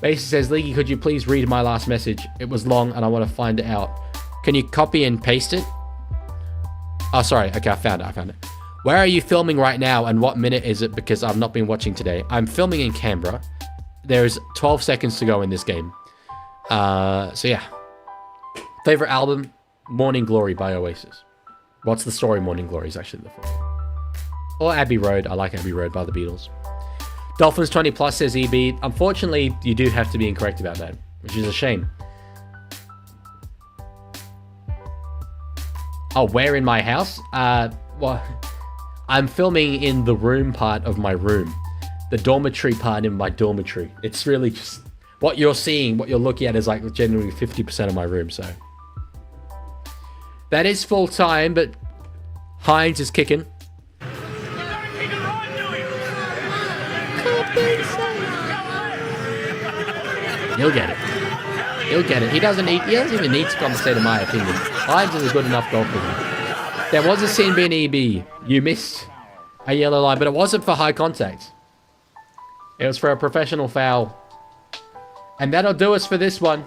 Basie says, Leaguie, could you please read my last message? It was long and I want to find it out. Can you copy and paste it? Oh, sorry. Okay, I found it. Where are you filming right now and what minute is it? Because I've not been watching today. I'm filming in Canberra. There's 12 seconds to go in this game. So yeah. Favorite album? Morning Glory by Oasis. What's the story? Morning Glory is actually the film. Or Abbey Road. I like Abbey Road by the Beatles. Dolphins 20 plus says EB. Unfortunately, you do have to be incorrect about that, which is a shame. Oh, where in my house? Well, I'm filming in the room part of my room. The dormitory part in my dormitory. It's really just... What you're seeing, what you're looking at is like generally 50% of my room, so... That is full time, but Hines is kicking. He'll get it. He'll get it. He doesn't even need to compensate, in my opinion. Hines is a good enough goalkeeper. There was a scene being EB. You missed a yellow line, but it wasn't for high contact. It was for a professional foul. And that'll do us for this one.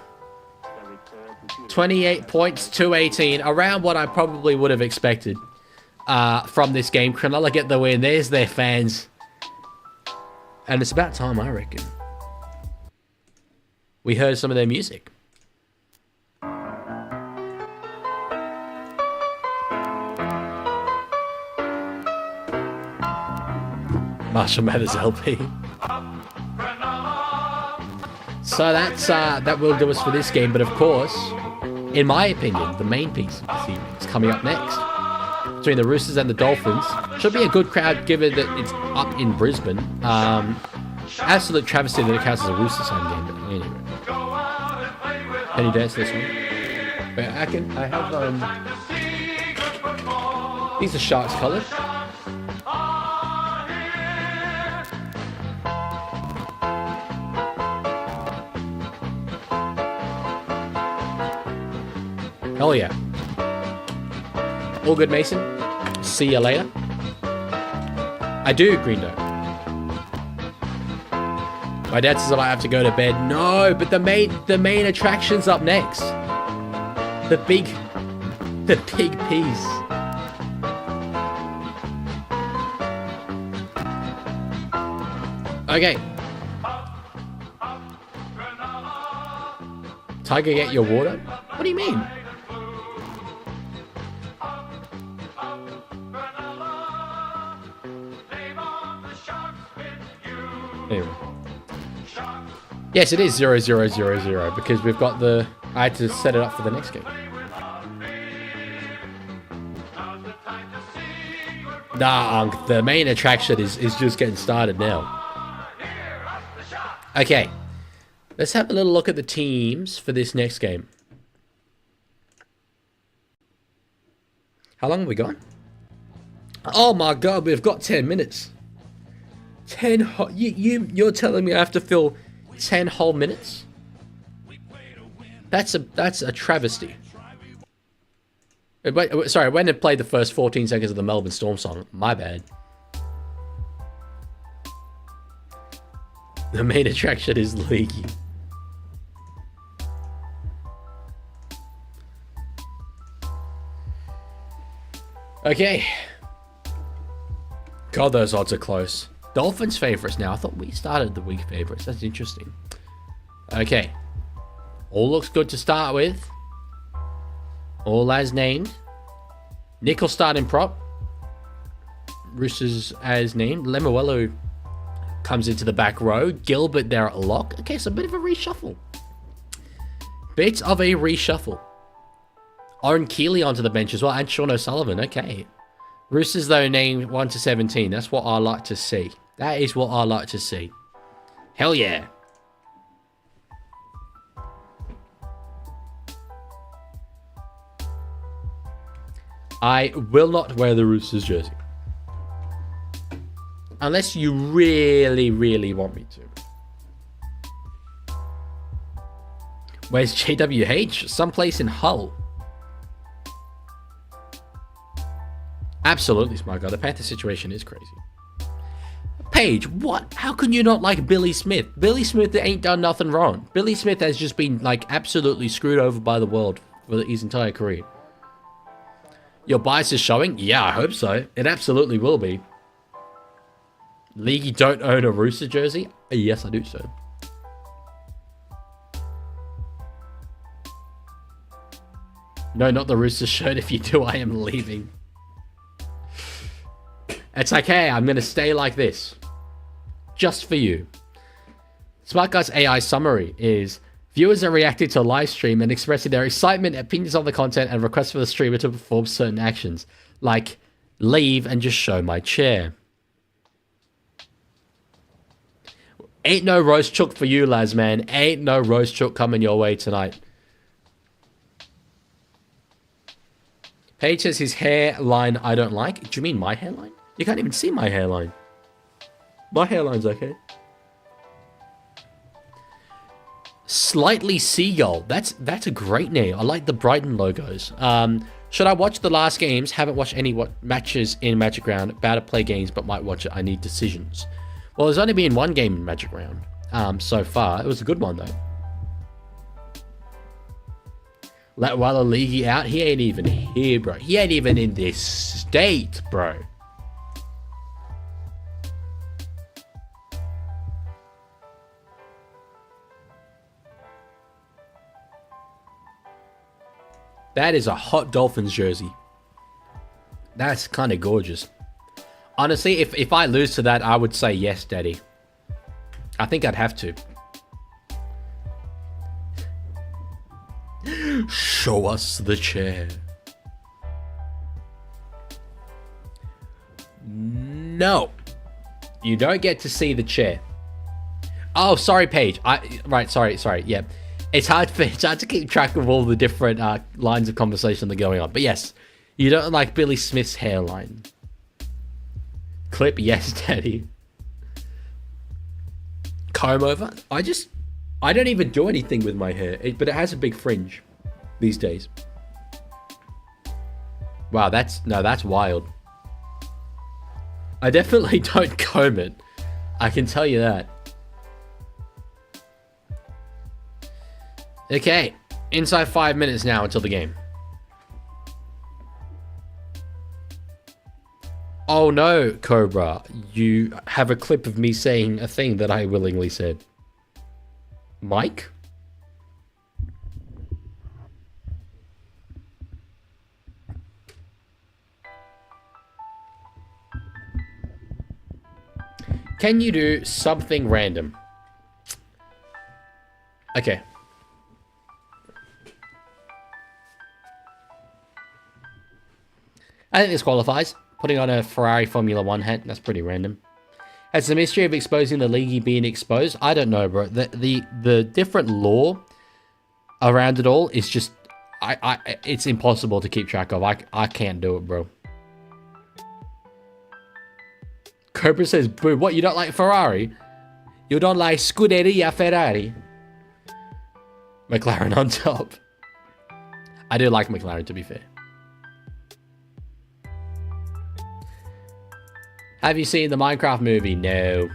28 points to 18. Around what I probably would have expected from this game. Cronulla get the win. There's their fans. And it's about time, I reckon. We heard some of their music. Marshall Mathers LP. So that will do us for this game. But of course, in my opinion, the main piece of this evening is coming up next. Between the Roosters and the Dolphins. Should be a good crowd given that it's up in Brisbane. Absolute travesty that it counts as a Roosters home game. But anyway. Can you dance this one? Wait, I have, these are Sharks colours. Hell yeah. All good, Mason. See you later. I do, Greendo. My dad says I have to go to bed. No, but the main attraction's up next. The big piece. Okay. Tiger, get your water? What do you mean? Anyway. Yes, it is 0-0-0-0 because we've got the... I had to set it up for the next game. Nah, the main attraction is just getting started now. Okay. Let's have a little look at the teams for this next game. How long have we got? Oh my god, we've got 10 minutes. 10 you're telling me I have to fill 10 whole minutes? That's a travesty. Wait, sorry, I went and played the first 14 seconds of the Melbourne Storm song. My bad. The main attraction is Leaguie. Okay. God, those odds are close. Dolphins favourites now. I thought we started the week favourites. That's interesting. Okay. All looks good to start with. All as named. Nickel starting prop. Roosters as named. Lemuelu comes into the back row. Gilbert there at lock. Okay, so a bit of a reshuffle. Bit of a reshuffle. Oren Keeley onto the bench as well. And Sean O'Sullivan. Okay. Roosters, though, named 1 to 17. That's what I like to see. That is what I like to see. Hell yeah. I will not wear the Roosters jersey. Unless you really, really want me to. Where's JWH? Someplace in Hull. Absolutely, smart guy. The Panther situation is crazy. Paige, what? How can you not like Billy Smith? Billy Smith ain't done nothing wrong. Billy Smith has just been, like, absolutely screwed over by the world for his entire career. Your bias is showing? Yeah, I hope so. It absolutely will be. Leaguey don't own a Rooster jersey? Yes, I do so. No, not the Rooster shirt. If you do, I am leaving. It's okay. I'm going to stay like this. Just for you. Smart Guy's AI summary is... Viewers are reacting to a live stream and expressing their excitement, opinions on the content, and requests for the streamer to perform certain actions, like leave and just show my chair. Ain't no roast chook for you, lads, man. Ain't no roast chook coming your way tonight. Paige says his hairline I don't like. Do you mean my hairline? You can't even see my hairline. My hairline's okay. Slightly Seagull. That's a great name. I like the Brighton logos. Should I watch the last games? Haven't watched any matches in Magic Round. About to play games, but might watch it. I need decisions. Well, there's only been one game in Magic Round so far. It was a good one, though. Let Walla Leaguey out. He ain't even here, bro. He ain't even in this state, bro. That is a hot Dolphins jersey. That's kind of gorgeous. Honestly, if I lose to that, I would say yes, Daddy. I think I'd have to. Show us the chair. No. You don't get to see the chair. Oh, sorry, Paige. Sorry. Yeah. It's hard to keep track of all the different lines of conversation that are going on. But yes, you don't like Billy Smith's hairline. Clip, yes, Daddy. Comb over? I don't even do anything with my hair, but it has a big fringe these days. Wow, that's wild. I definitely don't comb it. I can tell you that. Okay, inside 5 minutes now until the game. Oh no, Cobra, you have a clip of me saying a thing that I willingly said. Mike? Can you do something random? Okay. I think this qualifies. Putting on a Ferrari Formula 1 hat. That's pretty random. Has the mystery of exposing the Leaguie been exposed? I don't know, bro. The different lore around it all is just... it's impossible to keep track of. I can't do it, bro. Cobra says, boo, what, you don't like Ferrari? You don't like Scuderia Ferrari? McLaren on top. I do like McLaren, to be fair. Have you seen the Minecraft movie? No.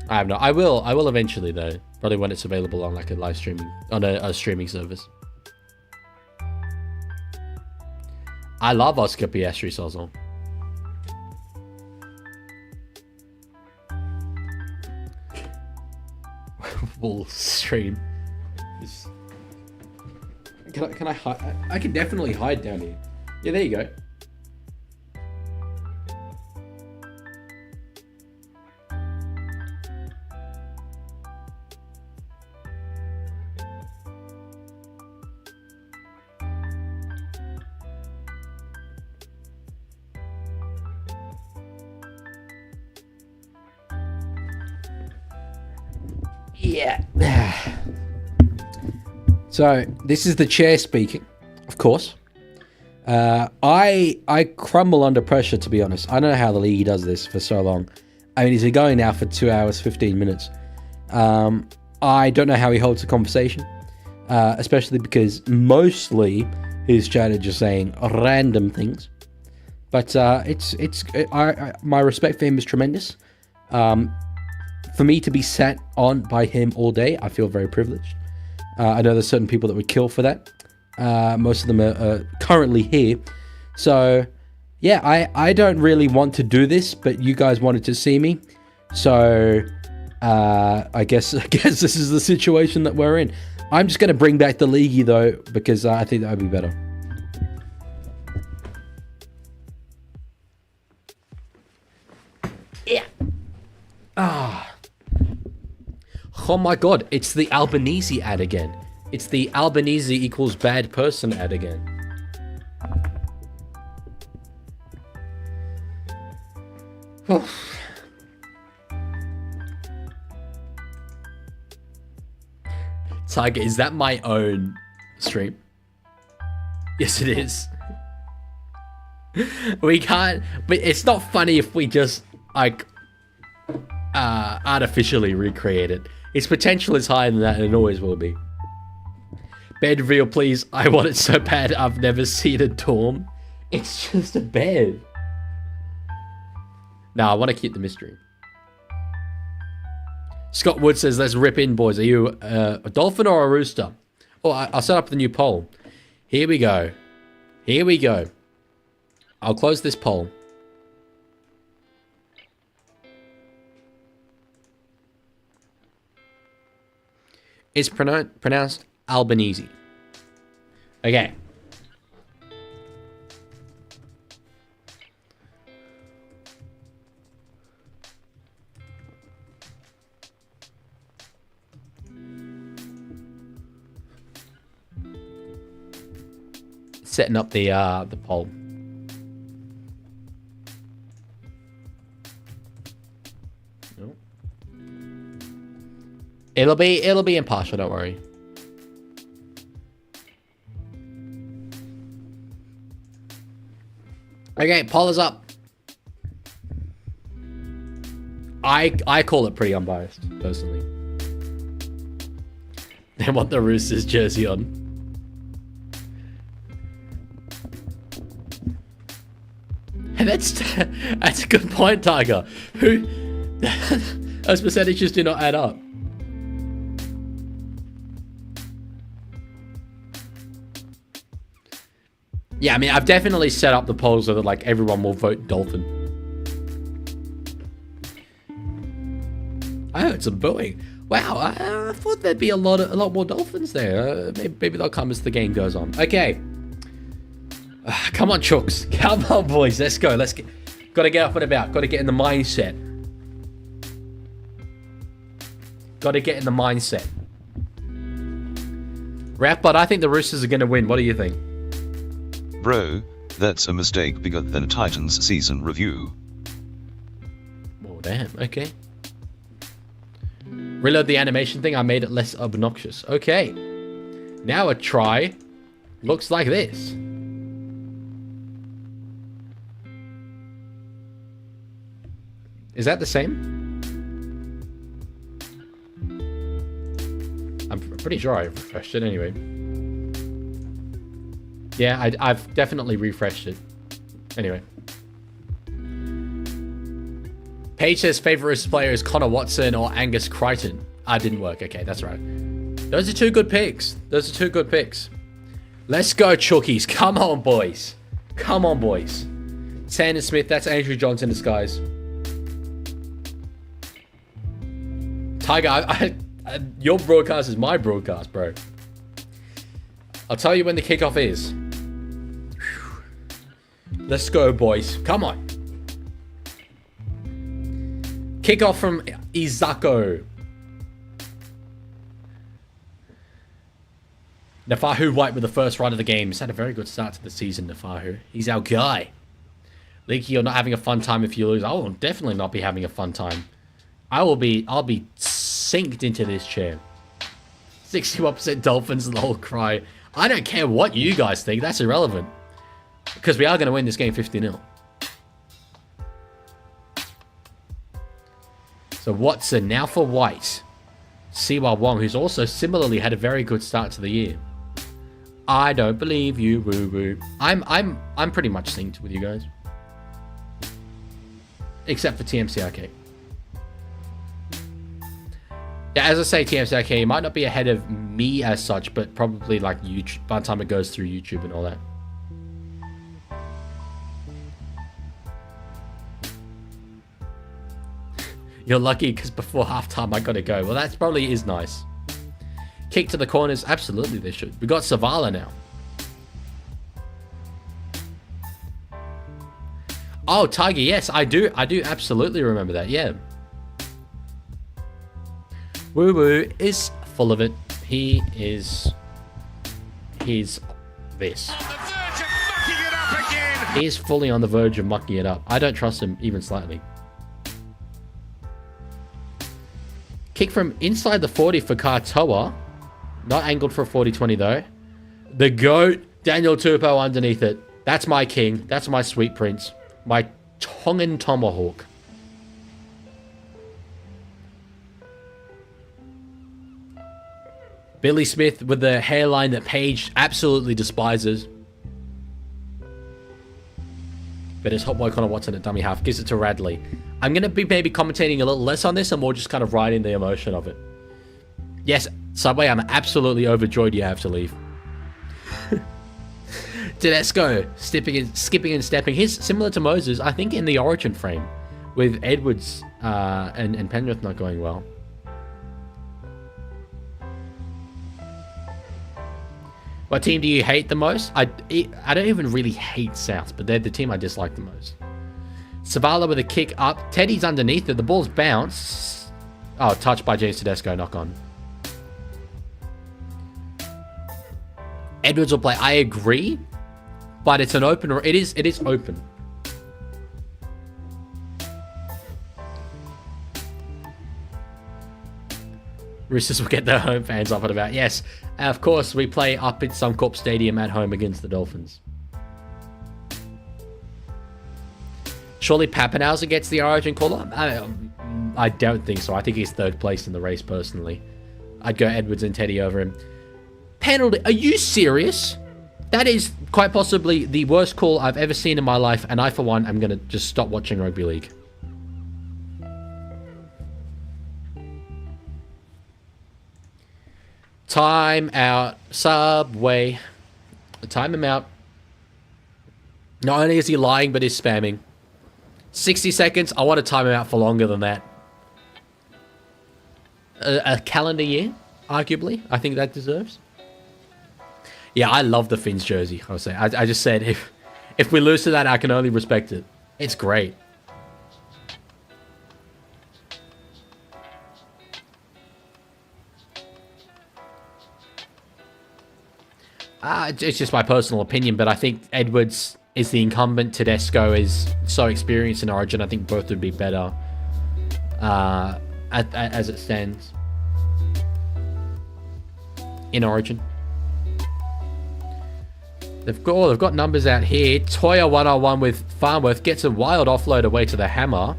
I have not. I will eventually, though. Probably when it's available on like a live streaming, on a streaming service. I love Oscar Piastri, Sozol. Full stream. Can I hide? I can definitely hide down here. Yeah, there you go. Yeah. So this is the chair speaking, of course. I crumble under pressure, to be honest. I don't know how the league does this for so long. I mean, he's been going now for 2 hours, 15 minutes. I don't know how he holds a conversation, especially because mostly his chat is just saying random things. But my respect for him is tremendous. For me to be sat on by him all day, I feel very privileged. I know there's certain people that would kill for that. Most of them are currently here. So, yeah, I don't really want to do this, but you guys wanted to see me. So, I guess this is the situation that we're in. I'm just going to bring back the Leaguie, though, because I think that would be better. Yeah. Oh my god, it's the Albanese ad again. It's the Albanese equals bad person ad again. Tiger, is that my own stream? Yes, it is. We can't, but it's not funny if we just, like, artificially recreate it. Its potential is higher than that, and it always will be. Bed reveal, please. I want it so bad. I've never seen a dorm. It's just a bed. No, I want to keep the mystery. Scott Wood says, let's rip in, boys. Are you a dolphin or a rooster? Oh, I'll set up the new poll. Here we go. Here we go. I'll close this poll. It's pronounced Albanese. Okay. Setting up the poll. It'll be impartial, don't worry. Okay, poll is up. I call it pretty unbiased, personally. They want the Roosters jersey on. And that's a good point, Tiger. Who those percentages do not add up. Yeah, I mean, I've definitely set up the polls so that, like, everyone will vote Dolphin. I heard some booing. Wow, I thought there'd be a lot more Dolphins there. Maybe they'll come as the game goes on. Okay. Come on, Chooks. Come on, boys. Let's go. Got to get up and about. Got to get in the mindset. Got to get in the mindset. Rap, but I think the Roosters are going to win. What do you think? Bro, That's a mistake bigger than Titans season review. Oh, damn. Okay. Reload the animation thing. I made it less obnoxious. Okay. Now a try looks like this. Is that the same? I'm pretty sure I refreshed it anyway. Yeah, I've definitely refreshed it. Anyway. Paige says favourite player is Connor Watson or Angus Crichton. Didn't work. Okay, that's right. Those are two good picks. Let's go, Chookies. Come on, boys. Come on, boys. Sandon Smith, that's Andrew Johns in disguise. Tiger, your broadcast is my broadcast, bro. I'll tell you when the kickoff is. Let's go, boys. Come on. Kickoff from Izako. Nafahu White with the first run of the game. He's had a very good start to the season, Nafahu. He's our guy. Leaky, you're not having a fun time if you lose. I will definitely not be having a fun time. I'll be synced into this chair. 61% Dolphins, lol cry. I don't care what you guys think. That's irrelevant. Because we are going to win this game 50-0. So Watson now for White. Siwa Wong, who's also similarly had a very good start to the year. I don't believe you, woo woo. I'm pretty much synced with you guys. Except for TMCRK. Yeah, as I say, TMCRK, it might not be ahead of me as such, but probably like YouTube, by the time it goes through YouTube and all that. You're lucky because before halftime I gotta go. Well, that probably is nice. Kick to the corners. Absolutely they should. We got Savala now. Oh, Tiger, yes, I do absolutely remember that, yeah. Woo Woo is full of it. He's this. He is fully on the verge of mucking it up. I don't trust him even slightly. Kick from inside the 40 for Katoa. Not angled for a 40-20 though. The GOAT, Daniel Tupou underneath it. That's my king. That's my sweet prince. My Tongan tomahawk. Billy Smith with the hairline that Paige absolutely despises. But it's Hot Boy Connor Watson at dummy half. Gives it to Radley. I'm going to be maybe commentating a little less on this and more just kind of riding the emotion of it. Yes, Subway, I'm absolutely overjoyed you have to leave. Tedesco, skipping and stepping. He's similar to Moses, I think, in the origin frame. With Edwards and Penrith not going well. What team do you hate the most? I don't even really hate South, but they're the team I dislike the most. Savala with a kick up. Teddy's underneath it. The ball's bounced. Oh, touched by James Tedesco. Knock on. Edwards will play. I agree, but it's an open. It is open. Roosters will get their home fans up and about. Yes, of course, we play up in Suncorp Stadium at home against the Dolphins. Surely Pappenhausen gets the Origin call-up? I don't think so. I think he's third place in the race, personally. I'd go Edwards and Teddy over him. Penalty? Are you serious? That is quite possibly the worst call I've ever seen in my life, and I, for one, am going to just stop watching rugby league. Time out. Subway. Time him out. Not only is he lying, but he's spamming. 60 seconds. I want to time him out for longer than that. A calendar year, arguably. I think that deserves. Yeah, I love the Finns jersey. I'll say. I just said if we lose to that, I can only respect it. It's great. It's just my personal opinion, but I think Edwards is the incumbent. Tedesco is so experienced in Origin. I think both would be better as it stands in Origin. They've got numbers out here. Toya 1-on-1 with Farnworth gets a wild offload away to the hammer.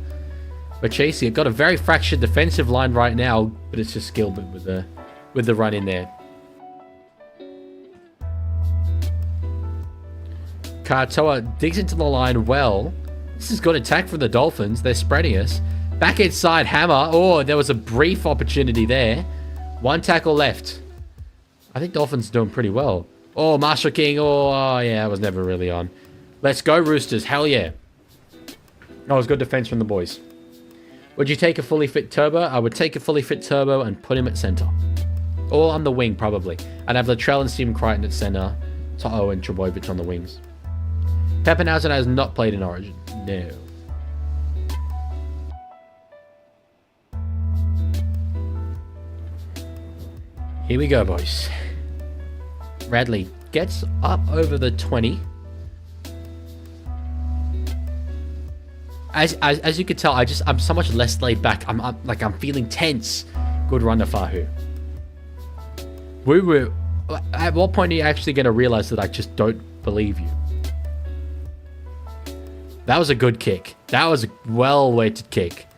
But Chasey got a very fractured defensive line right now, but it's just Gilbert with the run in there. Katoa digs into the line well. This is good attack from the Dolphins. They're spreading us. Back inside Hammer. Oh, there was a brief opportunity there. One tackle left. I think Dolphins doing pretty well. Oh, Marshall King. Oh, yeah, I was never really on. Let's go, Roosters. Hell yeah. Oh, it was good defense from the boys. Would you take a fully fit Turbo? I would take a fully fit Turbo and put him at center. Or on the wing, probably. I'd have Latrell and Stephen Crichton at center. To'o and Trebojevic on the wings. Pappenhausen has not played in Origin. No. Here we go, boys. Radley gets up over the 20. As you can tell, I'm so much less laid back. I'm feeling tense. Good run to Fahu. At what point are you actually going to realize that I just don't believe you? That was a good kick. That was a well-weighted kick.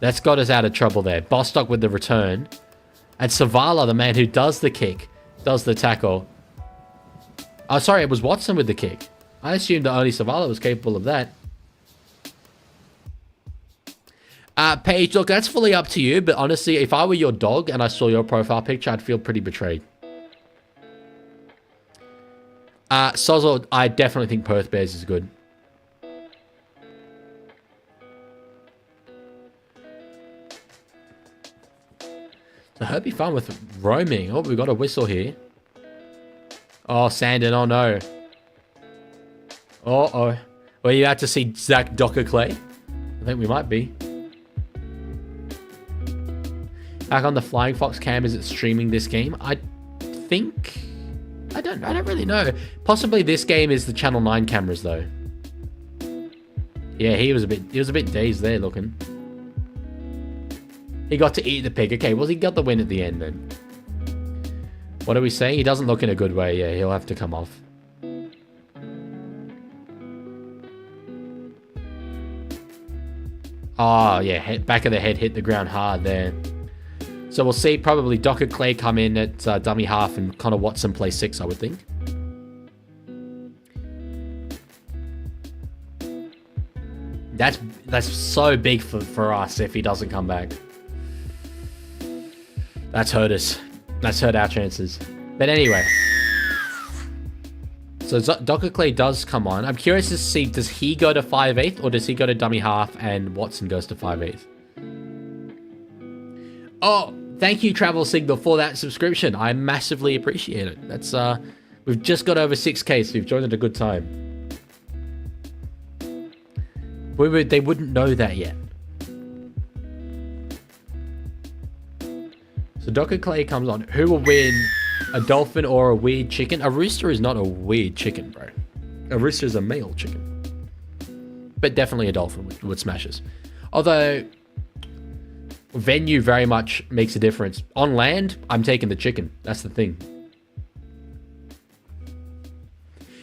That's got us out of trouble there. Bostock with the return. And Savala, the man who does the kick, does the tackle. Oh, sorry, it was Watson with the kick. I assumed that only Savala was capable of that. Paige, look, that's fully up to you, but honestly, if I were your dog and I saw your profile picture, I'd feel pretty betrayed. Sozzle, I definitely think Perth Bears is good. So Herbie fun with roaming. Oh, we got a whistle here. Oh, Sandon, oh no. Uh-oh. Well, you had to see Zach Docker Clay? I think we might be. Back on the Flying Fox cam, is it streaming this game? I think... I don't really know. Possibly this game is the Channel 9 cameras, though. Yeah, he was a bit dazed there, looking. He got to eat the pig. Okay, well, he got the win at the end, then. What are we saying? He doesn't look in a good way. Yeah, he'll have to come off. Oh, yeah, back of the head hit the ground hard there. So we'll see probably Docker Clay come in at dummy half and Connor Watson play 6, I would think. That's so big for us if he doesn't come back. That's hurt us. That's hurt our chances. But anyway. So Docker Clay does come on. I'm curious to see, does he go to 5/8 or does he go to dummy half and Watson goes to 5/8? Oh, thank you, Travel Signal, for that subscription. I massively appreciate it. That's we've just got over 6K, so we've joined at a good time. They wouldn't know that yet. So Docker Clay comes on. Who will win? A dolphin or a weird chicken? A rooster is not a weird chicken, bro. A rooster is a male chicken. But definitely a dolphin would smash us. Although... venue very much makes a difference. On land, I'm taking the chicken. That's the thing.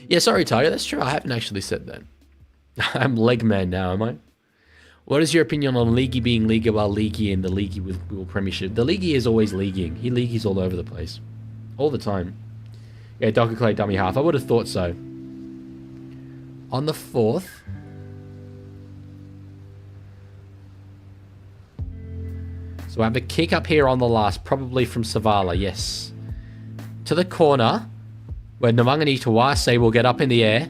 Yeah, sorry, Tiger. That's true. I haven't actually said that. I'm leg man now, am I? What is your opinion on Leaguie being League while Leaguie in the Leaguie with Premiership? The Leaguie is always leaguing. He Leaguies all over the place. All the time. Yeah, Docker Clay dummy half. I would have thought so. On the 4th... So we have a kick up here on the last, probably from Savala, yes. To the corner, where Namangani Tawase will get up in the air.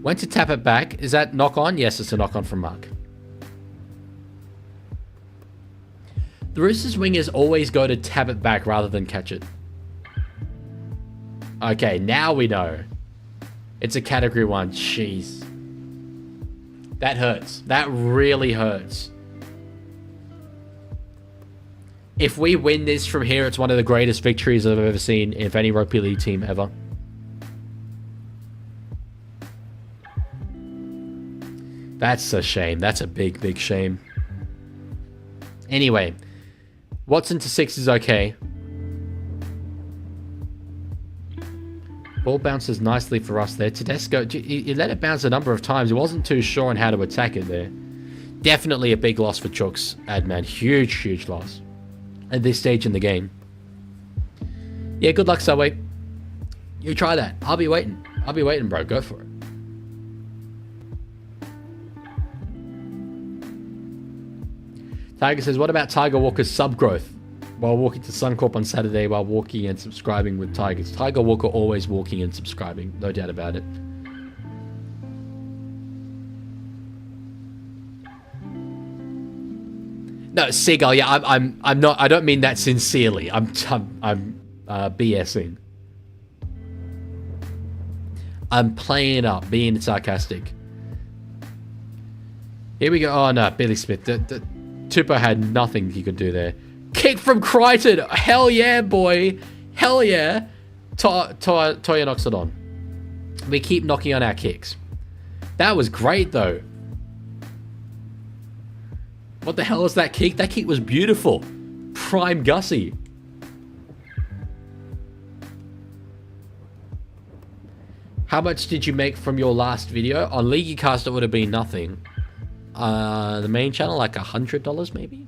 Went to tap it back. Is that knock on? Yes, it's a knock on from Mark. The Roosters wingers always go to tap it back rather than catch it. Okay, now we know. It's a category 1. Jeez. That hurts. That really hurts. If we win this from here, it's one of the greatest victories I've ever seen of any rugby league team ever. That's a shame. That's a big, big shame. Anyway, Watson to 6 is okay. Ball bounces nicely for us there. Tedesco, he let it bounce a number of times. He wasn't too sure on how to attack it there. Definitely a big loss for Chooks, Adman. Huge, huge loss at this stage in the game. Yeah, good luck, Subway. You try that. I'll be waiting. I'll be waiting, bro. Go for it. Tiger says, what about Tiger Walker's sub growth? While walking to Suncorp on Saturday, while walking and subscribing with Tigers. Tiger Walker always walking and subscribing. No doubt about it. No, Seagull, yeah, I'm not, I don't mean that sincerely. I'm BSing. I'm playing it up, being sarcastic. Here we go. Oh no, Billy Smith. The Tupou had nothing he could do there. Kick from Crichton. Hell yeah, boy. Hell yeah. Toya knocks it on. We keep knocking on our kicks. That was great though. What the hell is that kick? That kick was beautiful. Prime Gussie. How much did you make from your last video? On Leaguie Cast, it would have been nothing. The main channel, like $100 maybe?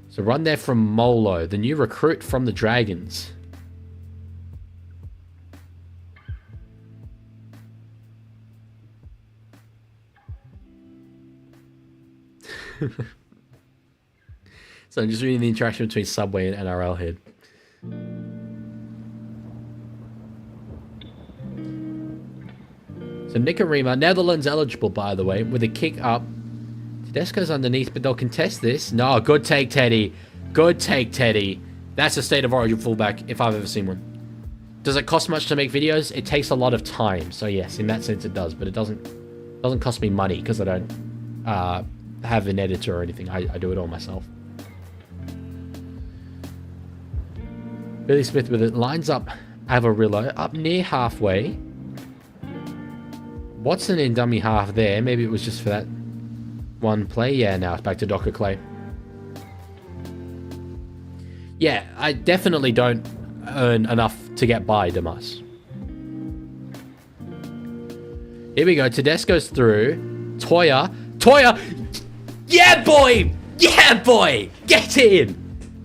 So run there from Molo, the new recruit from the Dragons. So I'm just reading the interaction between Subway and NRL Head. So Nicarima, Netherlands eligible by the way, with a kick up. Tedesco's underneath, but they'll contest this. No, good take, Teddy. Good take, Teddy. That's a State of Origin fullback, if I've ever seen one. Does it cost much to make videos? It takes a lot of time. So yes, in that sense it does, but it doesn't cost me money because I don't have an editor or anything. I do it all myself. Billy Smith with it. Lines up Avarillo up near halfway. Watson in dummy half there. Maybe it was just for that one play. Yeah, now it's back to Docker Clay. Yeah, I definitely don't earn enough to get by, Damas. Here we go. Tedesco's through. Toya. Yeah, boy! Yeah, boy! Get in!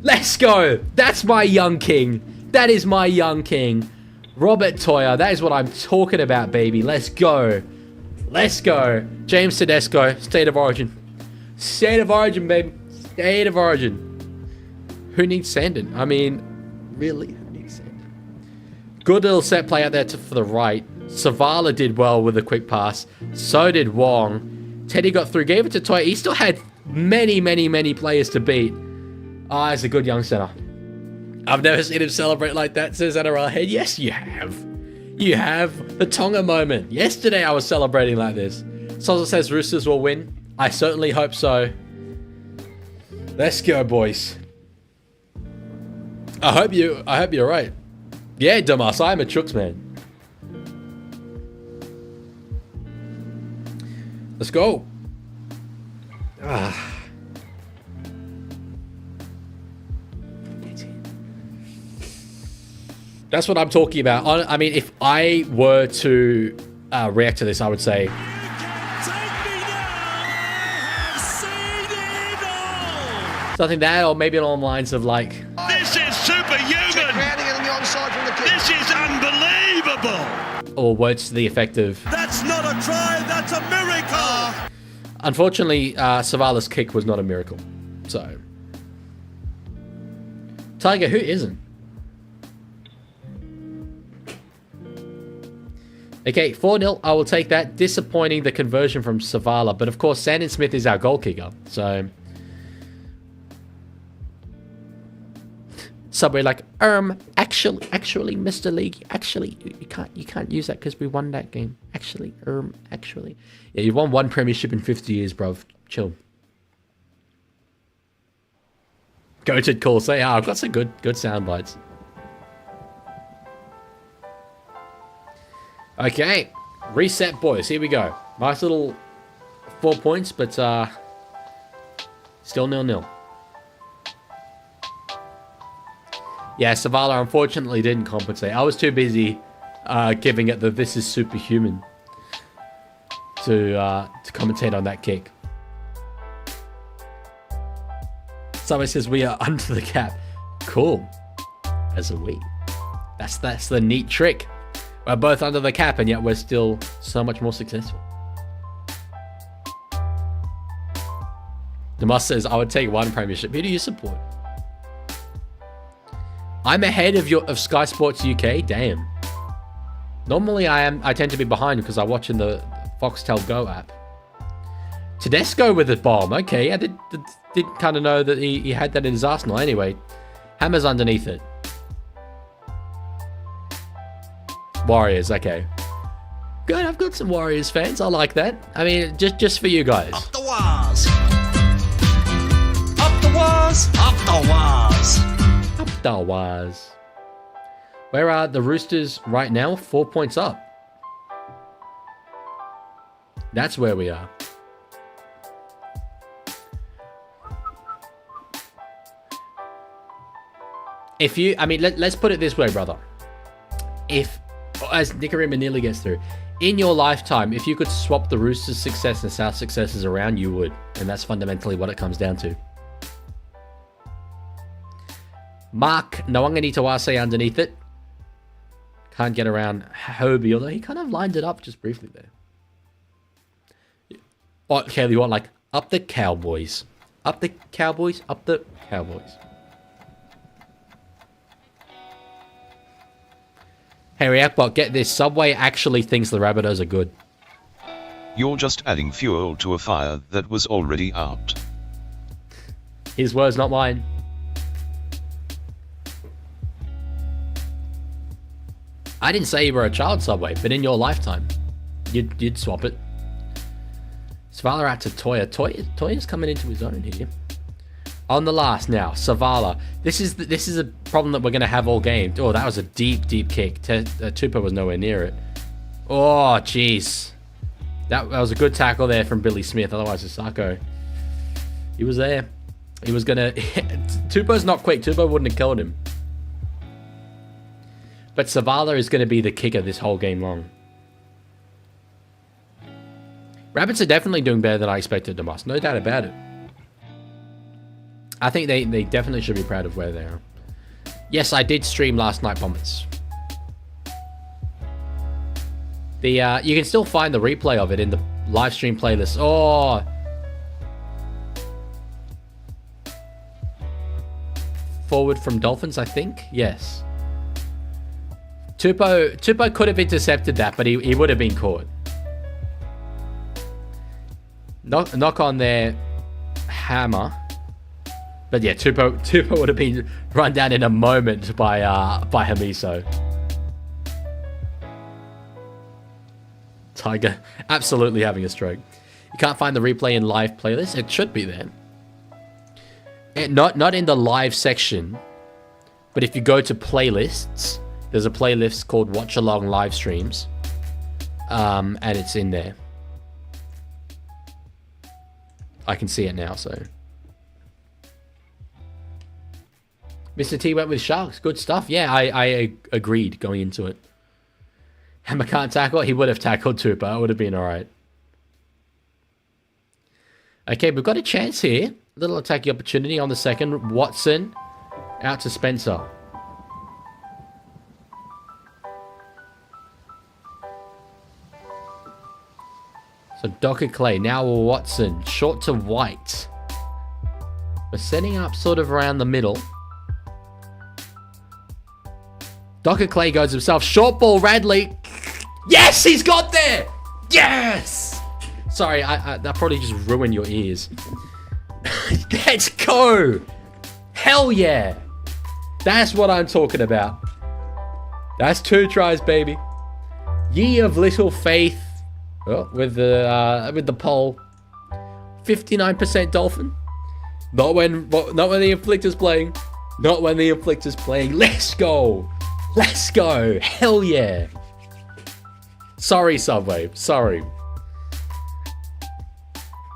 Let's go! That's my young king. That is my young king. Robert Toya. That is what I'm talking about, baby. Let's go. Let's go. James Tedesco. State of Origin. State of Origin, baby. State of Origin. Who needs Sandon? I mean, really? Who needs Sandon? Good little set play out there for the right. Savala did well with a quick pass. So did Wong. Teddy got through. Gave it to Toya. He still had many players to beat. Ah, he's a good young center. I've never seen him celebrate like that, says NRL Head. Yes, you have. You have. The Tonga moment. Yesterday I was celebrating like this. Sosa says Roosters will win. I certainly hope so. Let's go, boys. I hope you're right. Yeah, Damas, I'm a Chooks man. Let's go. Ah. That's what I'm talking about. I mean, if I were to react to this, I would say, something that, or maybe along the lines of like, This is superhuman. This is unbelievable. Or words to the effect of, That's not a try, that's a miracle. Unfortunately, Savala's kick was not a miracle. So, Tiger, who isn't? Okay, 4-0, I will take that. Disappointing, the conversion from Savala. But of course, Sandon Smith is our goal kicker. So, Subway like, actually, Mr. League, actually, you can't use that because we won that game. Actually. Yeah, you've won one premiership in 50 years, bro. Chill. Goated call. Say, I've got some good sound bites. Okay. Reset, boys. Here we go. Nice little 4 points, but still 0-0. Yeah, Savala unfortunately didn't compensate. I was too busy giving it the "this is superhuman" to commentate on that kick. Someone says we are under the cap. Cool. As are we. That's the neat trick. We're both under the cap, and yet we're still so much more successful. Demus says, I would take 1 premiership. Who do you support? I'm ahead of Sky Sports UK. Damn. Normally I tend to be behind because I watch in the Foxtel Go app. Tedesco with a bomb. Okay, I did kind of know that he had that in his arsenal. Anyway, Hammer's underneath it. Warriors, okay. Good, I've got some Warriors fans. I like that. I mean, just for you guys. Up the walls. Up the walls. Up the walls. Up the walls. Where are the Roosters right now? 4 points up. That's where we are. Let's put it this way, brother. As Nicarima nearly gets through, in your lifetime, if you could swap the Roosters' success and South successes around, you would. And that's fundamentally what it comes down to. Mark Nawanganitawase underneath it. Can't get around Hobie, although he kind of lined it up just briefly there. Oh, okay, you want like up the Cowboys. Up the Cowboys, up the Cowboys. Hey, Reactbot, get this. Subway actually thinks the Rabbitohs are good. You're just adding fuel to a fire that was already out. His words, not mine. I didn't say you were a child, Subway, but in your lifetime, you'd swap it. Savala out to Toya. Toya's coming into his own here. On the last now, Savala. This is a problem that we're going to have all game. Oh, that was a deep kick. Tupou was nowhere near it. Oh, jeez. That was a good tackle there from Billy Smith. Otherwise, Sasako, he was there. He was going to... Tupou's not quick. Tupou wouldn't have killed him. But Savala is going to be the kicker this whole game long. Rabbits are definitely doing better than I expected them. No doubt about it. I think they definitely should be proud of where they are. Yes, I did stream last night, Bombers. You can still find the replay of it in the live stream playlist. Oh! Forward from Dolphins, I think? Yes. Tupou could have intercepted that, but he would have been caught. Knock on their hammer. But yeah, Tupou would have been run down in a moment by Hamiso. Tiger absolutely having a stroke. You can't find the replay in live playlist. It should be there. Not in the live section, but if you go to playlists, there's a playlist called Watch Along live streams, and it's in there. I can see it now, so. Mr. T went with Sharks. Good stuff. Yeah, I agreed going into it. Hammer can't tackle. He would have tackled Tupou. It would have been all right. Okay, we've got a chance here. Little attacking opportunity on the second. Watson out to Spencer. So Docker Clay. Now Watson. Short to White. We're setting up sort of around the middle. Docker Clay goes himself. Short ball, Radley. Yes, he's got there. Yes. Sorry, that probably just ruined your ears. Let's go. Hell yeah. That's what I'm talking about. That's 2 tries, baby. Ye of little faith. Oh, with the poll. 59% Dolphin. Not when the Inflictor's playing. Not when the Inflictor's playing. Let's go. Let's go. Hell yeah. Sorry, Subway. Sorry.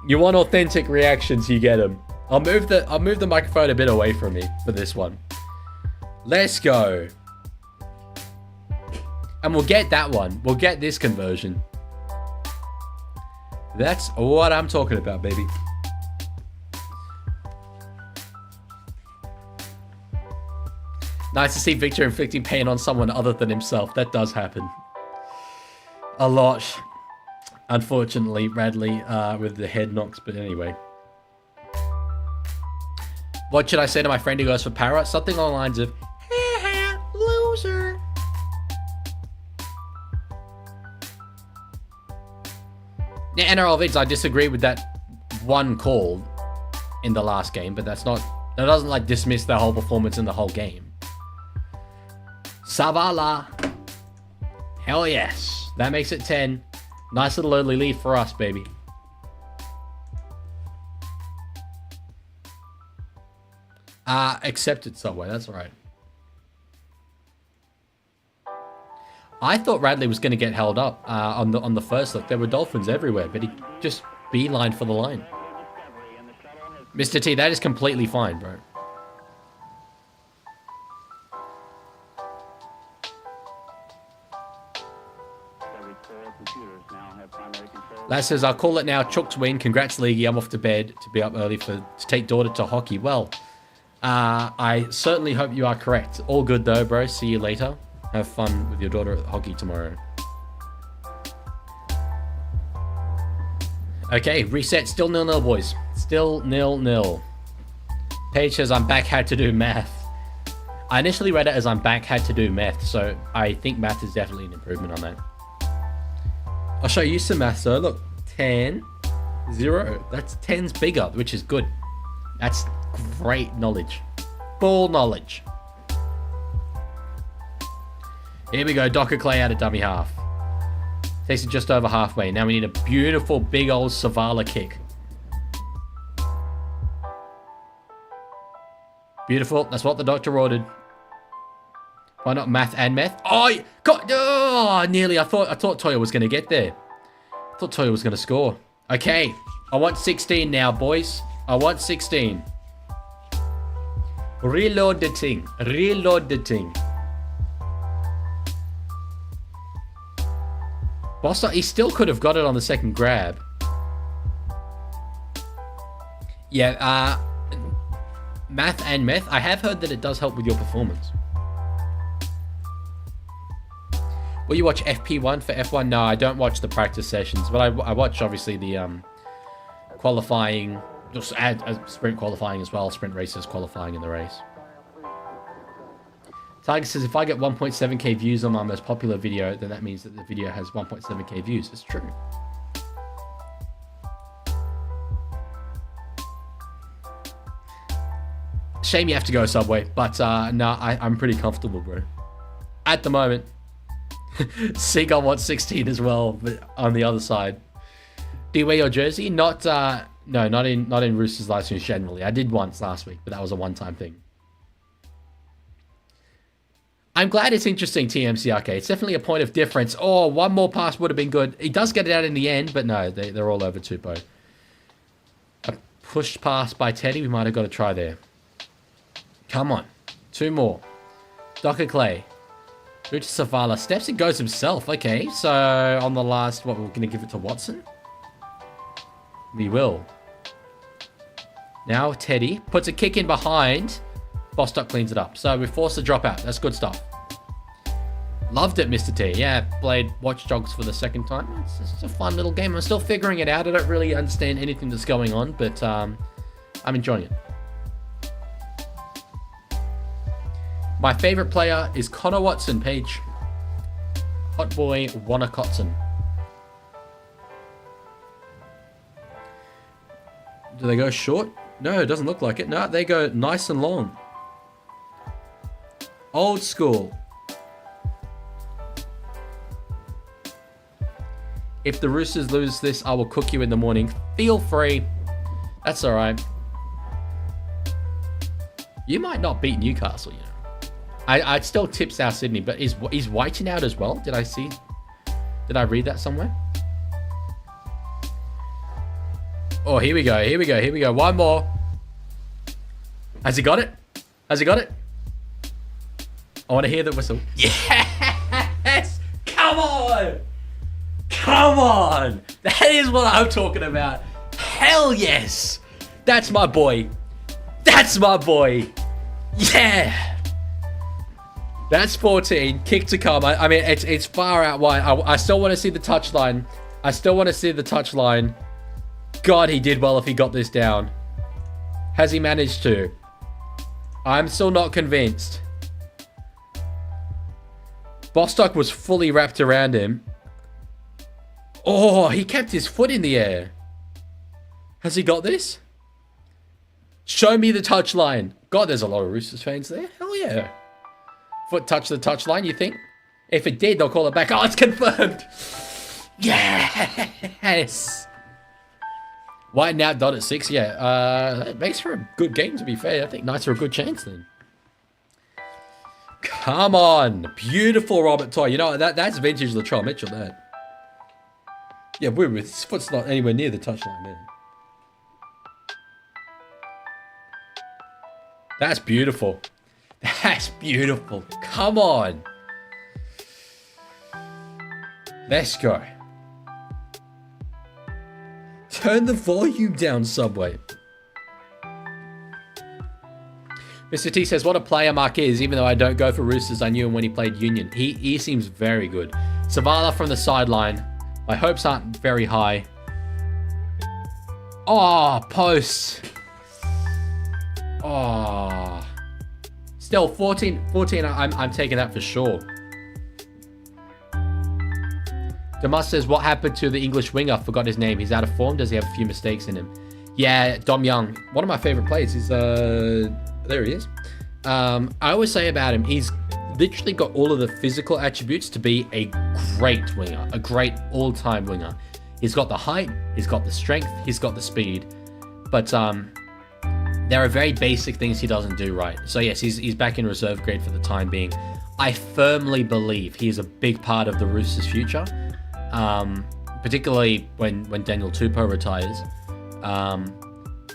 You want authentic reactions, you get them. I'll move the microphone a bit away from me for this one. Let's go. And we'll get that one. We'll get this conversion. That's what I'm talking about, baby. Nice to see Victor inflicting pain on someone other than himself. That does happen. A lot. Unfortunately, Radley, with the head knocks. But anyway. What should I say to my friend who goes for Parrot? Something along the lines of, loser. Yeah, NRL vids, I disagree with that one call in the last game, but that doesn't like dismiss their whole performance in the whole game. Savala. Hell yes. That makes it 10. Nice little early lead for us, baby. Accepted Subway. That's right. I thought Radley was going to get held up on the first look. There were Dolphins everywhere, but he just beelined for the line. Mr. T, that is completely fine, bro. Lad says, I'll call it now. Chooks win. Congrats, Leaguie. I'm off to bed to be up early to take daughter to hockey. Well, I certainly hope you are correct. All good though, bro. See you later. Have fun with your daughter at hockey tomorrow. Okay, reset. Still 0-0, boys. Still 0-0. Paige says, I'm back. Had to do math. I initially read it as I'm back. Had to do math. So I think math is definitely an improvement on that. I'll show you some math, so look, 10, 0, that's 10's bigger, which is good. That's great knowledge. Full knowledge. Here we go, Docker Clay out of dummy half. Takes it just over halfway. Now we need a beautiful big old Savala kick. Beautiful, that's what the doctor ordered. Why not math and meth? Oh, God, oh, nearly. I thought Toya was going to get there. I thought Toya was going to score. Okay, I want 16 now, boys. I want 16. Reload the thing. Reload the thing. Bossa, he still could have got it on the second grab. Yeah, math and meth. I have heard that it does help with your performance. Will you watch FP1 for F1? No, I don't watch the practice sessions, but I watch obviously the qualifying, just add sprint qualifying as well, sprint races qualifying in the race. Tiger says, if I get 1.7k views on my most popular video, then that means that the video has 1.7k views. It's true. Shame you have to go, Subway, but no, I'm pretty comfortable, bro. At the moment. Seagull wants 16 as well, but on the other side. Do you wear your jersey? Not no, not in Roosters live streams generally. I did once last week, but that was a one-time thing. I'm glad it's interesting, TMCRK. It's definitely a point of difference. Oh, one more pass would have been good. He does get it out in the end, but no, they're all over Tupou. A pushed pass by Teddy. We might have got a try there. Come on. Two more. Docker Clay. Through to Savala. Steps and goes himself. Okay, so on the last, what, we're going to give it to Watson? We will. Now Teddy puts a kick in behind. Bostock cleans it up. So we forced a dropout. That's good stuff. Loved it, Mr. T. Yeah, played Watch Dogs for the second time. It's a fun little game. I'm still figuring it out. I don't really understand anything that's going on, but I'm enjoying it. My favorite player is Connor Watson, Paige. Hot boy, Wannacotson. Do they go short? No, it doesn't look like it. No, they go nice and long. Old school. If the Roosters lose this, I will cook you in the morning. Feel free. That's all right. You might not beat Newcastle, I'd still tip South Sydney, but is Whiting out as well? Did I see Did I read that somewhere? Oh, here we go. Here we go. Here we go. One more. Has he got it? Has he got it? I want to hear the whistle. Yes! Come on! Come on! That is what I'm talking about. Hell yes! That's my boy. That's my boy. Yeah! That's 14. Kick to come. I mean, it's far out wide. I still want to see the touchline. I still want to see the touchline. God, he did well if he got this down. Has he managed to? I'm still not convinced. Bostock was fully wrapped around him. Oh, he kept his foot in the air. Has he got this? Show me the touchline. God, there's a lot of Roosters fans there. Hell yeah. Foot touched the touchline, you think? If it did, they'll call it back. Oh, it's confirmed. Yes. White and out dot at 6. Yeah, it makes for a good game, to be fair. I think Knights are a good chance then. Come on. Beautiful Robert Toy. You know, that's vintage Latrell Mitchell, that. Yeah, his foot's not anywhere near the touchline there. That's beautiful. That's beautiful. Come on. Let's go. Turn the volume down, Subway. Mr. T says, what a player Mark is. Even though I don't go for Roosters, I knew him when he played Union. He seems very good. Savala from the sideline. My hopes aren't very high. Oh, post. Oh. Still, 14, I'm taking that for sure. Damas says, what happened to the English winger? Forgot his name. He's out of form. Does he have a few mistakes in him? Yeah, Dom Young. One of my favorite players is, there he is. I always say about him, he's literally got all of the physical attributes to be a great winger, a great all-time winger. He's got the height, he's got the strength, he's got the speed. But there are very basic things he doesn't do right. So yes, he's back in reserve grade for the time being. I firmly believe he is a big part of the Roosters' future. Particularly when Daniel Tupou retires.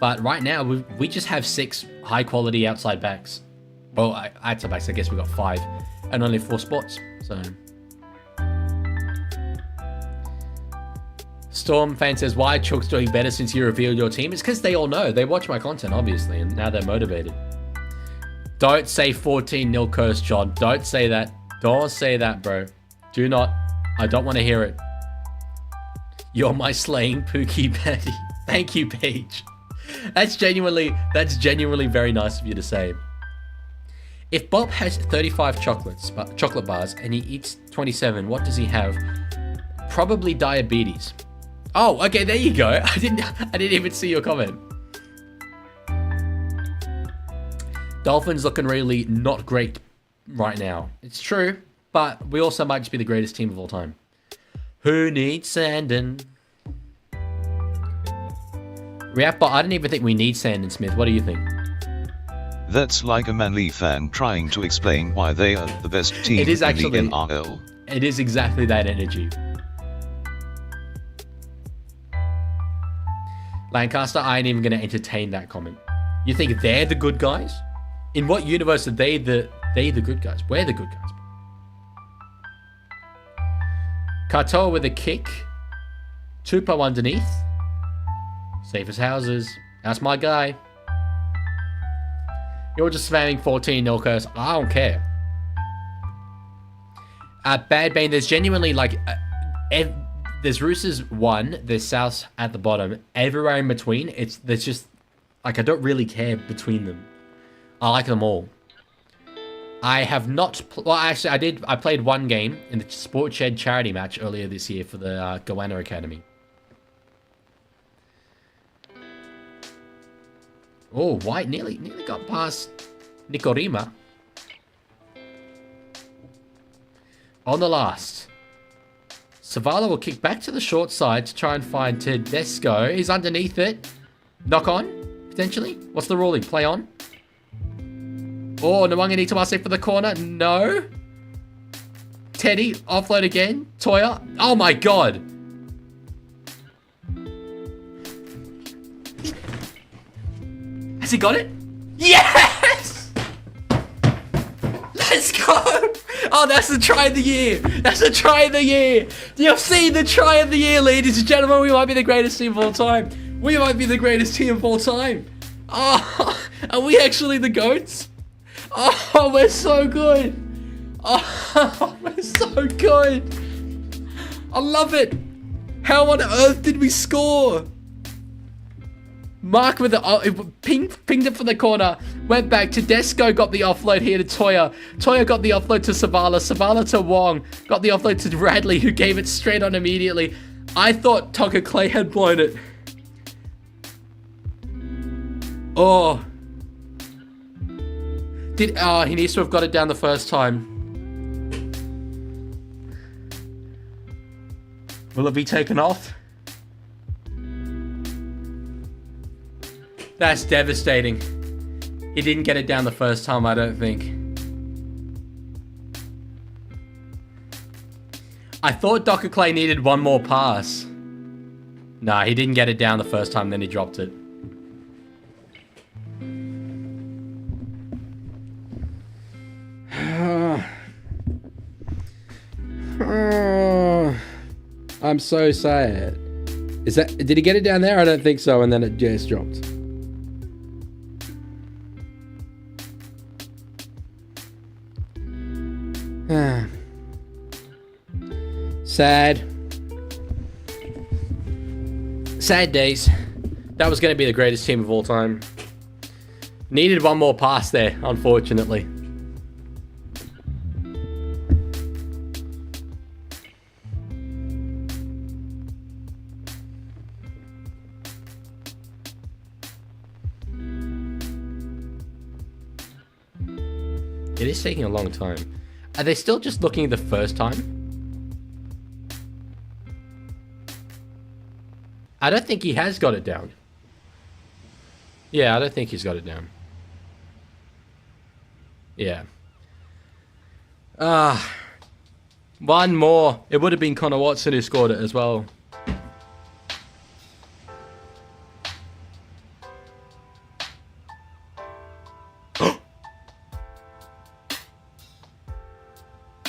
But right now, we just have 6 high-quality outside backs. Well, outside backs, I guess we got 5. And only 4 spots, so... Storm fan says, why Chook's doing better since you revealed your team? It's because they all know. They watch my content, obviously, and now they're motivated. Don't say 14-0 curse, John. Don't say that. Don't say that, bro. Do not. I don't want to hear it. You're my slaying Pookie Betty. Thank you, Paige. That's genuinely very nice of you to say. If Bob has 35 chocolate bars and he eats 27, what does he have? Probably diabetes. Oh, okay, there you go. I didn't even see your comment. Dolphins looking really not great right now. It's true, but we also might just be the greatest team of all time. Who needs Sandon? Reapbot, I don't even think we need Sandon Smith. What do you think? That's like a Manly fan trying to explain why they are the best team in the NRL. It is exactly that energy. Lancaster, I ain't even going to entertain that comment. You think they're the good guys? In what universe are they the good guys? We're the good guys. Katoa with a kick. Tupou underneath. Safe as houses. That's my guy. You're just spamming 14-0 curse. I don't care. Bad Bane, there's genuinely like... there's Roosters 1, there's South at the bottom. Everywhere in between, there's just... Like, I don't really care between them. I like them all. I have not... Well, actually, I played one game in the Sport Shed charity match earlier this year for the Goanna Academy. Oh, White nearly got past Nikorima. On the last. Savala will kick back to the short side to try and find Tedesco. He's underneath it. Knock on, potentially. What's the ruling? Play on. Oh, Nwanga Nitamase for the corner. No. Teddy, offload again. Toya. Oh my god. Has he got it? Yes! Let's go! Oh, that's the try of the year. That's the try of the year. You've seen the try of the year, ladies and gentlemen. We might be the greatest team of all time. We might be the greatest team of all time. Oh, are we actually the GOATs? Oh, we're so good. Oh, we're so good. I love it. How on earth did we score? Mark with the pinged it from the corner, went back. Tedesco got the offload here to Toya. Toya got the offload to Savala. Savala to Wong. Got the offload to Radley, who gave it straight on immediately. I thought Tonka Clay had blown it. Oh. He needs to have got it down the first time. Will it be taken off? That's devastating. He didn't get it down the first time, I don't think. I thought Dr. Clay needed one more pass. Nah, he didn't get it down the first time, then he dropped it. I'm so sad. Did he get it down there? I don't think so, and then it just dropped. Sad. Sad days. That was going to be the greatest team of all time. Needed one more pass there, unfortunately. It is taking a long time. Are they still just looking the first time? I don't think he has got it down. Yeah, I don't think he's got it down. Yeah. One more. It would have been Connor Watson who scored it as well.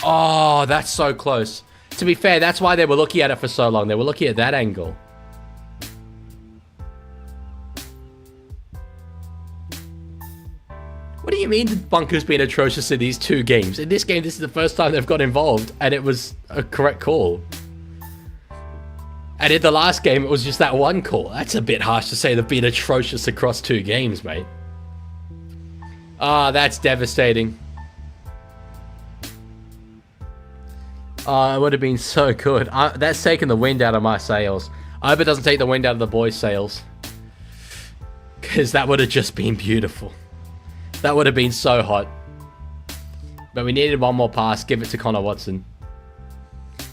Oh, that's so close. To be fair, that's why they were looking at it for so long. They were looking at that angle. What do you mean the bunker's been atrocious in these two games? In this game, this is the first time they've got involved, and it was a correct call. And in the last game, it was just that one call. That's a bit harsh to say they've been atrocious across two games, mate. Ah, that's devastating. Oh, it would have been so good. That's taking the wind out of my sails. I hope it doesn't take the wind out of the boys' sails. Because that would have just been beautiful. That would have been so hot. But we needed one more pass. Give it to Connor Watson.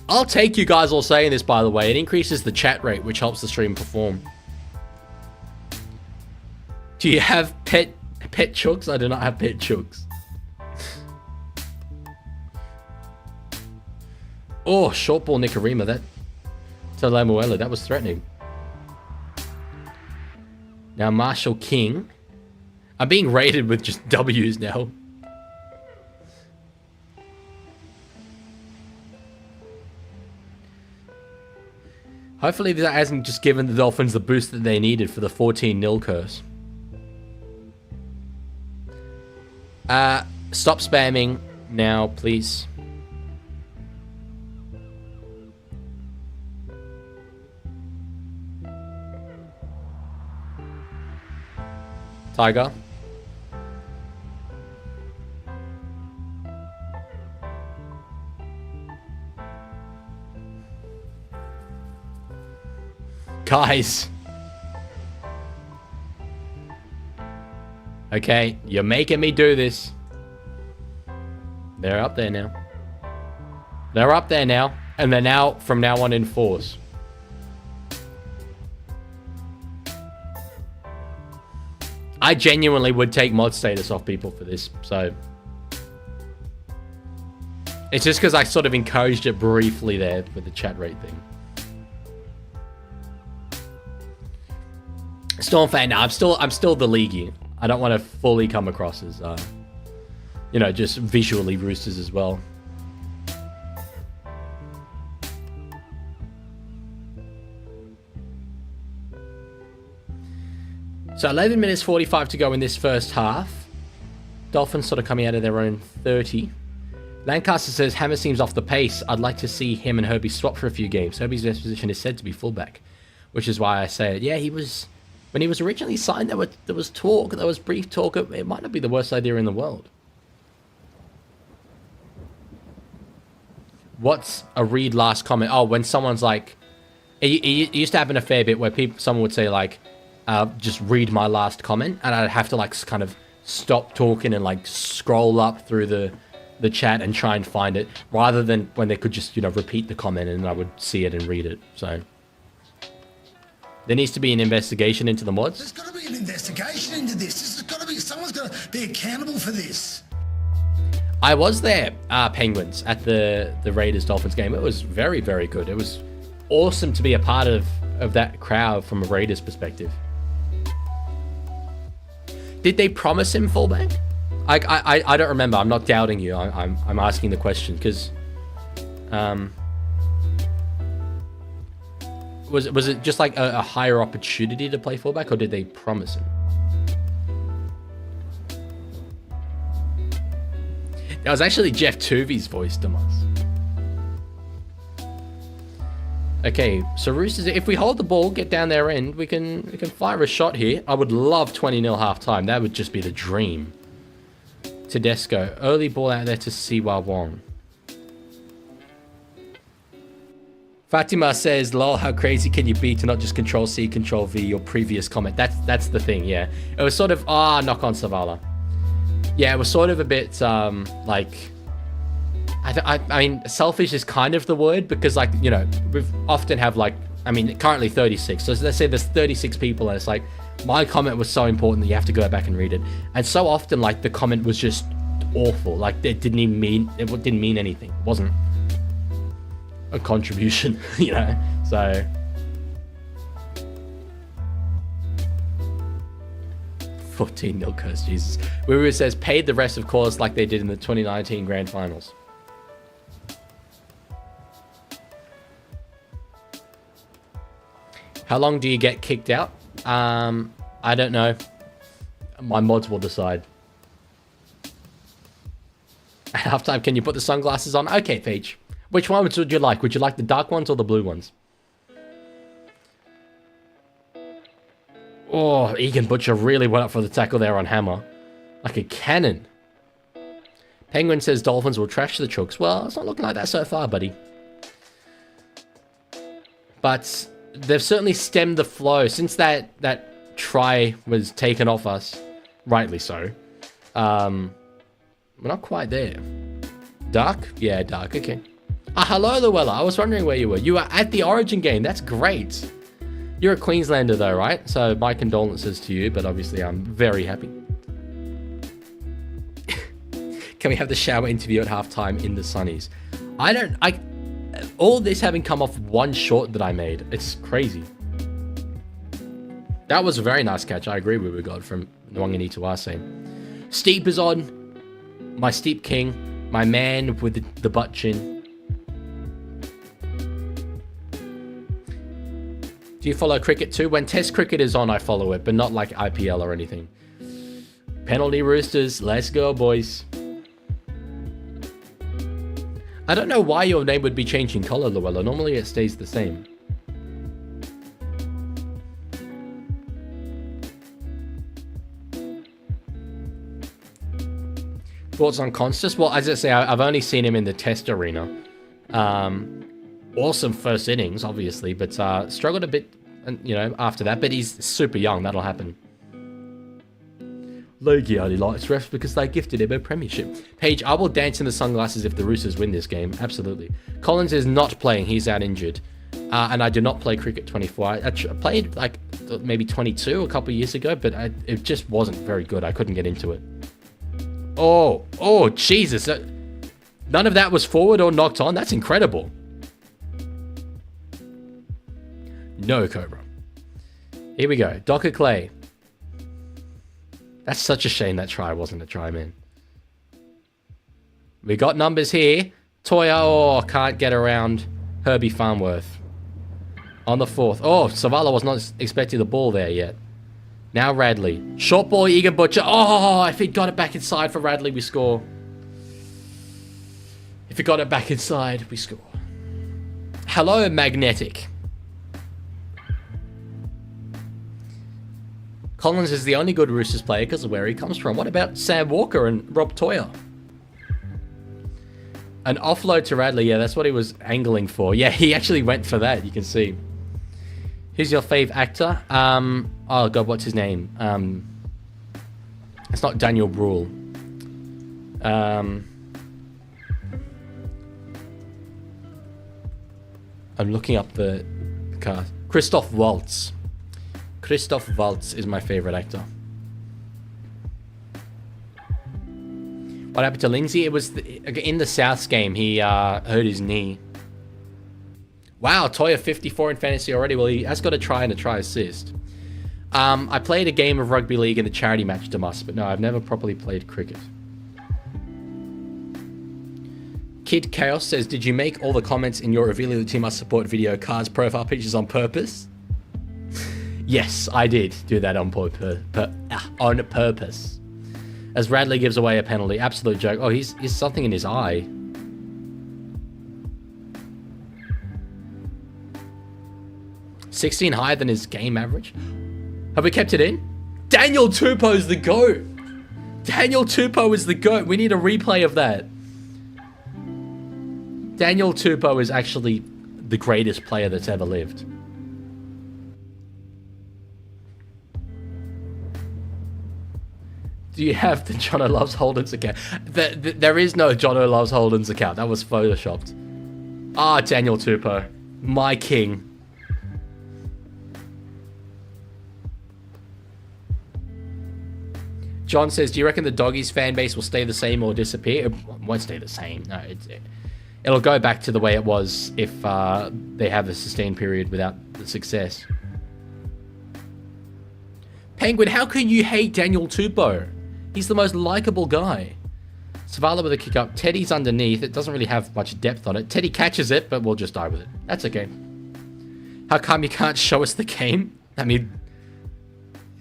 I'll take you guys all saying this, by the way. It increases the chat rate, which helps the stream perform. Do you have pet chooks? I do not have pet chooks. Oh, short ball Nicarima. That to Lamuela. That was threatening. Now Marshall King. I'm being rated with just W's now. Hopefully that hasn't just given the Dolphins the boost that they needed for the 14-0 curse. Stop spamming now, please. Tiger. Guys. Okay, you're making me do this. They're up there now. They're up there now. And they're now, from now on, in force. I genuinely would take mod status off people for this, so... It's just because I sort of encouraged it briefly there with the chat rate thing. Storm fan, no, I'm still the Leaguie. I don't want to fully come across as, you know, just visually Roosters as well. So 11 minutes 45 to go in this first half. Dolphins sort of coming out of their own 30. Lancaster says, Hammer seems off the pace. I'd like to see him and Herbie swap for a few games. Herbie's best position is said to be fullback, which is why I say it. Yeah, he was... When he was originally signed, there was talk. There was brief talk. It might not be the worst idea in the world. What's a read last comment? Oh, when someone's like... It used to happen a fair bit where someone would say, like, just read my last comment. And I'd have to, like, kind of stop talking and, like, scroll up through the chat and try and find it. Rather than when they could just, you know, repeat the comment and I would see it and read it. So... There needs to be an investigation into the mods. There's got to be an investigation into this. There's got to be... Someone's got to be accountable for this. I was there, Penguins, at the Raiders-Dolphins game. It was very, very good. It was awesome to be a part of that crowd from a Raiders perspective. Did they promise him fullback? I don't remember. I'm not doubting you. I'm asking the question because... Was it just like a higher opportunity to play fullback, or did they promise him? That was actually Jeff Tuvey's voice, Damas. Okay, so Roosters, if we hold the ball, get down their end, we can fire a shot here. I would love 20-0 half-time. That would just be the dream. Tedesco, early ball out there to Siwa Wong. Fatima says, lol, how crazy can you be to not just Control C, Control V, your previous comment? That's the thing, yeah. It was sort of, knock on Savala. Yeah, it was sort of a bit, like... I mean, selfish is kind of the word, because, like, you know, we've often have, like... I mean, currently 36. So let's say there's 36 people, and it's like, my comment was so important that you have to go back and read it. And so often, like, the comment was just awful. Like, it didn't mean anything. It wasn't a contribution, you know, so 14-0 curse, Jesus. Wuru says paid the rest of course like they did in the 2019 grand finals. How long do you get kicked out? I don't know. My mods will decide. At halftime, can you put the sunglasses on? Okay, Peach. Which ones would you like? Would you like the dark ones or the blue ones? Oh, Egan Butcher really went up for the tackle there on Hammer. Like a cannon. Penguin says Dolphins will trash the Chooks. Well, it's not looking like that so far, buddy. But they've certainly stemmed the flow. Since that try was taken off us, rightly so, we're not quite there. Dark? Yeah, dark. Okay. Hello, Llewellyn. I was wondering where you were. You were at the Origin game. That's great. You're a Queenslander, though, right? So my condolences to you, but obviously I'm very happy. Can we have the shower interview at halftime in the sunnies? All this having come off one short that I made. It's crazy. That was a very nice catch. I agree with what we got from Nwangini to Arse. Steep is on. My Steep King. My man with the butt chin. Do you follow cricket too? When Test cricket is on, I follow it, but not like IPL or anything. Penalty Roosters. Let's go, boys. I don't know why your name would be changing color, Luella. Normally it stays the same. Thoughts on Constas? Well, as I say, I've only seen him in the Test arena. Awesome first innings, obviously, but struggled a bit, you know, after that. But he's super young. That'll happen. Leaguie only likes refs because they gifted him a premiership. Paige, I will dance in the sunglasses if the Roosters win this game. Absolutely. Collins is not playing. He's out injured. And I do not play cricket 24. I played like maybe 22 a couple of years ago, but it just wasn't very good. I couldn't get into it. Oh, Jesus. None of that was forward or knocked on. That's incredible. No, Cobra. Here we go. Docker Clay. That's such a shame that try wasn't a try, man. We got numbers here. Toya, can't get around Herbie Farnworth. On the 4th. Oh, Savala was not expecting the ball there yet. Now Radley. Short ball, Egan Butcher. Oh, if he got it back inside for Radley, we score. If he got it back inside, we score. Hello, Magnetic. Collins is the only good Roosters player because of where he comes from. What about Sam Walker and Rob Toya? An offload to Radley. Yeah, that's what he was angling for. Yeah, he actually went for that. You can see. Who's your fave actor? Oh god, what's his name? It's not Daniel Bruhl. I'm looking up the cast. Christoph Waltz. Christoph Waltz is my favorite actor. What happened to Lindsay? It was in the Souths game. He hurt his knee. Wow, Toya 54 in fantasy already. Well, he has got a try and a try assist. I played a game of rugby league in a charity match to Mus, but no, I've never properly played cricket. Kid Chaos says, did you make all the comments in your revealing the Team Us support video cards profile pictures on purpose? Yes, I did do that on purpose. As Radley gives away a penalty. Absolute joke. Oh, he's something in his eye. $16 higher than his game average. Have we kept it in? Daniel Tupou's the GOAT. Daniel Tupou is the GOAT. We need a replay of that. Daniel Tupou is actually the greatest player that's ever lived. Do you have the Jono Loves Holden's account? There is no Jono Loves Holden's account. That was photoshopped. Ah, Daniel Tupou. My king. John says, do you reckon the Doggies fan base will stay the same or disappear? It won't stay the same. No, it'll go back to the way it was if they have a sustained period without the success. Penguin, how can you hate Daniel Tupou? He's the most likable guy. Savala with a kick up. Teddy's underneath. It doesn't really have much depth on it. Teddy catches it, but we'll just die with it. That's okay. How come you can't show us the game? I mean,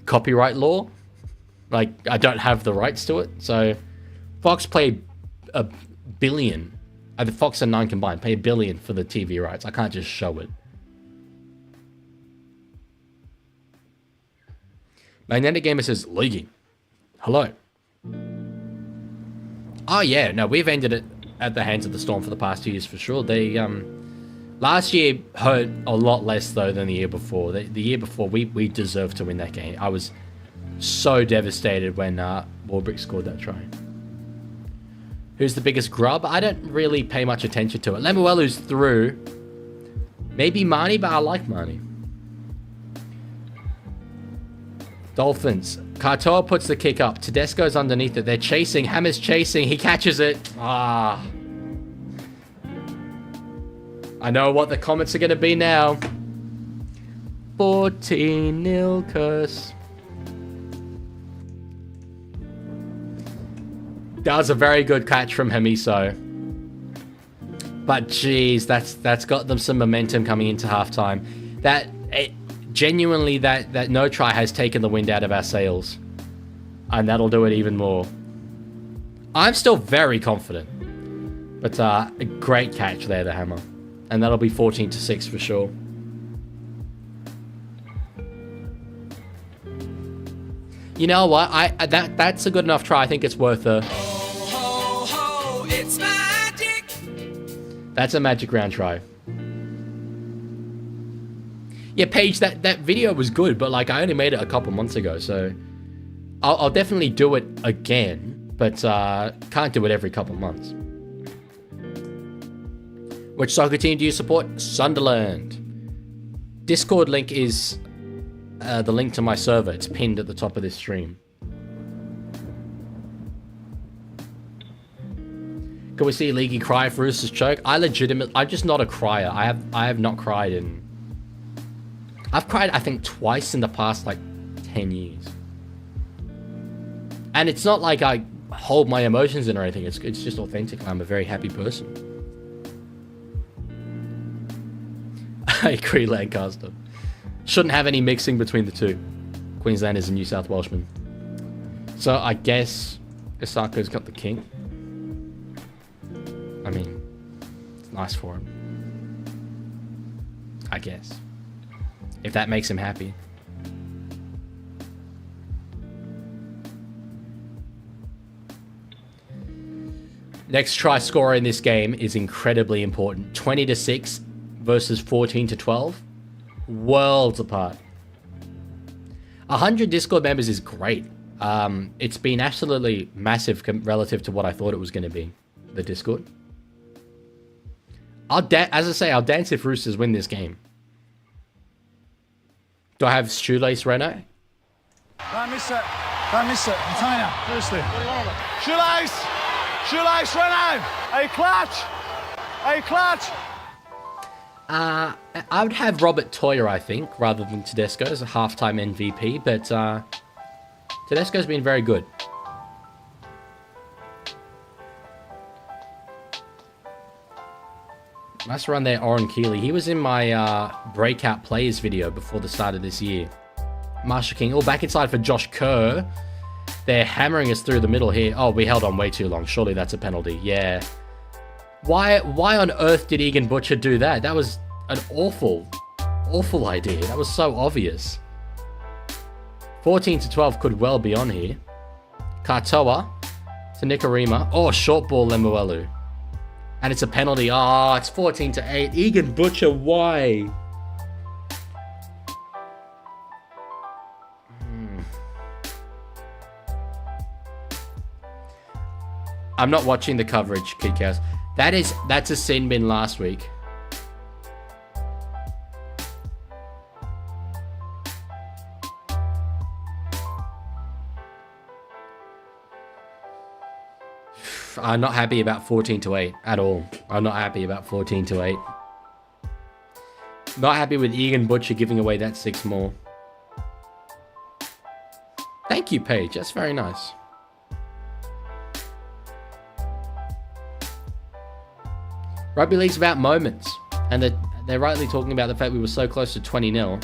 copyright law? Like, I don't have the rights to it. So, Fox paid $1 billion. The Fox and Nine combined pay $1 billion for the TV rights. I can't just show it. Magnetic Gamer says, Leaguie. Hello. Oh, yeah. No, we've ended it at the hands of the Storm for the past 2 years for sure. They, last year hurt a lot less, though, than the year before. The year before, we deserved to win that game. I was so devastated when Warbrick scored that try. Who's the biggest grub? I don't really pay much attention to it. Lemuelu's through. Maybe Marnie, but I like Marnie. Dolphins. Katoa puts the kick up. Tedesco's underneath it. They're chasing. Hammer's chasing. He catches it. Ah. I know what the comments are going to be now. 14-0 curse. That was a very good catch from Hamiso. But geez, that's got them some momentum coming into halftime. Genuinely, that no try has taken the wind out of our sails. And that'll do it even more. I'm still very confident. But a great catch there, the Hammer. And that'll be 14-6 for sure. You know what? That's a good enough try. I think it's worth a... Ho, ho, it's magic. That's a magic round try. Yeah, Paige, that video was good, but like I only made it a couple months ago, so I'll definitely do it again, but can't do it every couple months. Which soccer team do you support? Sunderland. Discord link is the link to my server. It's pinned at the top of this stream. Can we see Leaguie cry for Roosters choke? I'm just not a crier. I have not cried in... I've cried, I think, twice in the past, like, 10 years. And it's not like I hold my emotions in or anything. It's just authentic. I'm a very happy person. I agree, Lancaster. Shouldn't have any mixing between the two. Queenslanders and New South Welshmen. So I guess Isako's got the king. I mean, it's nice for him. I guess. If that makes him happy. Next try scorer in this game is incredibly important. 20-6 versus 14-12. Worlds apart. 100 Discord members is great. It's been absolutely massive relative to what I thought it was going to be. The Discord. As I say, I'll dance if Roosters win this game. Do I have shoelace Renault? Don't miss it. Don't miss it. I'm telling you, seriously. Shoelace! Shoelace, Renault! Hey, clutch! Hey, clutch! I would have Robert Toyer, I think, rather than Tedesco as a halftime MVP, but Tedesco's been very good. Nice run there, Oren Keeley. He was in my breakout players video before the start of this year. Marshall King, back inside for Josh Kerr. They're hammering us through the middle here. Oh, we held on way too long. Surely that's a penalty. Yeah. Why on earth did Egan Butcher do that? That was an awful idea. That was so obvious. 14-12 could well be on here. Katoa to Nikarima. Oh, short ball Lemuelu. And it's a penalty. Oh, it's 14-8. Egan Butcher, why? I'm not watching the coverage, Kid Chaos. That's a sin bin last week. I'm not happy about 14-8 at all. I'm not happy about 14-8. Not happy with Egan Butcher giving away that 6 more. Thank you, Paige. That's very nice. Rugby League's about moments. And they're rightly talking about the fact we were so close to 20-0.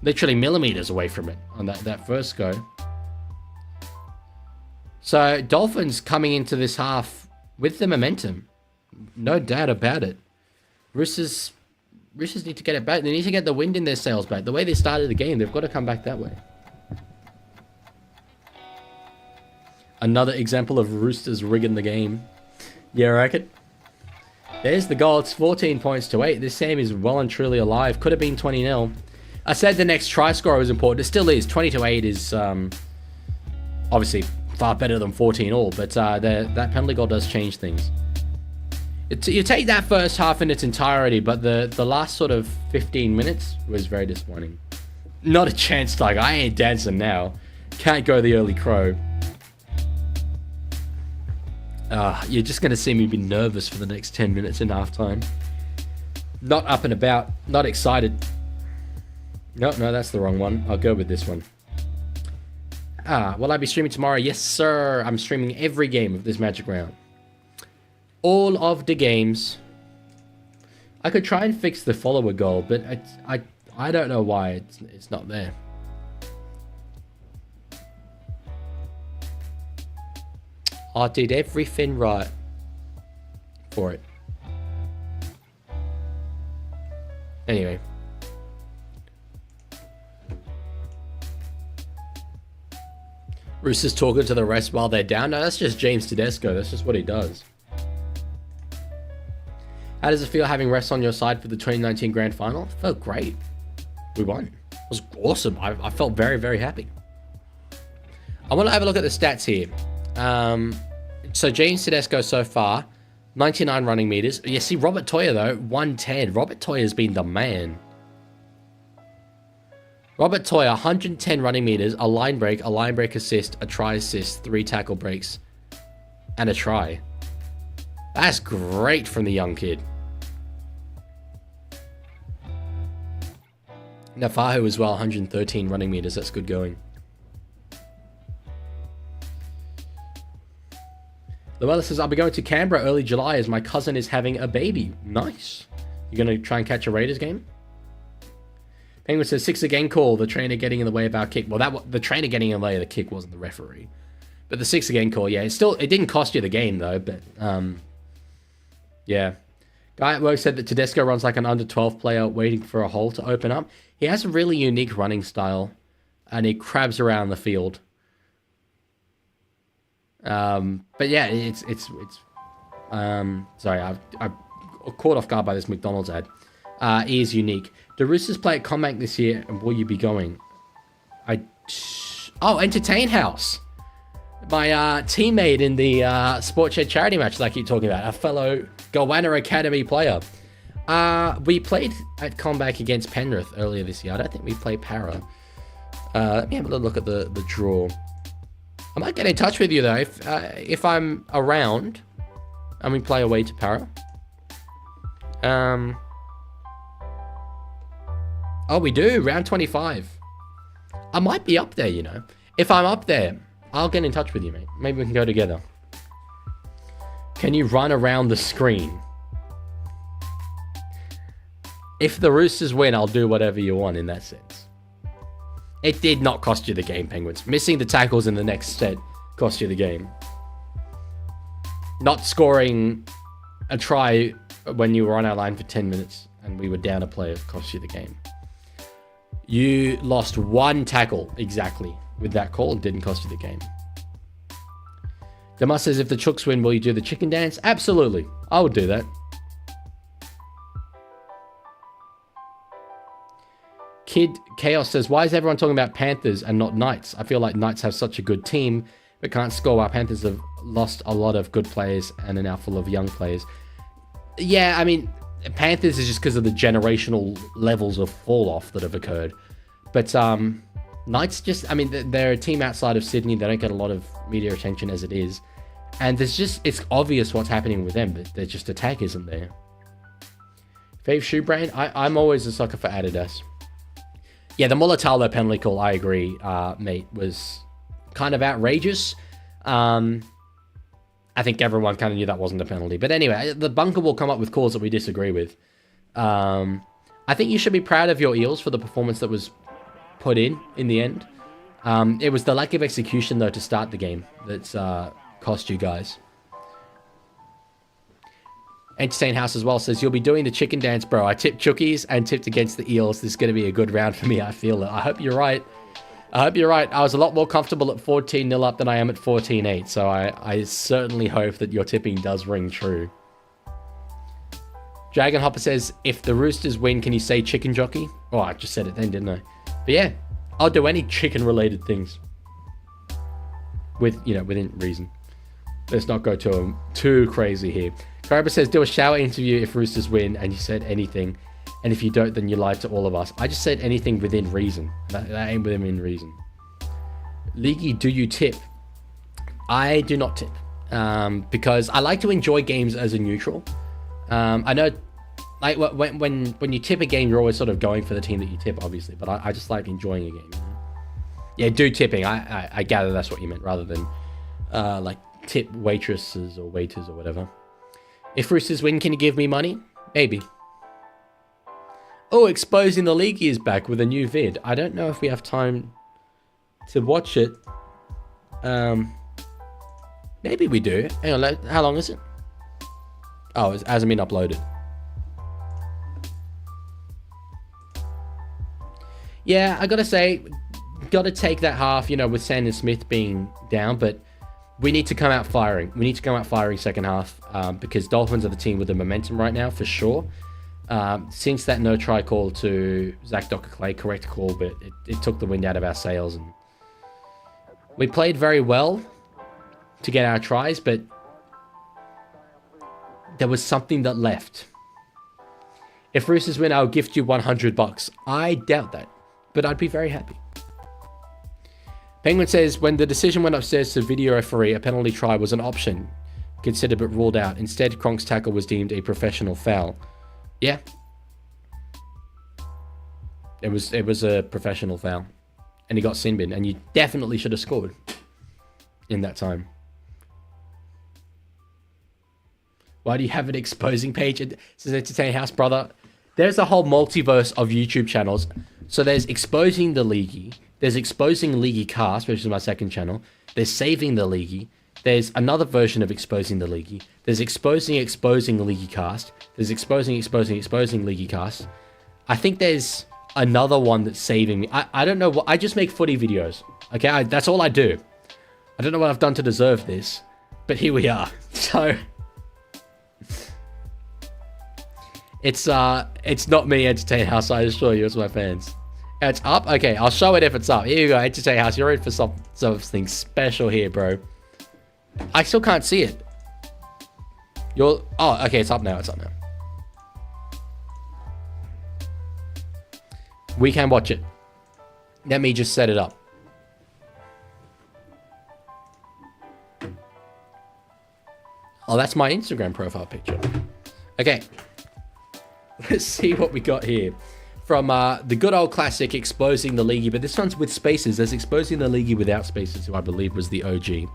Literally millimeters away from it on that first go. So, Dolphins coming into this half with the momentum. No doubt about it. Roosters need to get it back. They need to get the wind in their sails back. The way they started the game, they've got to come back that way. Another example of Roosters rigging the game. Yeah, I reckon. There's the goal. It's 14-8. This team is well and truly alive. Could have been 20-0. I said the next try scorer was important. It still is. 20-8 is obviously far better than 14-all, but that penalty goal does change things. You take that first half in its entirety, but the last sort of 15 minutes was very disappointing. Not a chance, Tiger. I ain't dancing now. Can't go the early crow. You're just going to see me be nervous for the next 10 minutes in halftime. Not up and about. Not excited. No, that's the wrong one. I'll go with this one. Will I be streaming tomorrow? Yes, sir. I'm streaming every game of this Magic Round. All of the games. I could try and fix the follower goal, but I don't know why it's not there. I did everything right for it. Anyway. Roosters talking to the rest while they're down. No, that's just James Tedesco. That's just what he does. How does it feel having refs on your side for the 2019 Grand Final? It felt great. We won. It was awesome. I felt very, very happy. I want to have a look at the stats here. So James Tedesco so far, 99 running meters. You see Robert Toyer though, 110. Robert Toyer's been the man. Robert Toyer, 110 running meters, a line break assist, a try assist, 3 tackle breaks, and a try. That's great from the young kid. Nafahu as well, 113 running meters. That's good going. Luella says, I'll be going to Canberra early July as my cousin is having a baby. Nice. You're going to try and catch a Raiders game? Penguin says, 6 again call. The trainer getting in the way of our kick. Well, the trainer getting in the way of the kick wasn't the referee. But the 6 again call, yeah. It didn't cost you the game, though. But, yeah. Guy at work said that Tedesco runs like an under-12 player waiting for a hole to open up. He has a really unique running style. And he crabs around the field. But yeah, it's sorry, I'm caught off guard by this McDonald's ad. He is unique. The Roosters play at Combank this year, and will you be going? Entertain House. My teammate in the Sport Shed charity match that I keep talking about, a fellow Goanna Academy player. We played at Combank against Penrith earlier this year. I don't think we played Para. Let me have a little look at the draw. I might get in touch with you though if I'm around and we play away to Para. We do round 25. I might be up there, you know. If I'm up there, I'll get in touch with you, mate. Maybe we can go together. Can you run around the screen? If the Roosters win, I'll do whatever you want in that sense. It did not cost you the game, Penguins. Missing the tackles in the next set cost you the game. Not scoring a try when you were on our line for 10 minutes and we were down a player cost you the game. You lost 1 tackle exactly with that call and didn't cost you the game. Demas says, if the Chooks win, will you do the chicken dance? Absolutely. I would do that. Kid Chaos says, why is everyone talking about Panthers and not Knights? I feel like Knights have such a good team, but can't score while Panthers have lost a lot of good players and are now full of young players. Yeah, I mean, Panthers is just because of the generational levels of fall-off that have occurred. But Knights just, I mean, they're a team outside of Sydney. They don't get a lot of media attention as it is. And there's just, it's obvious what's happening with them. There's just attack isn't there. Fave Shoe Brand, I'm always a sucker for Adidas. Yeah, the Mulatalo penalty call, I agree, mate, was kind of outrageous. I think everyone kind of knew that wasn't a penalty. But anyway, the bunker will come up with calls that we disagree with. I think you should be proud of your Eels for the performance that was put in the end. It was the lack of execution, though, to start the game that's cost you guys. Entertain House as well says, you'll be doing the chicken dance, bro. I tipped Chookies and tipped against the Eels. This is going to be a good round for me. I feel it. I hope you're right. I was a lot more comfortable at 14-0 up than I am at 14-8. So I certainly hope that your tipping does ring true. Dragon Hopper says, if the Roosters win, can you say chicken jockey? Oh, I just said it then, didn't I? But yeah, I'll do any chicken-related things. Within reason. Let's not go too crazy here. Cobra says, do a shower interview if Roosters win, and you said anything. And if you don't, then you lied to all of us. I just said anything within reason. That ain't within reason. Leaguie, do you tip? I do not tip. Because I like to enjoy games as a neutral. I know, like, when you tip a game, you're always sort of going for the team that you tip, obviously. But I just like enjoying a game. Yeah, do tipping. I gather that's what you meant, rather than, like, tip waitresses or waiters or whatever. If Roosters win, can you give me money? Maybe. Oh, Exposing the League is back with a new vid. I don't know if we have time to watch it. Maybe we do. Hang on, how long is it? Oh, it hasn't been uploaded. Yeah, I gotta say, gotta take that half, with Sandon Smith being down, but we need to come out firing. We need to come out firing second half because Dolphins are the team with the momentum right now, for sure. Since that no try call to Zach Docker-Clay, correct call, but it took the wind out of our sails. And we played very well to get our tries, but there was something that left. If Roosters win, I'll gift you $100. I doubt that, but I'd be very happy. Penguin says, when the decision went upstairs to video referee, a penalty try was an option. considered but ruled out. Instead, Cronk's tackle was deemed a professional foul. Yeah. It was a professional foul. And he got sin bin. And you definitely should have scored in that time. Why do you have an exposing page? It says Entertaining House, brother. There's a whole multiverse of YouTube channels. So there's Exposing the Leaguie. There's Exposing Leaguie Cast, which is my second channel. There's Saving the Leaguie. There's another version of Exposing the Leaguie. There's Exposing Leaguie Cast. There's Exposing Leaguie Cast. I think there's another one that's saving me. I don't know what. I just make footy videos. Okay, that's all I do. I don't know what I've done to deserve this, but here we are. So it's not me, Entertain House. I assure you, it's my fans. It's up. Okay, I'll show it if it's up. Here you go, Entertain House. You're in for something special here, bro. I still can't see it. Oh, okay, it's up now. It's up now. We can watch it. Let me just set it up. Oh, that's my Instagram profile picture. Okay. Let's see what we got here. From the good old classic, Exposing the Leaguie. But this one's with spaces. There's Exposing the Leaguie without spaces, who I believe was the OG.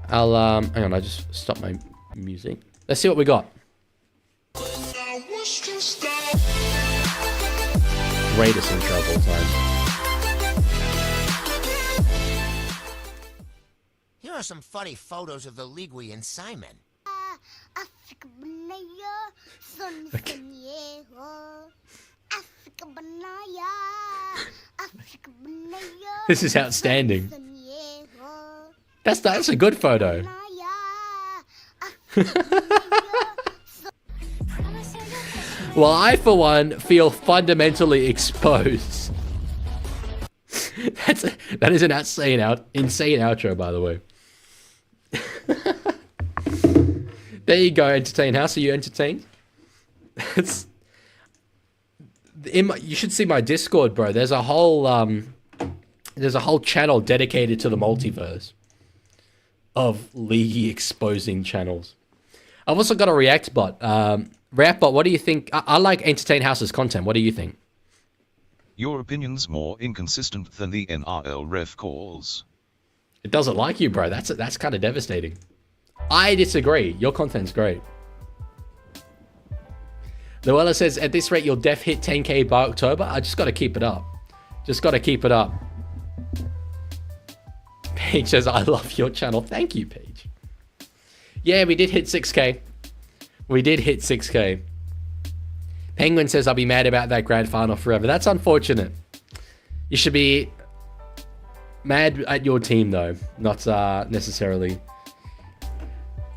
Hang on, I just stopped my music. Let's see what we got. Greatest intro of all time. Here are some funny photos of the Leaguie and Simon. Okay. This is outstanding. That's a good photo. Well, I, for one, feel fundamentally exposed. That is an insane outro, by the way. There you go, Entertain House. Are you entertained? You should see my Discord, bro. There's a whole channel dedicated to the multiverse of Leaguie exposing channels. I've also got a React bot. React bot, what do you think? I like Entertain House's content. What do you think? Your opinion's more inconsistent than the NRL ref calls. It doesn't like you, bro. That's kind of devastating. I disagree. Your content's great. Noella says, at this rate, you'll def hit 10k by October. I just got to keep it up. Just got to keep it up. Paige says, I love your channel. Thank you, Paige. Yeah, we did hit 6k. We did hit 6k. Penguin says, I'll be mad about that grand final forever. That's unfortunate. You should be mad at your team, though. Not necessarily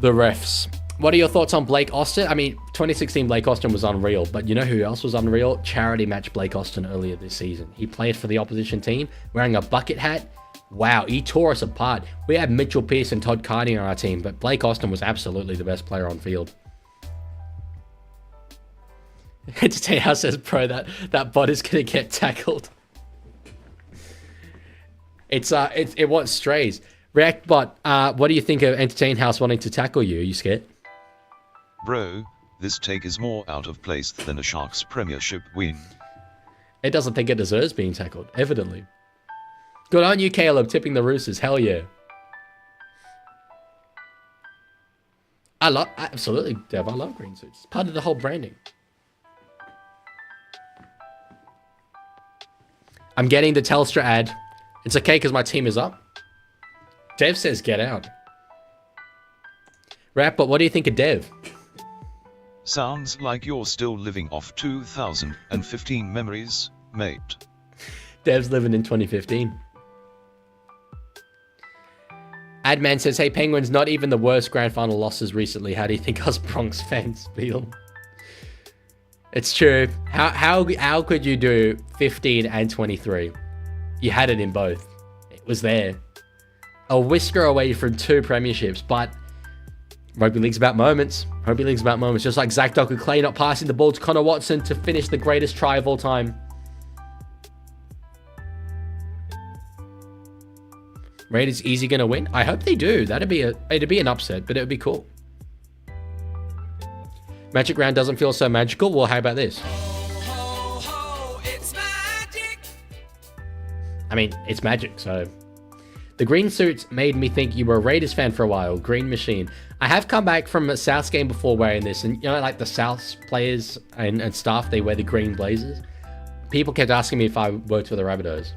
the refs. What are your thoughts on Blake Austin? I mean, 2016 Blake Austin was unreal, but you know who else was unreal? Charity match Blake Austin earlier this season. He played for the opposition team wearing a bucket hat. Wow, he tore us apart. We had Mitchell Pearce and Todd Carney on our team, but Blake Austin was absolutely the best player on field. Entertain House says, bro, that bot is gonna get tackled. It wants strays. React bot, what do you think of Entertain House wanting to tackle you? Are you scared? Bro, this take is more out of place than a Sharks premiership win. It doesn't think it deserves being tackled, evidently. Good on you, Caleb, tipping the Roosters. Hell yeah. Absolutely, Dev. I love green suits. It's part of the whole branding. I'm getting the Telstra ad. It's okay because my team is up. Dev says get out. Rap, but what do you think of Dev? Sounds like you're still living off 2015 memories, mate. Dev's living in 2015. Adman says, hey, Penguins, not even the worst grand final losses recently. How do you think us Bronx fans feel? It's true. How could you do 15 and 23? You had it in both. It was there. A whisker away from 2 premierships, but rugby league's about moments. Rugby league's about moments. Just like Zach Docker-Clay not passing the ball to Connor Watson to finish the greatest try of all time. Raiders easy gonna win? I hope they do. It'd be an upset, but it would be cool. Magic round doesn't feel so magical. Well, how about this? Ho, ho, it's magic. I mean, it's magic, so... The green suits made me think you were a Raiders fan for a while. Green machine. I have come back from a Souths game before wearing this, and you know, like the Souths players and staff, they wear the green blazers. People kept asking me if I worked for the Rabbitohs.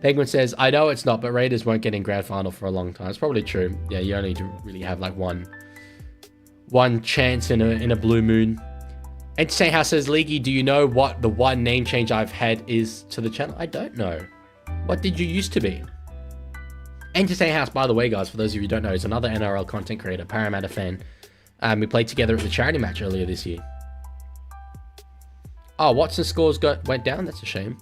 Penguin says, I know it's not, but Raiders won't get in grand final for a long time. It's probably true. Yeah, you only really have like one chance in a blue moon. Entertain House says, Leaguie, do you know what the one name change I've had is to the channel? I don't know. What did you used to be? Entertain House, by the way, guys, for those of you who don't know, is another NRL content creator, Parramatta fan. We played together at the charity match earlier this year. Oh, Watson's scores went down? That's a shame.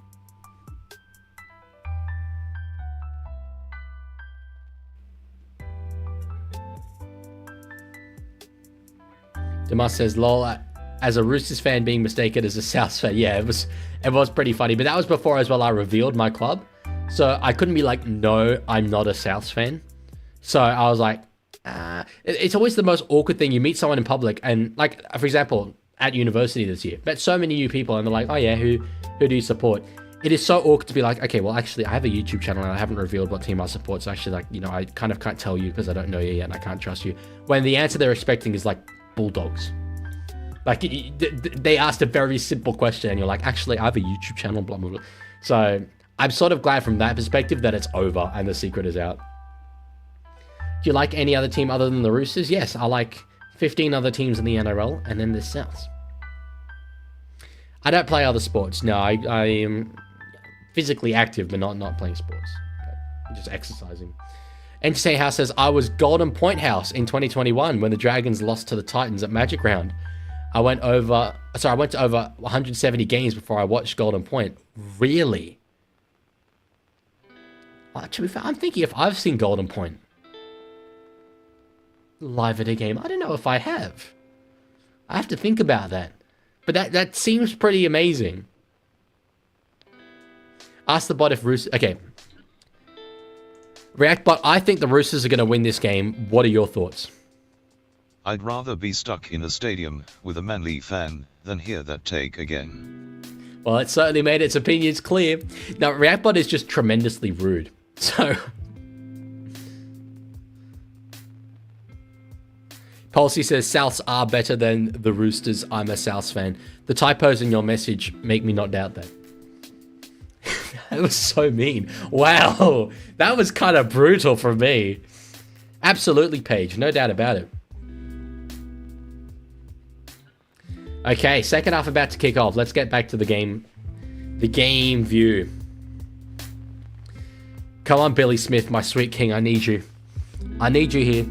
Demas says, lol, as a Roosters fan being mistaken as a Souths fan. Yeah, it was pretty funny. But that was before as well I revealed my club. So I couldn't be like, no, I'm not a Souths fan. So I was like, it's always the most awkward thing. You meet someone in public and like, for example, at university this year, met so many new people and they're like, oh yeah, who do you support? It is so awkward to be like, okay, well, actually, I have a YouTube channel and I haven't revealed what team I support. So actually, like, you know, I kind of can't tell you because I don't know you yet and I can't trust you. When the answer they're expecting is like Bulldogs. Like, they asked a very simple question and you're like, actually, I have a YouTube channel, blah, blah, blah. So I'm sort of glad from that perspective that it's over and the secret is out. Do you like any other team other than the Roosters? Yes, I like 15 other teams in the NRL and then the Souths. I don't play other sports. No, I am physically active, but not playing sports. I'm just exercising. Entertain House says, I was Golden Point House in 2021 when the Dragons lost to the Titans at Magic Round. I went to over 170 games before I watched Golden Point. Really? Well, to be fair, I'm thinking if I've seen Golden Point live at a game. I don't know if I have. I have to think about that. But that seems pretty amazing. Ask the bot if Roosters... Okay. React bot, I think the Roosters are going to win this game. What are your thoughts? I'd rather be stuck in a stadium with a Manly fan than hear that take again. Well, it certainly made its opinions clear. Now, ReactBot is just tremendously rude. So... Policy says, Souths are better than the Roosters. I'm a Souths fan. The typos in your message make me not doubt that. That was so mean. Wow. That was kind of brutal for me. Absolutely, Paige. No doubt about it. Okay, second half about to kick off. Let's get back to the game. The game view. Come on, Billy Smith, my sweet king. I need you. I need you here.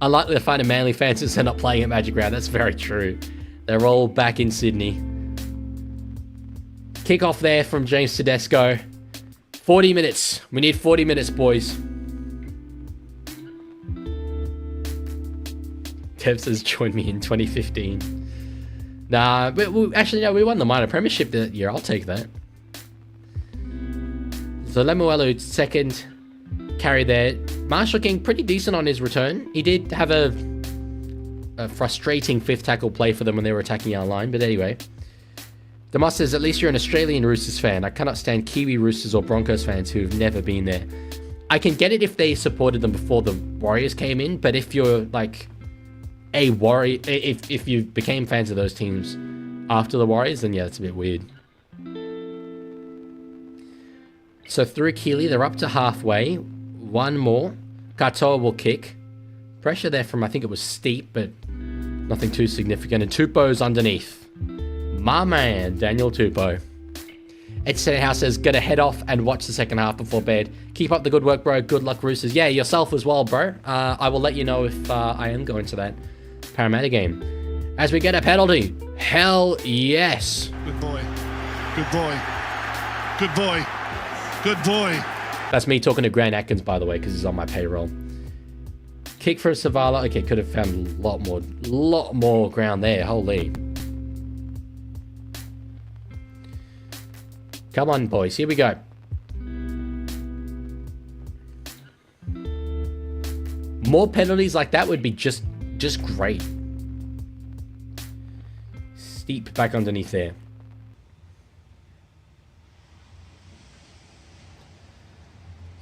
Unlikely to find a Manly fan since they're not playing at Magic Round. That's very true. They're all back in Sydney. Kick off there from James Tedesco. 40 minutes. We need 40 minutes, boys. Tev says, join me in 2015. Nah, actually, no, we won the minor premiership that year. I'll take that. So Lemuelu, second carry there. Marshall King, pretty decent on his return. He did have a frustrating fifth tackle play for them when they were attacking our line. But anyway. Demas says, at least you're an Australian Roosters fan. I cannot stand Kiwi Roosters or Broncos fans who've never been there. I can get it if they supported them before the Warriors came in. But if you're like a Warrior... If you became fans of those teams after the Warriors, then yeah, it's a bit weird. So through Keeley, they're up to halfway. One more. Katoa will kick. Pressure there from, I think it was Steep, but nothing too significant. And Tupou's underneath. My man, Daniel Tupou. Entertainment House says, gotta head off and watch the second half before bed. Keep up the good work, bro. Good luck, Roosters. Yeah, yourself as well, bro. I will let you know if I am going to that Parramatta game. As we get a penalty. Hell yes. Good boy. Good boy. Good boy. Good boy. That's me talking to Grant Atkins, by the way, because he's on my payroll. Kick for Savala. Okay, could have found a lot more ground there. Holy. Come on, boys. Here we go. More penalties like that would be just great. Steep back underneath there.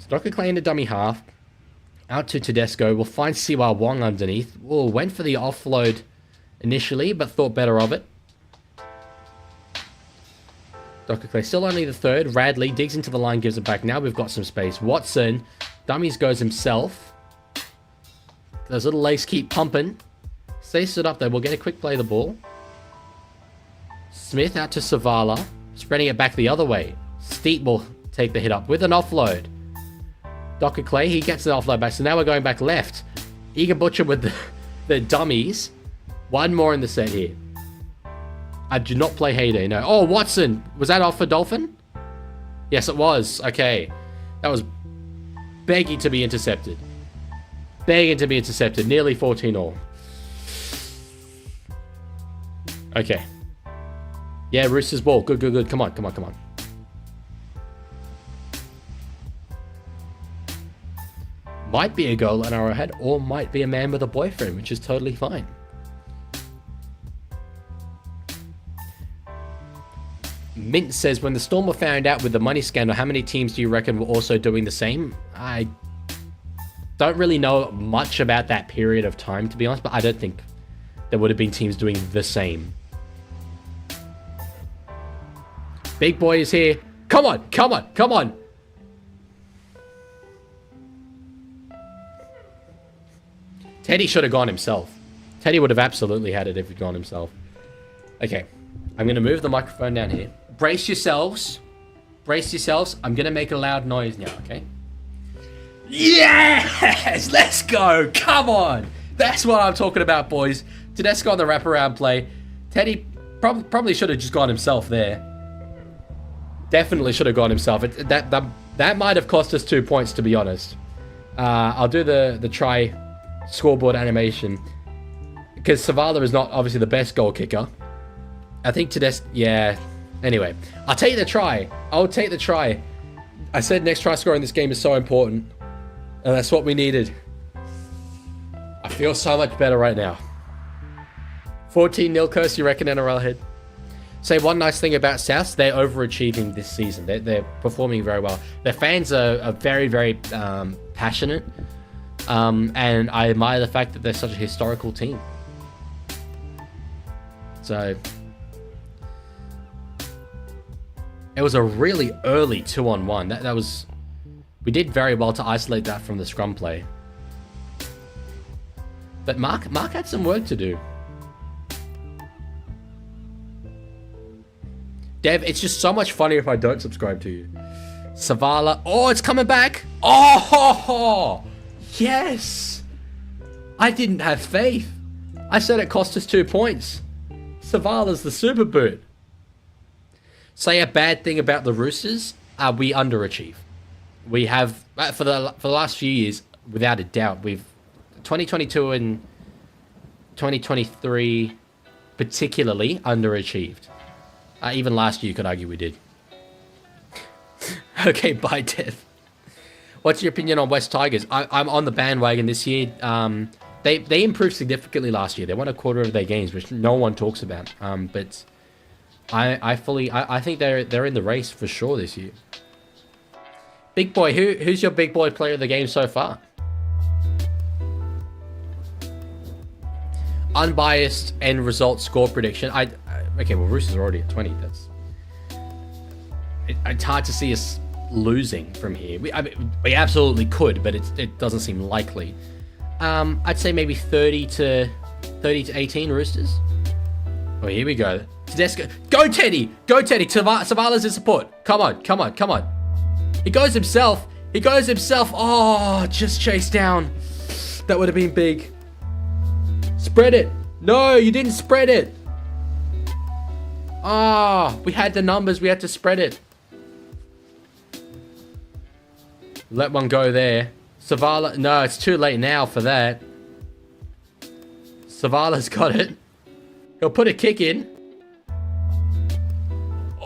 Dr. Clay in the dummy half. Out to Tedesco. We'll find Siwa Wong underneath. Oh, went for the offload initially, but thought better of it. Dr. Clay still only the third. Radley digs into the line, gives it back. Now we've got some space. Watson. Dummies goes himself. Those little legs keep pumping. Stays stood up there. We'll get a quick play of the ball. Smith out to Savala. Spreading it back the other way. Steep will take the hit up with an offload. Dr. Clay, he gets the offload back. So now we're going back left. Eager Butcher with the dummies. One more in the set here. I do not play Heyday, no. Oh, Watson. Was that off for Dolphin? Yes, it was. Okay. That was begging to be intercepted. Begging to be intercepted. Nearly 14 all. Okay. Yeah, Roosters ball. Good, good, good. Come on, come on, come on. Might be a goal an hour ahead, or might be a man with a boyfriend, which is totally fine. Mint says, when the Storm were found out with the money scandal, how many teams do you reckon were also doing the same? I don't really know much about that period of time, to be honest, but I don't think there would have been teams doing the same. Big boy is here. Come on, come on, come on. Teddy should have gone himself. Teddy would have absolutely had it if he'd gone himself. Okay. I'm going to move the microphone down here. Brace yourselves. Brace yourselves. I'm going to make a loud noise now, okay? Yes! Let's go! Come on! That's what I'm talking about, boys. Tedesco on the wraparound play. Teddy probably should have just gone himself there. Definitely should have gone himself. That might have cost us 2 points, to be honest. I'll do the try scoreboard animation. Because Savala is not obviously the best goal kicker. I think Tedesco... Yeah. Anyway. I'll take the try. I'll take the try. I said next try scorer in this game is so important. And that's what we needed. I feel so much better right now. 14-0 curse, you reckon, NRL head? Say one nice thing about South, they're overachieving this season. They're performing very well. Their fans are very, very passionate. And I admire the fact that they're such a historical team. So... It was a really early 2-on-1. That was... We did very well to isolate that from the scrum play. But Mark had some work to do. Dev, it's just so much funnier if I don't subscribe to you. Savala. Oh, it's coming back. Oh, yes. I didn't have faith. I said it cost us 2 points. Savala's the super boot. Say a bad thing about the Roosters, we underachieve. We have, for the last few years, without a doubt, we've 2022 and 2023 particularly underachieved. Even last year, you could argue we did. Okay, bye, Dev. What's your opinion on West Tigers? I'm on the bandwagon this year. They improved significantly last year. They won a quarter of their games, which no one talks about. But I think they're in the race for sure this year. Big boy, who's your big boy player of the game so far? Unbiased end result score prediction. Okay, well, Roosters are already at 20. It's hard to see us losing from here. We absolutely could, but it doesn't seem likely. I'd say maybe 30 to 18 Roosters. Oh, here we go. Tedesco. Go, Teddy! Go, Teddy! Savala's in support. Come on, come on, come on. He goes himself. He goes himself. Oh, just chased down. That would have been big. Spread it. No, you didn't spread it. Ah, we had the numbers. We had to spread it. Let one go there. Savala. No, it's too late now for that. Savala's got it. He'll put a kick in.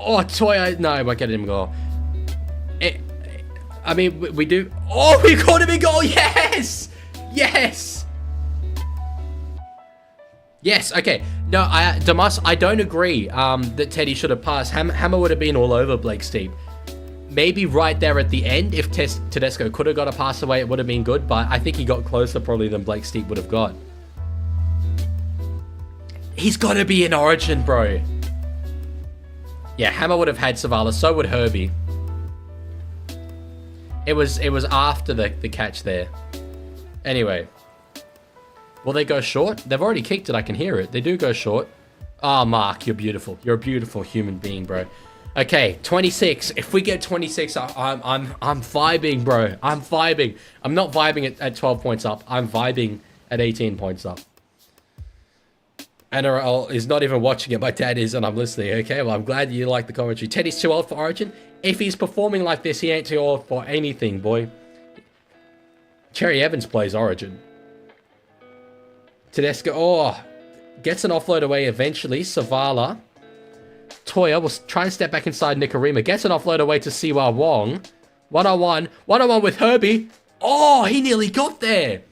Oh, Toya. No, I won't get him goal. I mean, we do. Oh, we caught him in goal. Yes. Yes. Yes. Okay. No, Damas, I don't agree that Teddy should have passed. Hammer would have been all over Blake Steep. Maybe right there at the end, if Tedesco could have got a pass away, it would have been good. But I think he got closer probably than Blake Steep would have got. He's got to be in Origin, bro. Yeah, Hammer would have had Savala. So would Herbie. It was after the catch there. Anyway. Will they go short? They've already kicked it. I can hear it. They do go short. Oh, Mark, you're beautiful. You're a beautiful human being, bro. Okay, 26. If we get 26, I'm vibing, bro. I'm vibing. I'm not vibing at 12 points up. I'm vibing at 18 points up. NRL is not even watching it. My dad is, and I'm listening. Okay, well, I'm glad you like the commentary. Teddy's too old for Origin. If he's performing like this, he ain't too old for anything, boy. Cherry Evans plays Origin. Tedesco, oh, gets an offload away eventually. Savala. Toya will try and step back inside Nikorima. Gets an offload away to Siwa Wong. 1-on-1. 1-on-1 with Herbie. Oh, he nearly got there.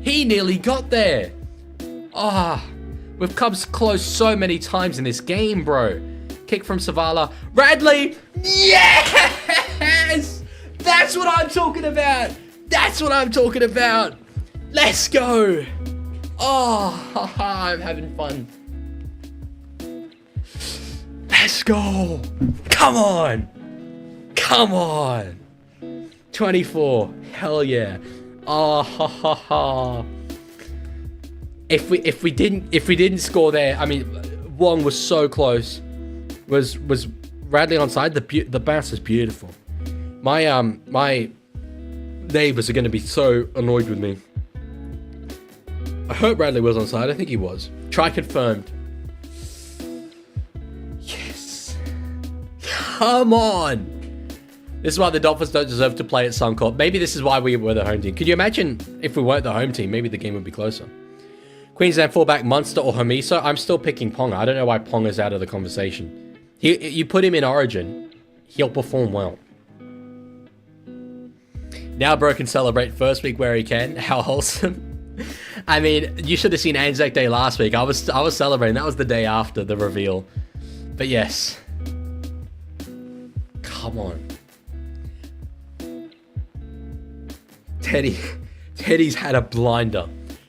He nearly got there. Ah, we've come close so many times in this game, bro. Kick from Savala. Radley. Yes! That's what I'm talking about. That's what I'm talking about. Let's go. Oh, I'm having fun. Let's go. Come on. Come on. 24. Hell yeah. Oh, ha, ha, ha. If we didn't score there, I mean, Wong was so close. Was Radley onside? The bounce is beautiful. My neighbors are going to be so annoyed with me. I hope Radley was onside. I think he was. Try confirmed. Yes. Come on. This is why the Dolphins don't deserve to play at Suncorp. Maybe this is why we were the home team. Could you imagine if we weren't the home team? Maybe the game would be closer. Queensland fullback Munster or Hamiso. I'm still picking Ponga. I don't know why Ponga's out of the conversation. You put him in Origin, he'll perform well. Now Bro can celebrate first week where he can. How wholesome. I mean, you should have seen Anzac Day last week. I was celebrating. That was the day after the reveal. But yes. Come on. Teddy's had a blinder.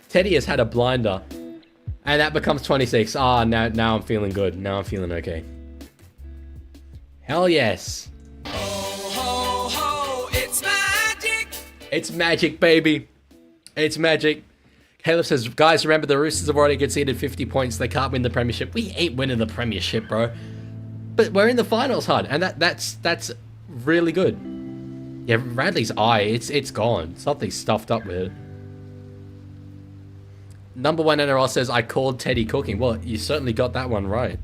Teddy has had a blinder. And that becomes 26. Ah, now I'm feeling good. Now I'm feeling okay. Hell yes. Ho, ho, ho, it's magic. It's magic, baby. It's magic. Caleb says, guys, remember the Roosters have already conceded 50 points. They can't win the premiership. We ain't winning the premiership, bro. But we're in the finals, Hud. And that's really good. Yeah, Radley's eye, it's gone. Something's stuffed up with it. Number 1 NRL says, I called Teddy cooking. Well, you certainly got that one right.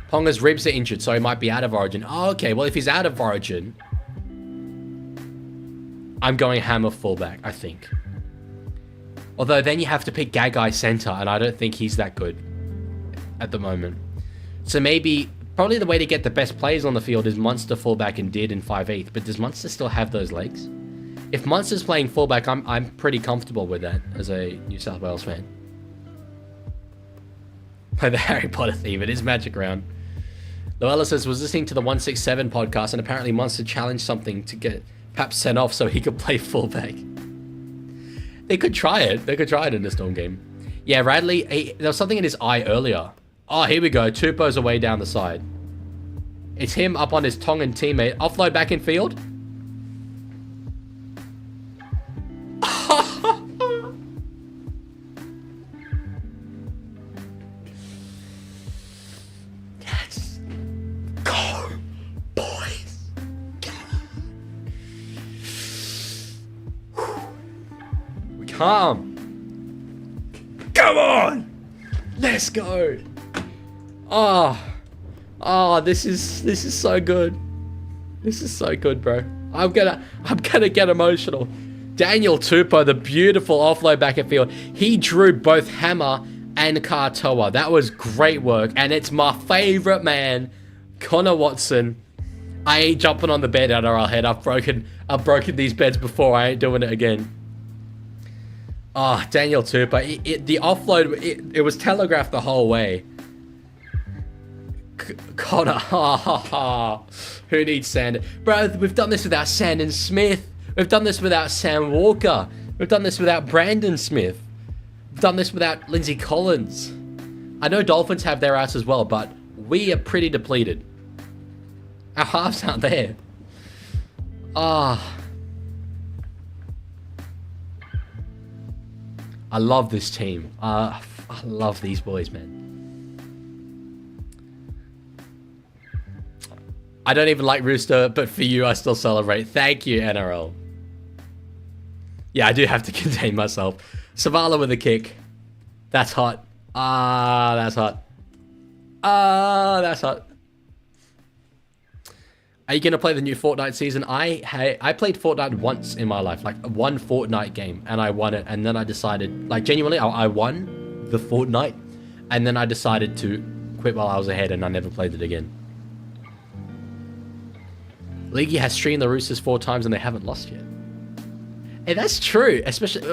Ponga's ribs are injured, so he might be out of Origin. Oh, okay, well, if he's out of Origin, I'm going Hammer fullback, I think. Although then you have to pick Gagai center, and I don't think he's that good at the moment. So maybe, probably the way to get the best players on the field is Munster fullback and Did in 5'8". But does Munster still have those legs? If Munster's playing fullback, I'm pretty comfortable with that as a New South Wales fan. By the Harry Potter theme, it is Magic Round. Luella says, was listening to the 167 podcast, and apparently Munster challenged something to get perhaps sent off so he could play fullback. They could try it. They could try it in the Storm game. Yeah, Radley, there was something in his eye earlier. Oh, here we go. Tupou's away down the side. It's him up on his Tongan teammate. Offload back in field. Yes. Go, boys. We come. Come on. Let's go. Oh, this is so good. This is so good, bro. I'm gonna get emotional. Daniel Tupou, the beautiful offload back at field. He drew both Hammer and Katoa. That was great work, and it's my favorite man, Connor Watson. I ain't jumping on the bed, NRL head. I've broken these beds before. I ain't doing it again. Oh, Daniel Tupou. The offload, it was telegraphed the whole way. Connor. Who needs Sand? Bro, we've done this without Sandon Smith. We've done this without Sam Walker. We've done this without Brandon Smith. We've done this without Lindsay Collins. I know Dolphins have their ass as well, but we are pretty depleted. Our halves aren't there. Ah. I love this team. I love these boys, man. I don't even like Rooster, but for you, I still celebrate. Thank you, NRL. Yeah, I do have to contain myself. Savala with a kick. That's hot. That's hot. That's hot. Are you going to play the new Fortnite season? I played Fortnite once in my life, like one Fortnite game, and I won it. And then I decided, like genuinely, I won the Fortnite. And then I decided to quit while I was ahead, and I never played it again. Leaguie has streamed the Roosters 4 times and they haven't lost yet. Hey, that's true. Especially,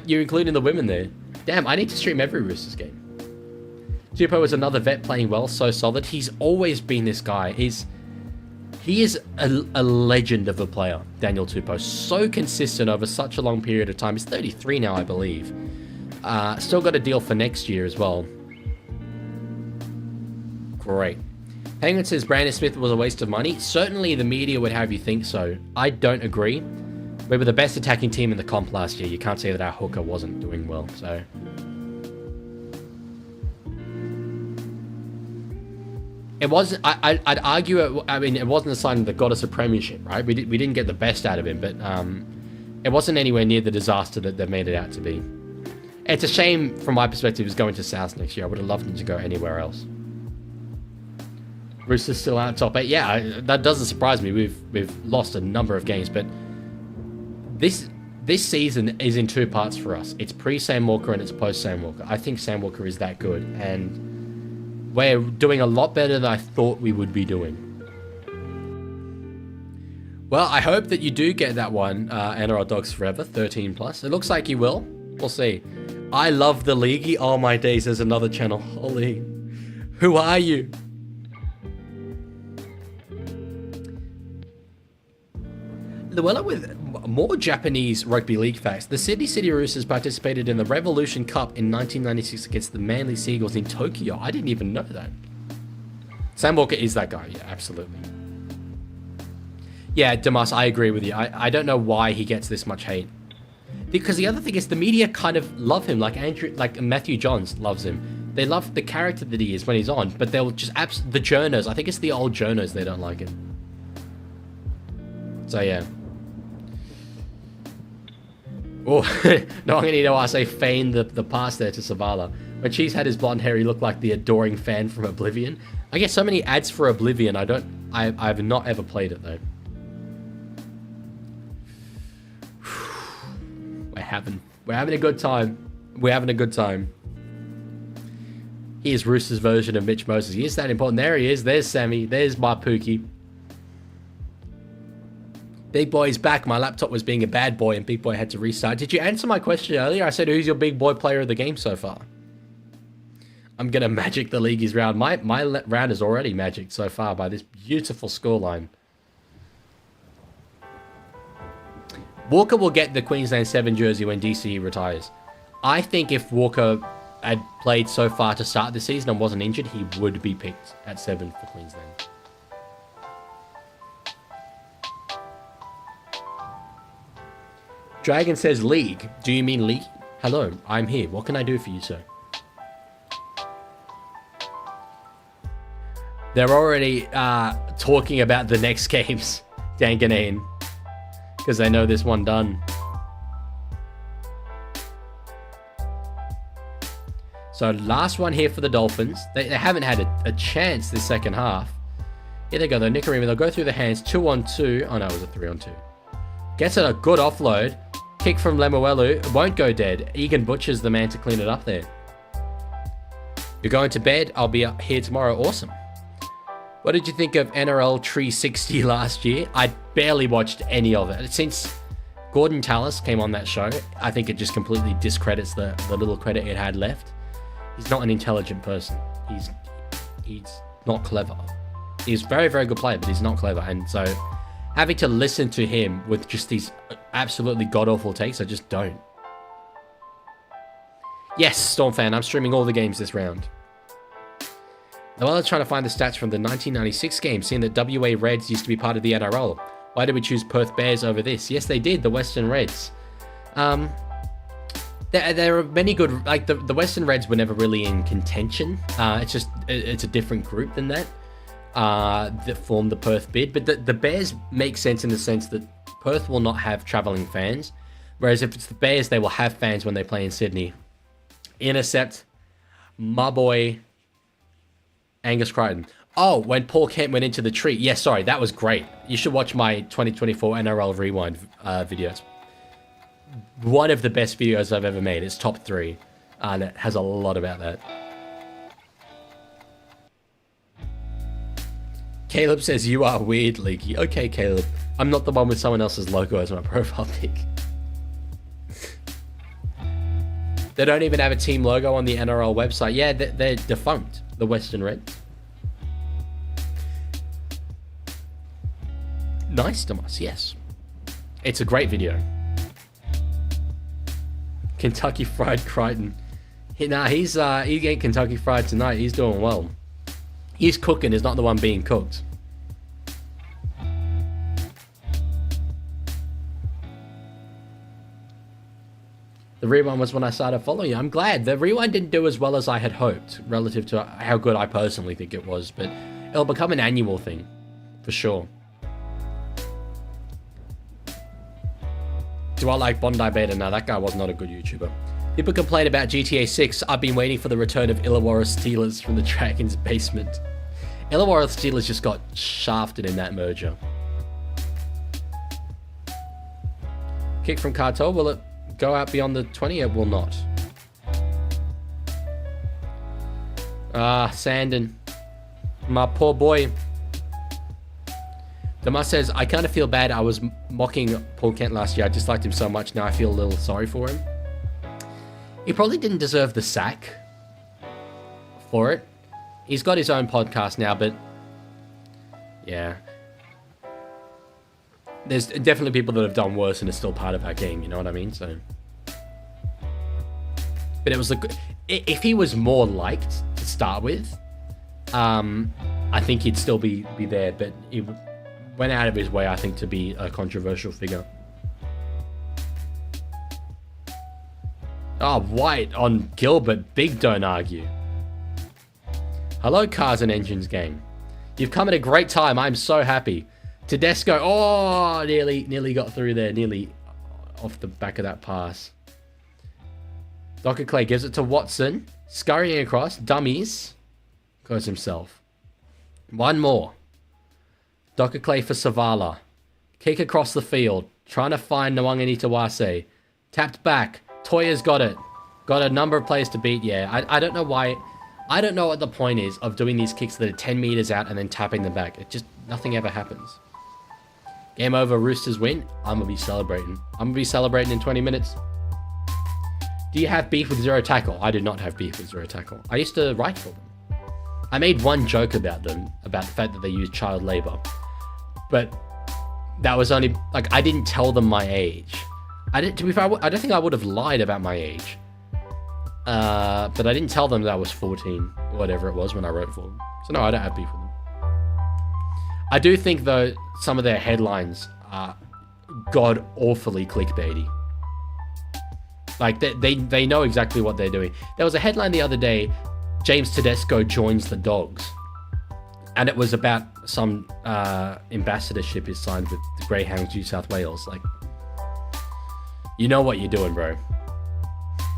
you're including the women there. Damn, I need to stream every Roosters game. Tupou is another vet playing well, so solid. He's always been this guy. He is a legend of a player, Daniel Tupou. So consistent over such a long period of time. He's 33 now, I believe. Still got a deal for next year as well. Great. Penguin says Brandon Smith was a waste of money. Certainly the media would have you think so. I don't agree. We were the best attacking team in the comp last year. You can't say that our hooker wasn't doing well, so... It wasn't... I'd argue... it wasn't a sign that got us a premiership, right? We didn't get the best out of him, but it wasn't anywhere near the disaster that they made it out to be. It's a shame, from my perspective, he's going to South next year. I would have loved him to go anywhere else. Roosters still out top 8. Yeah, that doesn't surprise me. We've lost a number of games, but this season is in 2 parts for us. It's pre-Sam Walker and it's post-Sam Walker. I think Sam Walker is that good, and we're doing a lot better than I thought we would be doing. Well, I hope that you do get that one, NRL Dogs Forever, 13+. It looks like you will. We'll see. I love the Leaguie. Oh my days, there's another channel. Holy. Who are you? Well, with more Japanese rugby league facts, the Sydney City Roosters participated in the Revolution Cup in 1996 against the Manly Seagulls in Tokyo. I didn't even know that. Sam Walker is that guy. Yeah, absolutely. Yeah, Damas, I agree with you. I don't know why he gets this much hate. Because the other thing is the media kind of love him, like Matthew Johns loves him. They love the character that he is when he's on, but they'll just the journos. I think it's the old journos they don't like him. So yeah. Oh, no, I'm going to need to say feign the pass there to Savala. When Cheese had his blonde hair, he looked like the adoring fan from Oblivion. I get so many ads for Oblivion. I've not ever played it though. We're having a good time. We're having a good time. Here's Roosters' version of Mitch Moses. He is that important. There he is. There's Sammy. There's my Pookie. Big Boy's back. My laptop was being a bad boy and Big Boy had to restart. Did you answer my question earlier? I said, who's your big boy player of the game so far? I'm going to magic the League's round. My round is already magicked so far by this beautiful scoreline. Walker will get the Queensland 7 jersey when DCE retires. I think if Walker had played so far to start the season and wasn't injured, he would be picked at 7 for Queensland. Dragon says, League. Do you mean League? Hello, I'm here. What can I do for you, sir? They're already talking about the next games, Danganane, because they know this one done. So last one here for the Dolphins. They haven't had a chance this second half. Here they go, though. Nicarima, they'll go through the hands. 2-on-2. Oh, no, it was a 3-on-2. Gets it a good offload. Kick from Lemuelu. Won't go dead. Egan Butcher's the man to clean it up there. You're going to bed. I'll be up here tomorrow. Awesome. What did you think of NRL 360 last year? I barely watched any of it. Since Gordon Tallis came on that show, I think it just completely discredits the little credit it had left. He's not an intelligent person. He's not clever. He's a very, very good player, but he's not clever. And so having to listen to him with just these absolutely god-awful takes, I just don't. Yes, Storm fan, I'm streaming all the games this round. While I was trying to find the stats from the 1996 game, seeing that WA Reds used to be part of the NRL. Why did we choose Perth Bears over this? Yes, they did, the Western Reds. There are many good... Like, the Western Reds were never really in contention. It's a different group than that formed the Perth bid. But the Bears make sense in the sense that Perth will not have travelling fans. Whereas if it's the Bears, they will have fans when they play in Sydney. Intercept, my boy... Angus Crichton. Oh, when Paul Kent went into the tree. Yeah, sorry, that was great. You should watch my 2024 NRL Rewind videos. One of the best videos I've ever made. It's top 3. And it has a lot about that. Caleb says, you are weird, Leaguie. Okay, Caleb. I'm not the one with someone else's logo as my profile pic. They don't even have a team logo on the NRL website. Yeah, they're defunct. The Western Reds. Nice, Tomas, yes. It's a great video. Kentucky Fried Crichton. He's getting Kentucky Fried tonight. He's doing well. He's cooking, he's not the one being cooked. The rewind was when I started following you. I'm glad. The rewind didn't do as well as I had hoped, relative to how good I personally think it was, but it'll become an annual thing, for sure. Do I like Bondi Beta? No, that guy was not a good YouTuber. People complain about GTA 6. I've been waiting for the return of Illawarra Steelers from the Dragons' basement. Illawarra Steelers just got shafted in that merger. Kick from Cartel, will it go out beyond the 20? It will not. Sandon. My poor boy. Damas says, I kind of feel bad. I was mocking Paul Kent last year. I disliked him so much. Now I feel a little sorry for him. He probably didn't deserve the sack for it. He's got his own podcast now, but yeah. There's definitely people that have done worse and are still part of our game, you know what I mean? So, but it was if he was more liked to start with, I think he'd still be there, but he went out of his way, I think, to be a controversial figure. Oh, White on Gilbert. Big don't argue. Hello, Cars and Engines gang. You've come at a great time. I'm so happy. Tedesco. Oh, nearly got through there. Nearly off the back of that pass. Docker Clay gives it to Watson. Scurrying across. Dummies. Goes himself. One more. Docker Clay for Savala. Kick across the field. Trying to find Nwangani Tawase. Tapped back. Toya's got it. Got a number of players to beat. Yeah, I don't know why. I don't know what the point is of doing these kicks that are 10 meters out and then tapping them back. It just, nothing ever happens. Game over, Roosters win. I'm going to be celebrating. I'm going to be celebrating in 20 minutes. Do you have beef with Zero Tackle? I do not have beef with Zero Tackle. I used to write for them. I made one joke about them, about the fact that they use child labor. But that was only, like, I didn't tell them my age. To be fair, I don't think I would have lied about my age. But I didn't tell them that I was 14, or whatever it was when I wrote for them. So no, I don't have beef with them. I do think, though, some of their headlines are god-awfully clickbaity. Like, they know exactly what they're doing. There was a headline the other day, James Tedesco joins the Dogs. And it was about some ambassadorship he's signed with the Greyhounds New South Wales. Like, you know what you're doing, bro.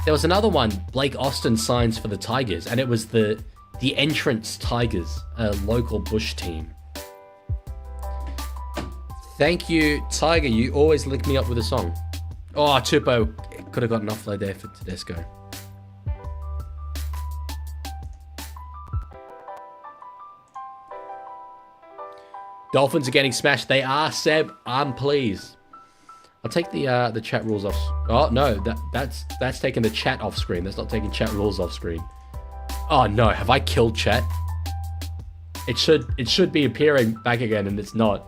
There was another one, Blake Austin signs for the Tigers, and it was the Entrance Tigers, a local bush team. Thank you, Tiger. You always link me up with a song. Oh, Chupo could have got an offload there for Tedesco. Dolphins are getting smashed. They are, Seb. I'm pleased. I'll take the chat rules off. Oh no, that's taking the chat off screen. That's not taking chat rules off screen. Oh no, have I killed chat? It should be appearing back again, and it's not.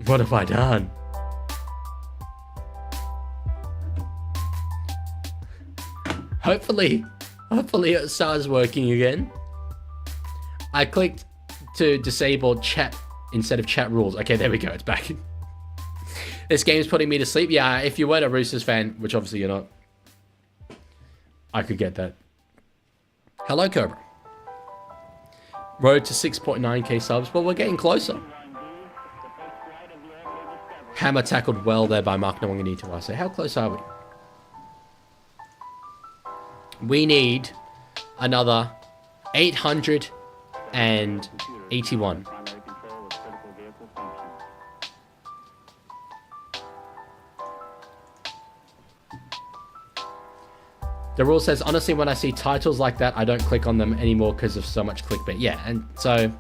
What have I done? Hopefully it starts working again. I clicked to disable chat instead of chat rules. Okay, there we go. It's back. This game's putting me to sleep. Yeah, if you weren't a Roosters fan, which obviously you're not, I could get that. Hello, Cobra. Road to 6.9k subs. Well, we're getting closer. Hammer tackled well there by Mark Nwangani to us. So how close are we? We need another 881. The rule says, honestly, when I see titles like that, I don't click on them anymore because of so much clickbait. Yeah, and so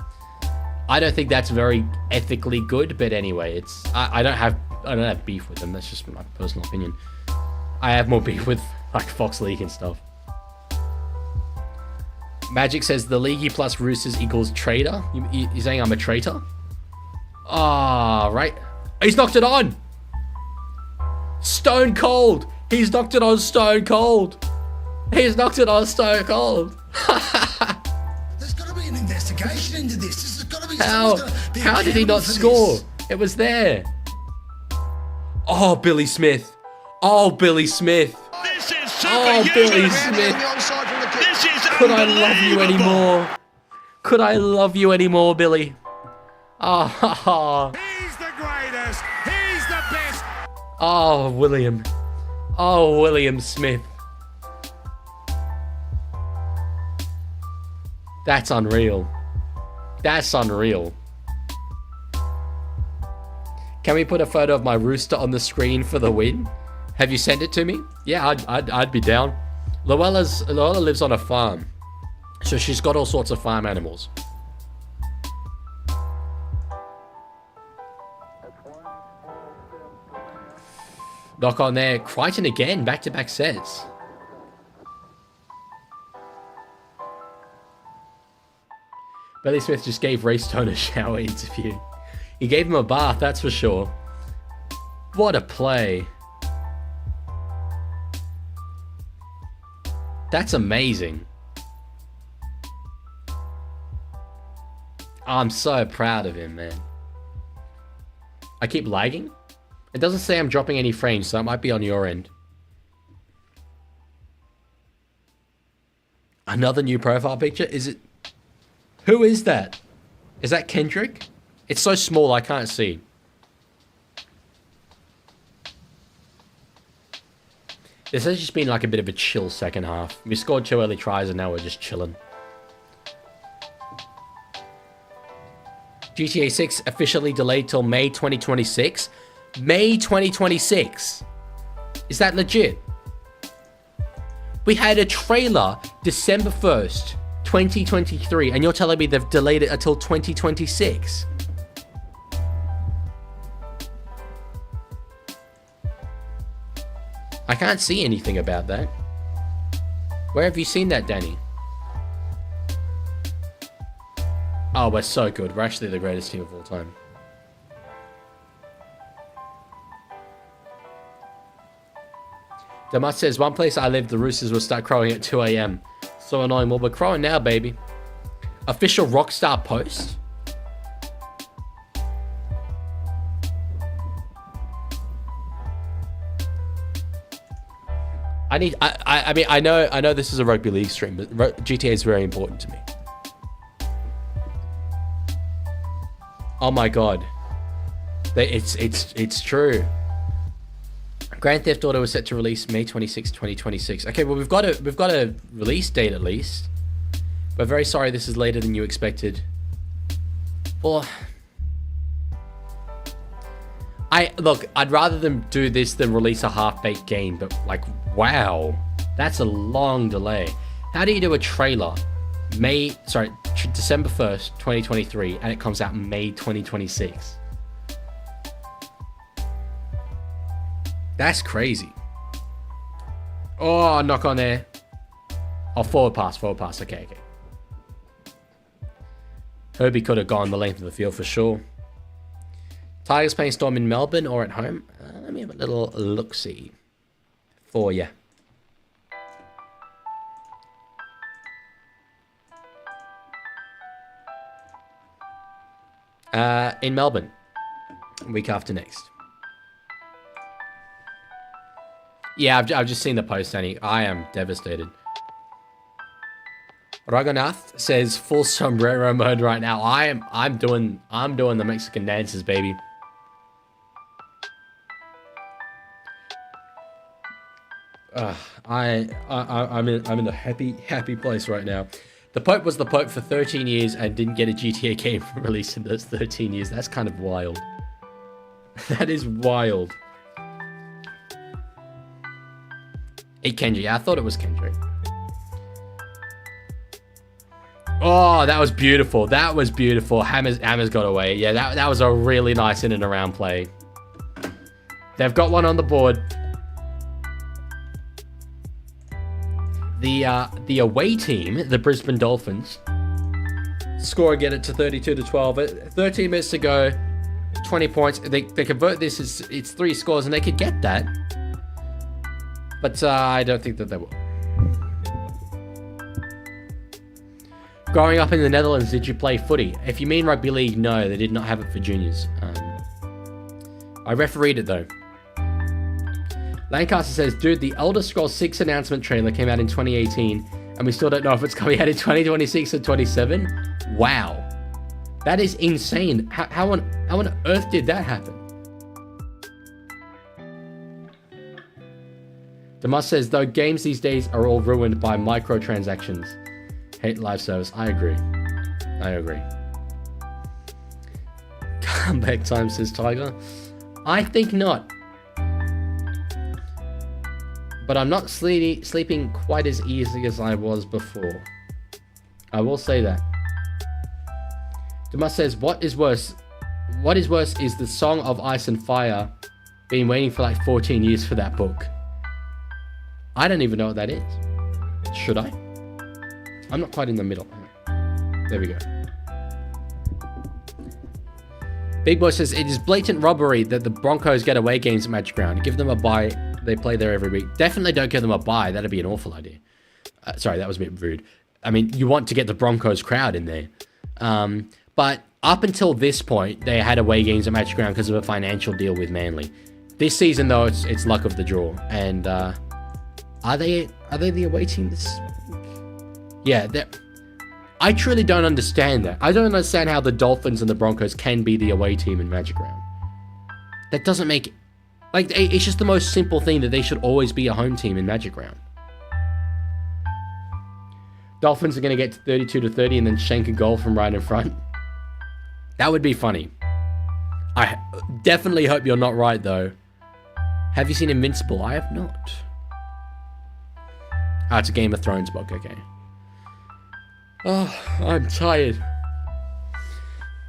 I don't think that's very ethically good. But anyway, I don't have beef with them. That's just my personal opinion. I have more beef with like Fox League and stuff. Magic says the Leaguie plus Roosters equals traitor. You're saying I'm a traitor? Ah, right. He's knocked it on. Stone cold. He's knocked it on stone cold. He's knocked it on stone cold. There's got to be an investigation into this. There's got to be. How did he not score? This. It was there. Oh, Billy Smith. Oh, Billy Smith. This is super. Oh, Billy Smith. This is Could I love you anymore? Could I love you anymore, Billy? Oh, He's the greatest. He's the best. oh, William. Oh, William Smith. That's unreal. That's unreal. Can we put a photo of my rooster on the screen for the win? Have you sent it to me? Yeah, I'd be down. Luella lives on a farm, so she's got all sorts of farm animals. Knock on there. Crichton again, back-to-back sets. Billy Smith just gave Raystone a shower interview. He gave him a bath, that's for sure. What a play. That's amazing. I'm so proud of him, man. I keep lagging. It doesn't say I'm dropping any frames, so it might be on your end. Another new profile picture? Is it... Who is that? Is that Kendrick? It's so small I can't see. This has just been like a bit of a chill second half. We scored 2 early tries and now we're just chilling. GTA 6 officially delayed till May 2026. May 2026. Is that legit? We had a trailer December 1st, 2023, and you're telling me they've delayed it until 2026? I can't see anything about that. Where have you seen that, Danny? Oh, we're so good. We're actually the greatest team of all time. Damas says, one place I live, the Roosters will start crowing at 2 a.m. So annoying. Well, we're crowing now, baby. Official Rockstar post. I mean, I know this is a rugby league stream, but GTA is very important to me. Oh my god. It's true. Grand Theft Auto is set to release May 26, 2026. Okay, well we've got a release date at least. We're very sorry this is later than you expected. Well, I'd rather them do this than release a half-baked game, but like, wow, that's a long delay. How do you do a trailer? December 1st, 2023, and it comes out May 2026. That's crazy. Oh, knock on there. Oh, forward pass. Okay. Herbie could have gone the length of the field for sure. Tigers playing Storm in Melbourne or at home? Let me have a little look-see for you. In Melbourne, week after next. Yeah, I've just seen the post, Danny. I am devastated. Raghunath says full sombrero mode right now. I'm doing the Mexican dances, baby. I'm in a happy place right now. The Pope was the Pope for 13 years and didn't get a GTA game released in those 13 years. That's kind of wild. That is wild. Hey, Kendrick. Yeah, I thought it was Kendrick. Oh, that was beautiful. Hammers got away. Yeah, that was a really nice in and around play. They've got one on the board. The away team, the Brisbane Dolphins, score and get it to 32-12. 13 minutes to go, 20 points. They convert this, it's 3 scores, and they could get that. But I don't think that they will. Growing up in the Netherlands, did you play footy? If you mean rugby league, no, they did not have it for juniors. I refereed it though. Lancaster says, dude, the Elder Scrolls 6 announcement trailer came out in 2018, and we still don't know if it's coming out in 2026 or 27. Wow. That is insane. How on earth did that happen? Demus says, though games these days are all ruined by microtransactions. Hate live service. I agree. Comeback time, says Tiger. I think not. But I'm not sleeping quite as easy as I was before. I will say that. Demus says, what is worse is the Song of Ice and Fire. Been waiting for like 14 years for that book. I don't even know what that is. Should I? I'm not quite in the middle. There we go. Big Boy says, it is blatant robbery that the Broncos get away games at Magic Round. Give them a bye. They play there every week. Definitely don't give them a bye. That'd be an awful idea. Sorry, that was a bit rude. I mean, you want to get the Broncos crowd in there. But up until this point, they had away games at Magic Round because of a financial deal with Manly. This season, though, it's luck of the draw. And are they the away team this week? Yeah, I truly don't understand that. I don't understand how the Dolphins and the Broncos can be the away team in Magic Round. That doesn't make... Like, it's just the most simple thing that they should always be a home team in Magic Round. Dolphins are going to get to 32-30 and then shank a goal from right in front. That would be funny. I definitely hope you're not right, though. Have you seen Invincible? I have not. Ah, it's a Game of Thrones book, okay. Oh, I'm tired.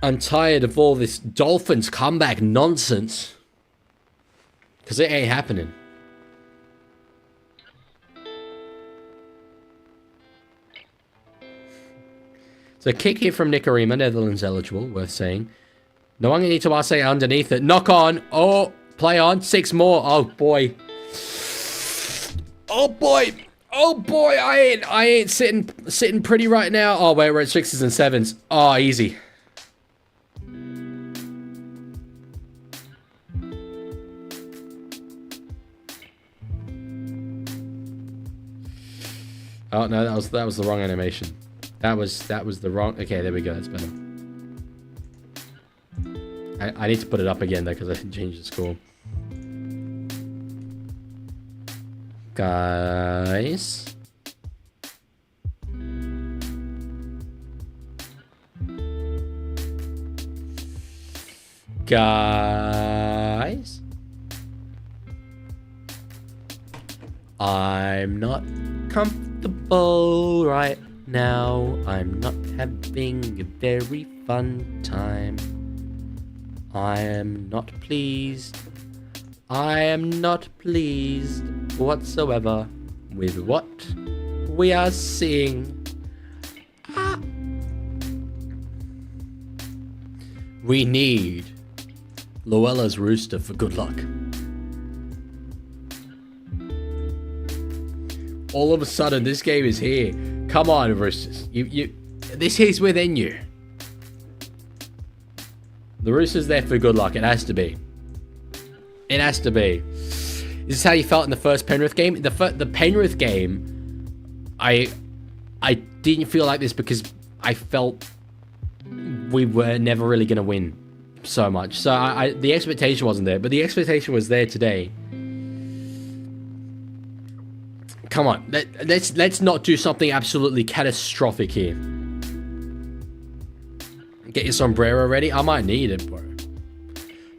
I'm tired of all this Dolphins comeback nonsense. Because it ain't happening. So kick here from Nicarima, Netherlands eligible, worth saying. Nwanga Nitawase underneath it. Knock on. Oh, play on. 6 more. Oh, boy. Oh, boy. Oh, boy. I ain't sitting pretty right now. Oh, wait, we're at 6s and 7s. Oh, easy. Oh no, that was the wrong animation. That was the wrong. Okay, there we go. That's better. I need to put it up again though because I didn't change the score. Guys. I'm not comfortable right now. I'm not having a very fun time. I am not pleased. I am not pleased whatsoever with what we are seeing. We need Luella's Rooster for good luck. All of a sudden, this game is here. Come on, Roosters. This is within you. The Roosters there for good luck. It has to be. It has to be. Is this how you felt in the first Penrith game? The Penrith game, I didn't feel like this because I felt we were never really going to win so much. So the expectation wasn't there, but the expectation was there today. Come on, let's not do something absolutely catastrophic here. Get your sombrero ready. I might need it, bro.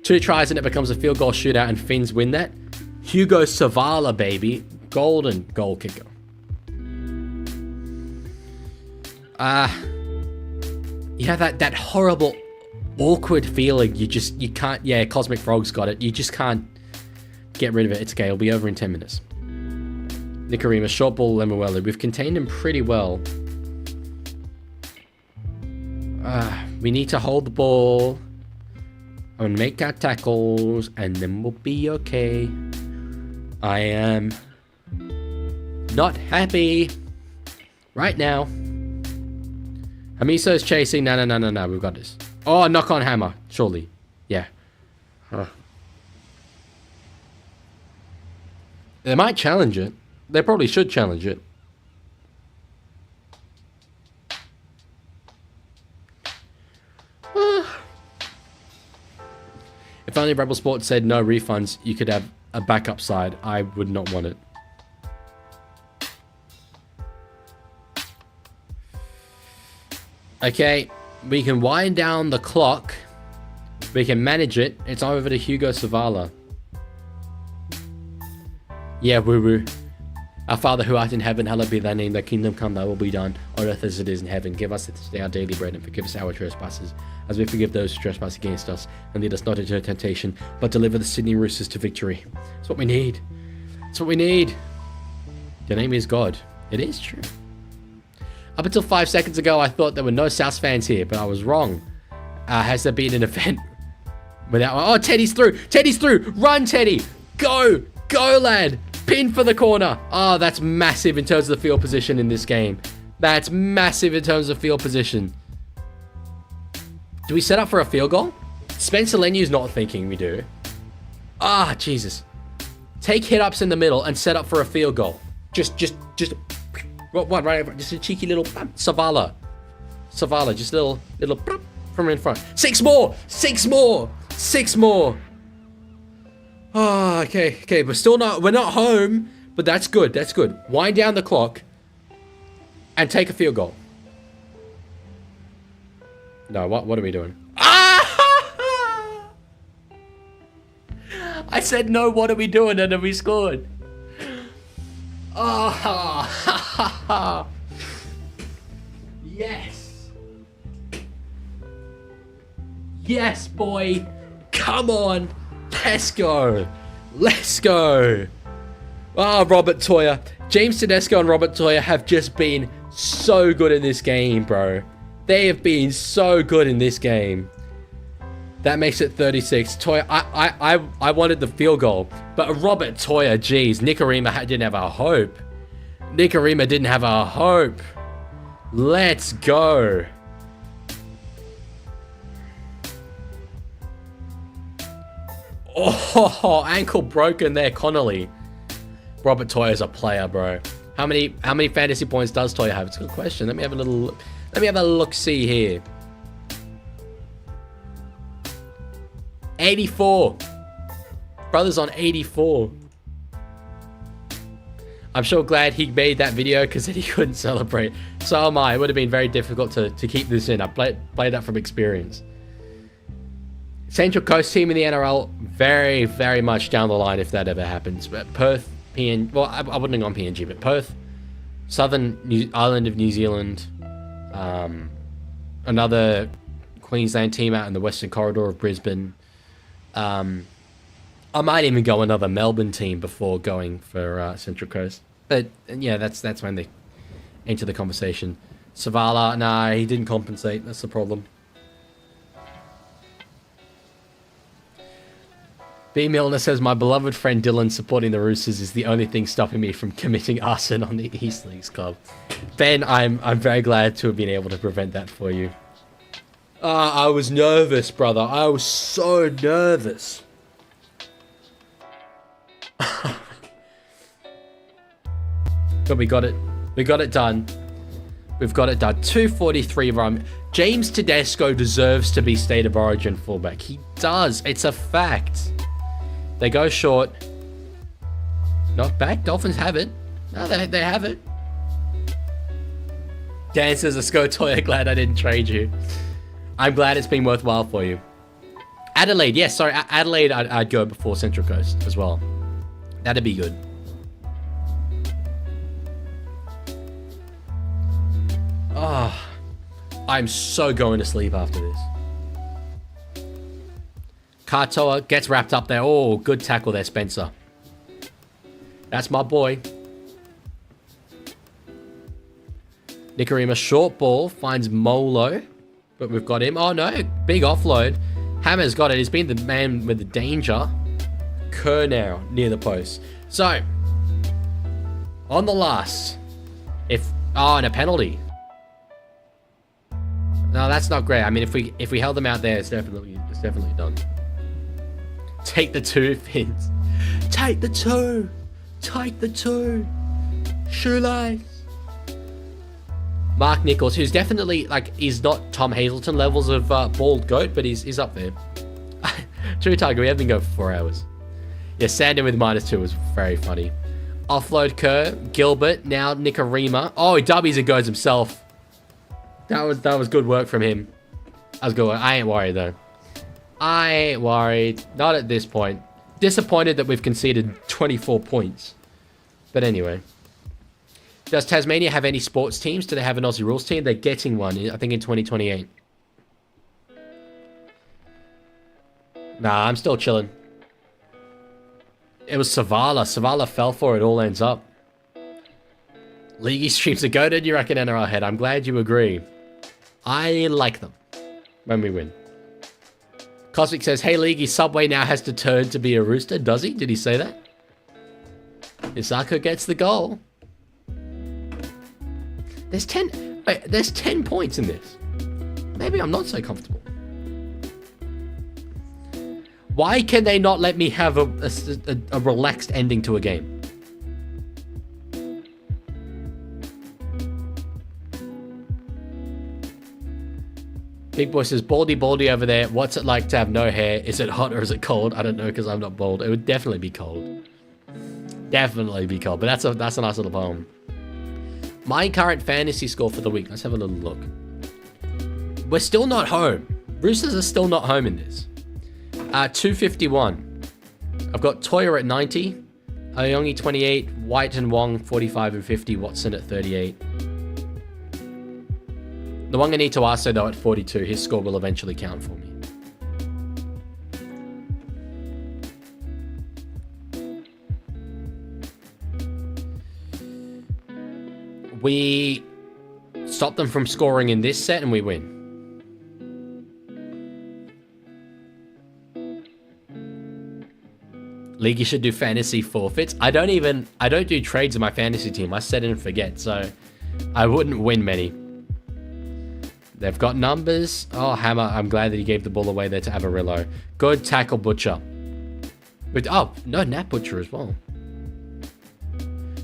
2 tries and it becomes a field goal shootout and Finns win that. Hugo Savala, baby. Golden goal kicker. You have that horrible, awkward feeling. You can't. Yeah, Cosmic Frog's got it. You just can't get rid of it. It's okay. It'll be over in 10 minutes. Nicarima, short ball, Lemuelu. We've contained him pretty well. We need to hold the ball and make our tackles, and then we'll be okay. I am not happy right now. Hamiso's chasing. No. We've got this. Oh, knock on hammer. Surely. Yeah. They might challenge it. They probably should challenge it. If only Rebel Sports said no refunds, you could have a backup side. I would not want it. Okay, we can wind down the clock. We can manage it. It's over to Hugo Savala. Yeah, woo-woo. Our Father who art in heaven, hallowed be thy name. Thy kingdom come, thy will be done, on earth as it is in heaven. Give us this day our daily bread, and forgive us our trespasses, as we forgive those who trespass against us. And lead us not into temptation, but deliver the Sydney Roosters to victory. That's what we need. That's what we need. Your name is God. It is true. Up until 5 seconds ago, I thought there were no South fans here, but I was wrong. Has there been an event without... Oh, Teddy's through. Teddy's through. Run, Teddy. Go. Go, lad. Pin for the corner. Oh, that's massive in terms of the field position in this game. That's massive in terms of field position. Do we set up for a field goal? Spencer Lenu's not thinking we do. Ah, Jesus. Take hit-ups in the middle and set up for a field goal. Just what, right over. Just a cheeky little Savala, just a little from in front. 6 more. Oh, okay. We're not home, but that's good. Wind down the clock and take a field goal. No, what are we doing? Ah! I said no, what are we doing? And then we scored. Oh, yes. Yes, boy. Come on. Let's go. Ah, Robert Toya. James Tedesco and Robert Toya have just been so good in this game, bro. They have been so good in this game. That makes it 36. Toya, I wanted the field goal, but Robert Toya, geez, Nicarima didn't have a hope. Let's go. Oh, ankle broken there, Connolly. Robert Toya's a player, bro. How many fantasy points does Toya have? It's a good question. Let me have a look. See here. 84. Brother's on 84. I'm sure glad he made that video because then he couldn't celebrate. So am I. It would have been very difficult to keep this in. I played that from experience. Central Coast team in the NRL, very, very much down the line if that ever happens. But Perth, well, I wouldn't have gone PNG, but Perth, Southern Island of New Zealand, another Queensland team out in the Western Corridor of Brisbane. I might even go another Melbourne team before going for Central Coast. But yeah, that's when they enter the conversation. Savala, nah, he didn't compensate. That's the problem. B. Milner says, my beloved friend Dylan supporting the Roosters is the only thing stopping me from committing arson on the East Leagues Club. Ben, I'm very glad to have been able to prevent that for you. I was nervous, brother. I was so nervous. But we got it. We got it done. We've got it done. 243 run. James Tedesco deserves to be State of Origin fullback. He does. It's a fact. They go short. Not back. Dolphins have it. No, they have it. Dan says, let's go, Toya. Glad I didn't trade you. I'm glad it's been worthwhile for you. Adelaide. Yes, sorry. Adelaide, I'd go before Central Coast as well. That'd be good. Oh, I'm so going to sleep after this. Katoa gets wrapped up there. Oh, good tackle there, Spencer. That's my boy. Nikarima, short ball, finds Molo. But we've got him. Oh, no. Big offload. Hammer's got it. He's been the man with the danger. Kerr now, near the post. So, on the last. And a penalty. No, that's not great. I mean, if we held them out there, it's definitely done. Take the 2, Fins. Take the 2. Take the 2. Shoelace. Mark Nichols, who's definitely, like, he's not Tom Hazelton levels of bald goat, but he's up there. True Tiger, we have been going for 4 hours. Yeah, Sandin with -2 was very funny. Offload Kerr, Gilbert, now Nikarima. Oh, he dubbies and goes himself. That was good work from him. That was good work. I ain't worried, though. I ain't worried. Not at this point. Disappointed that we've conceded 24 points. But anyway. Does Tasmania have any sports teams? Do they have an Aussie Rules team? They're getting one, I think, in 2028. Nah, I'm still chilling. It was Savala. Savala fell for it. All ends up. Leaguie streams are goated, you reckon, NRL head? I'm glad you agree. I like them when we win. Cosmic says, hey, Leaguie, Subway now has to turn to be a Rooster. Does he? Did he say that? Isako gets the goal. There's 10... Wait, there's 10 points in this. Maybe I'm not so comfortable. Why can they not let me have a relaxed ending to a game? Big Boy says, baldy over there. What's it like to have no hair? Is it hot or is it cold? I don't know because I'm not bald. It would definitely be cold. Definitely be cold. But that's a nice little poem. My current fantasy score for the week. Let's have a little look. We're still not home. Roosters are still not home in this. 251. I've got Toya at 90. Oyongi 28. White and Wong 45 and 50. Watson at 38. The one I need to ask though at 42, his score will eventually count for me. We stop them from scoring in this set and we win. Leaguie should do fantasy forfeits. I don't do trades in my fantasy team. I set and forget, so I wouldn't win many. They've got numbers. Oh, Hammer. I'm glad that he gave the ball away there to Avarillo. Good tackle, Butcher. Oh, no, Nat Butcher as well.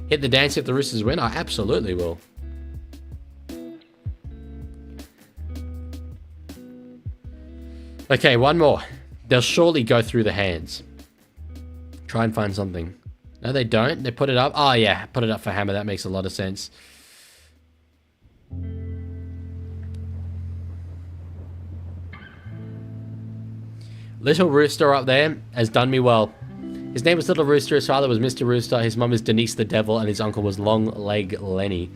Hit the dance if the Roosters win? I absolutely will. Okay, one more. They'll surely go through the hands. Try and find something. No, they don't. They put it up. Oh, yeah. Put it up for Hammer. That makes a lot of sense. Little Rooster up there has done me well. His name was Little Rooster, his father was Mr. Rooster, his mum is Denise the Devil, and his uncle was Long Leg Lenny.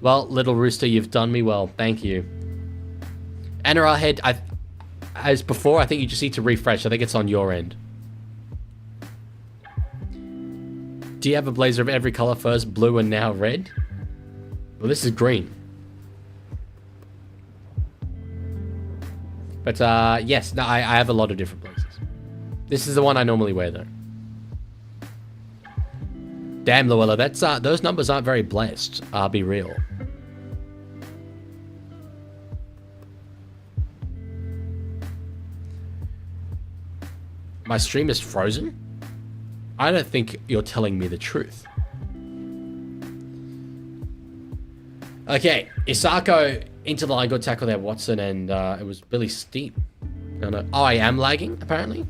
Well, Little Rooster, you've done me well. Thank you. NRL head, as before, I think you just need to refresh. I think it's on your end. Do you have a blazer of every color first? Blue and now red? Well, this is green. But, yes, no, I have a lot of different blazers. This is the one I normally wear, though. Damn, Luella, that's, those numbers aren't very blessed. I'll be real. My stream is frozen? I don't think you're telling me the truth. Okay, Isako into the line, good tackle there, Watson, and it was Billy Steep. No. Oh, I am lagging, apparently.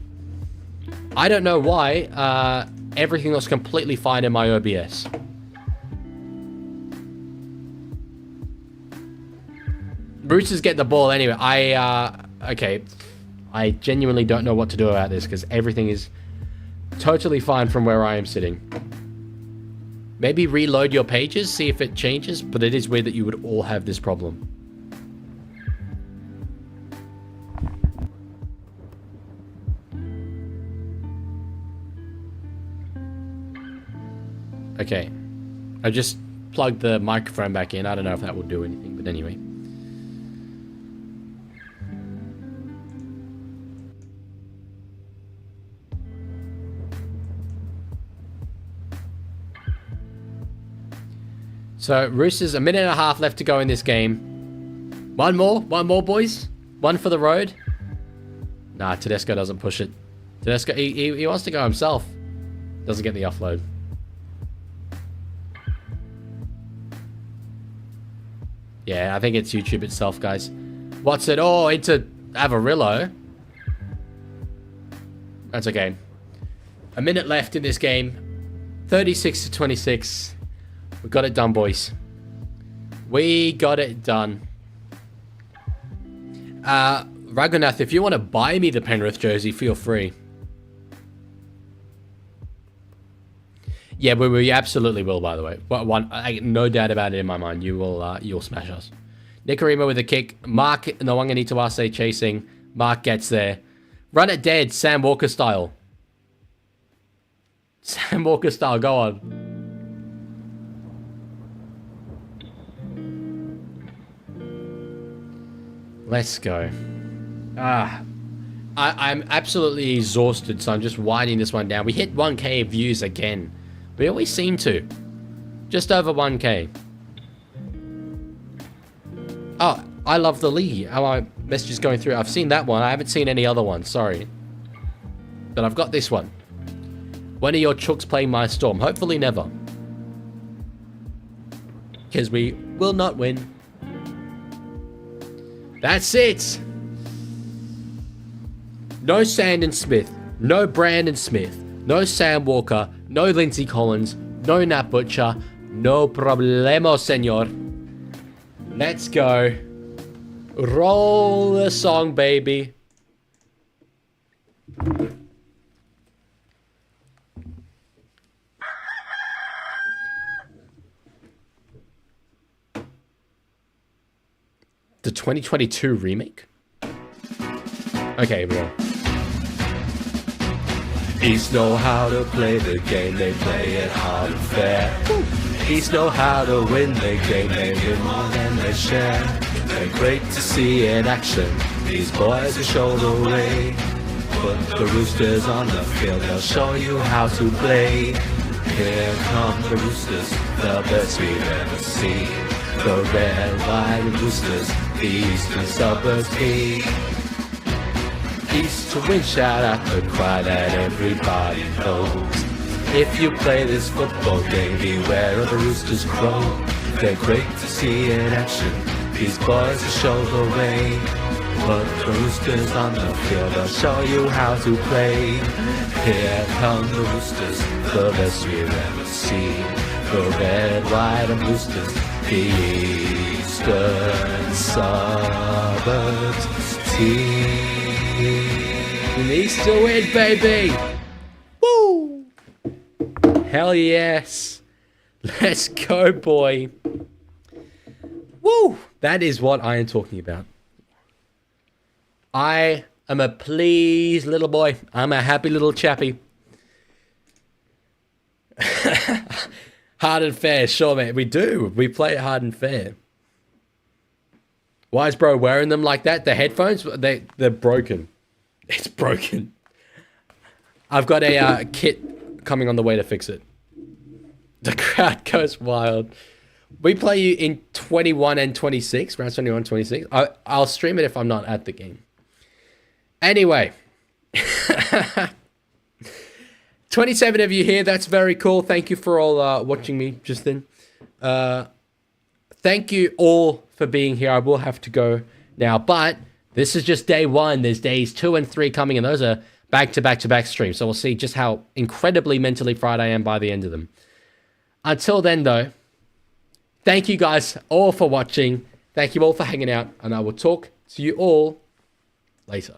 I don't know why. Everything was completely fine in my OBS. Roosters get the ball anyway. Okay. I genuinely don't know what to do about this because everything is totally fine from where I am sitting. Maybe reload your pages, see if it changes, but it is weird that you would all have this problem. Okay. I just plugged the microphone back in. I don't know if that will do anything, but anyway. So, Roosters, a minute and a half left to go in this game. One more, boys. One for the road. Nah, Tedesco doesn't push it. Tedesco, he wants to go himself. Doesn't get the offload. Yeah, I think it's YouTube itself, guys. What's it? Oh, into Avarillo. That's okay. A minute left in this game. 36-26. We got it done, boys. We got it done. Raghunath, if you want to buy me the Penrith jersey, feel free. Yeah, we absolutely will, by the way. No doubt about it in my mind. You'll smash us. Nicarima with a kick. Mark Nwanganitawase chasing. Mark gets there. Run it dead, Sam Walker style. Sam Walker style, go on. Let's go. I'm absolutely exhausted, so I'm just winding this one down. We hit 1K views again. We always seem to. Just over 1K. Oh, I love the League. How my messages going through. I've seen that one. I haven't seen any other ones. Sorry. But I've got this one. When are your chooks playing my Storm? Hopefully never. Because we will not win. That's it. No Sandon Smith. No Brandon Smith. No Sam Walker. No Lindsay Collins. No Nat Butcher. No problemo, senor. Let's go. Roll the song, baby. The 2022 remake? Okay, bro. East know how to play the game, they play it hard and fair. East know how to win the game, they win more than they share. They're great to see in action, these boys will show the way. Put the Roosters on the field, they'll show you how to play. Here come the Roosters, the best we've ever seen. The red, white Roosters, the eastern suburbs team. East to win, shout out the cry that everybody knows. If you play this football game, beware of the Roosters crow. They're great to see in action, these boys will show the way. Put the Roosters on the field, they'll show you how to play. Here come the Roosters, the best we've ever seen. The red, white and Roosters, the eastern suburbs team. Needs to win, baby! Woo! Hell yes! Let's go, boy! Woo! That is what I am talking about. I am a pleased little boy. I'm a happy little chappy. Hard and fair, sure, mate. We do. We play it hard and fair. Why is bro wearing them like that? The headphones, they're broken. It's broken. I've got a kit coming on the way to fix it. The crowd goes wild. We play you in 21 and 26, rounds 21 26. I'll stream it if I'm not at the game. Anyway. 27 of you here. That's very cool. Thank you for all watching me just then. Thank you all for being here. I will have to go now, but this is just day 1. There's days 2 and 3 coming, and those are back-to-back-to-back streams. So we'll see just how incredibly mentally fried I am by the end of them. Until then, though, thank you guys all for watching. Thank you all for hanging out, and I will talk to you all later.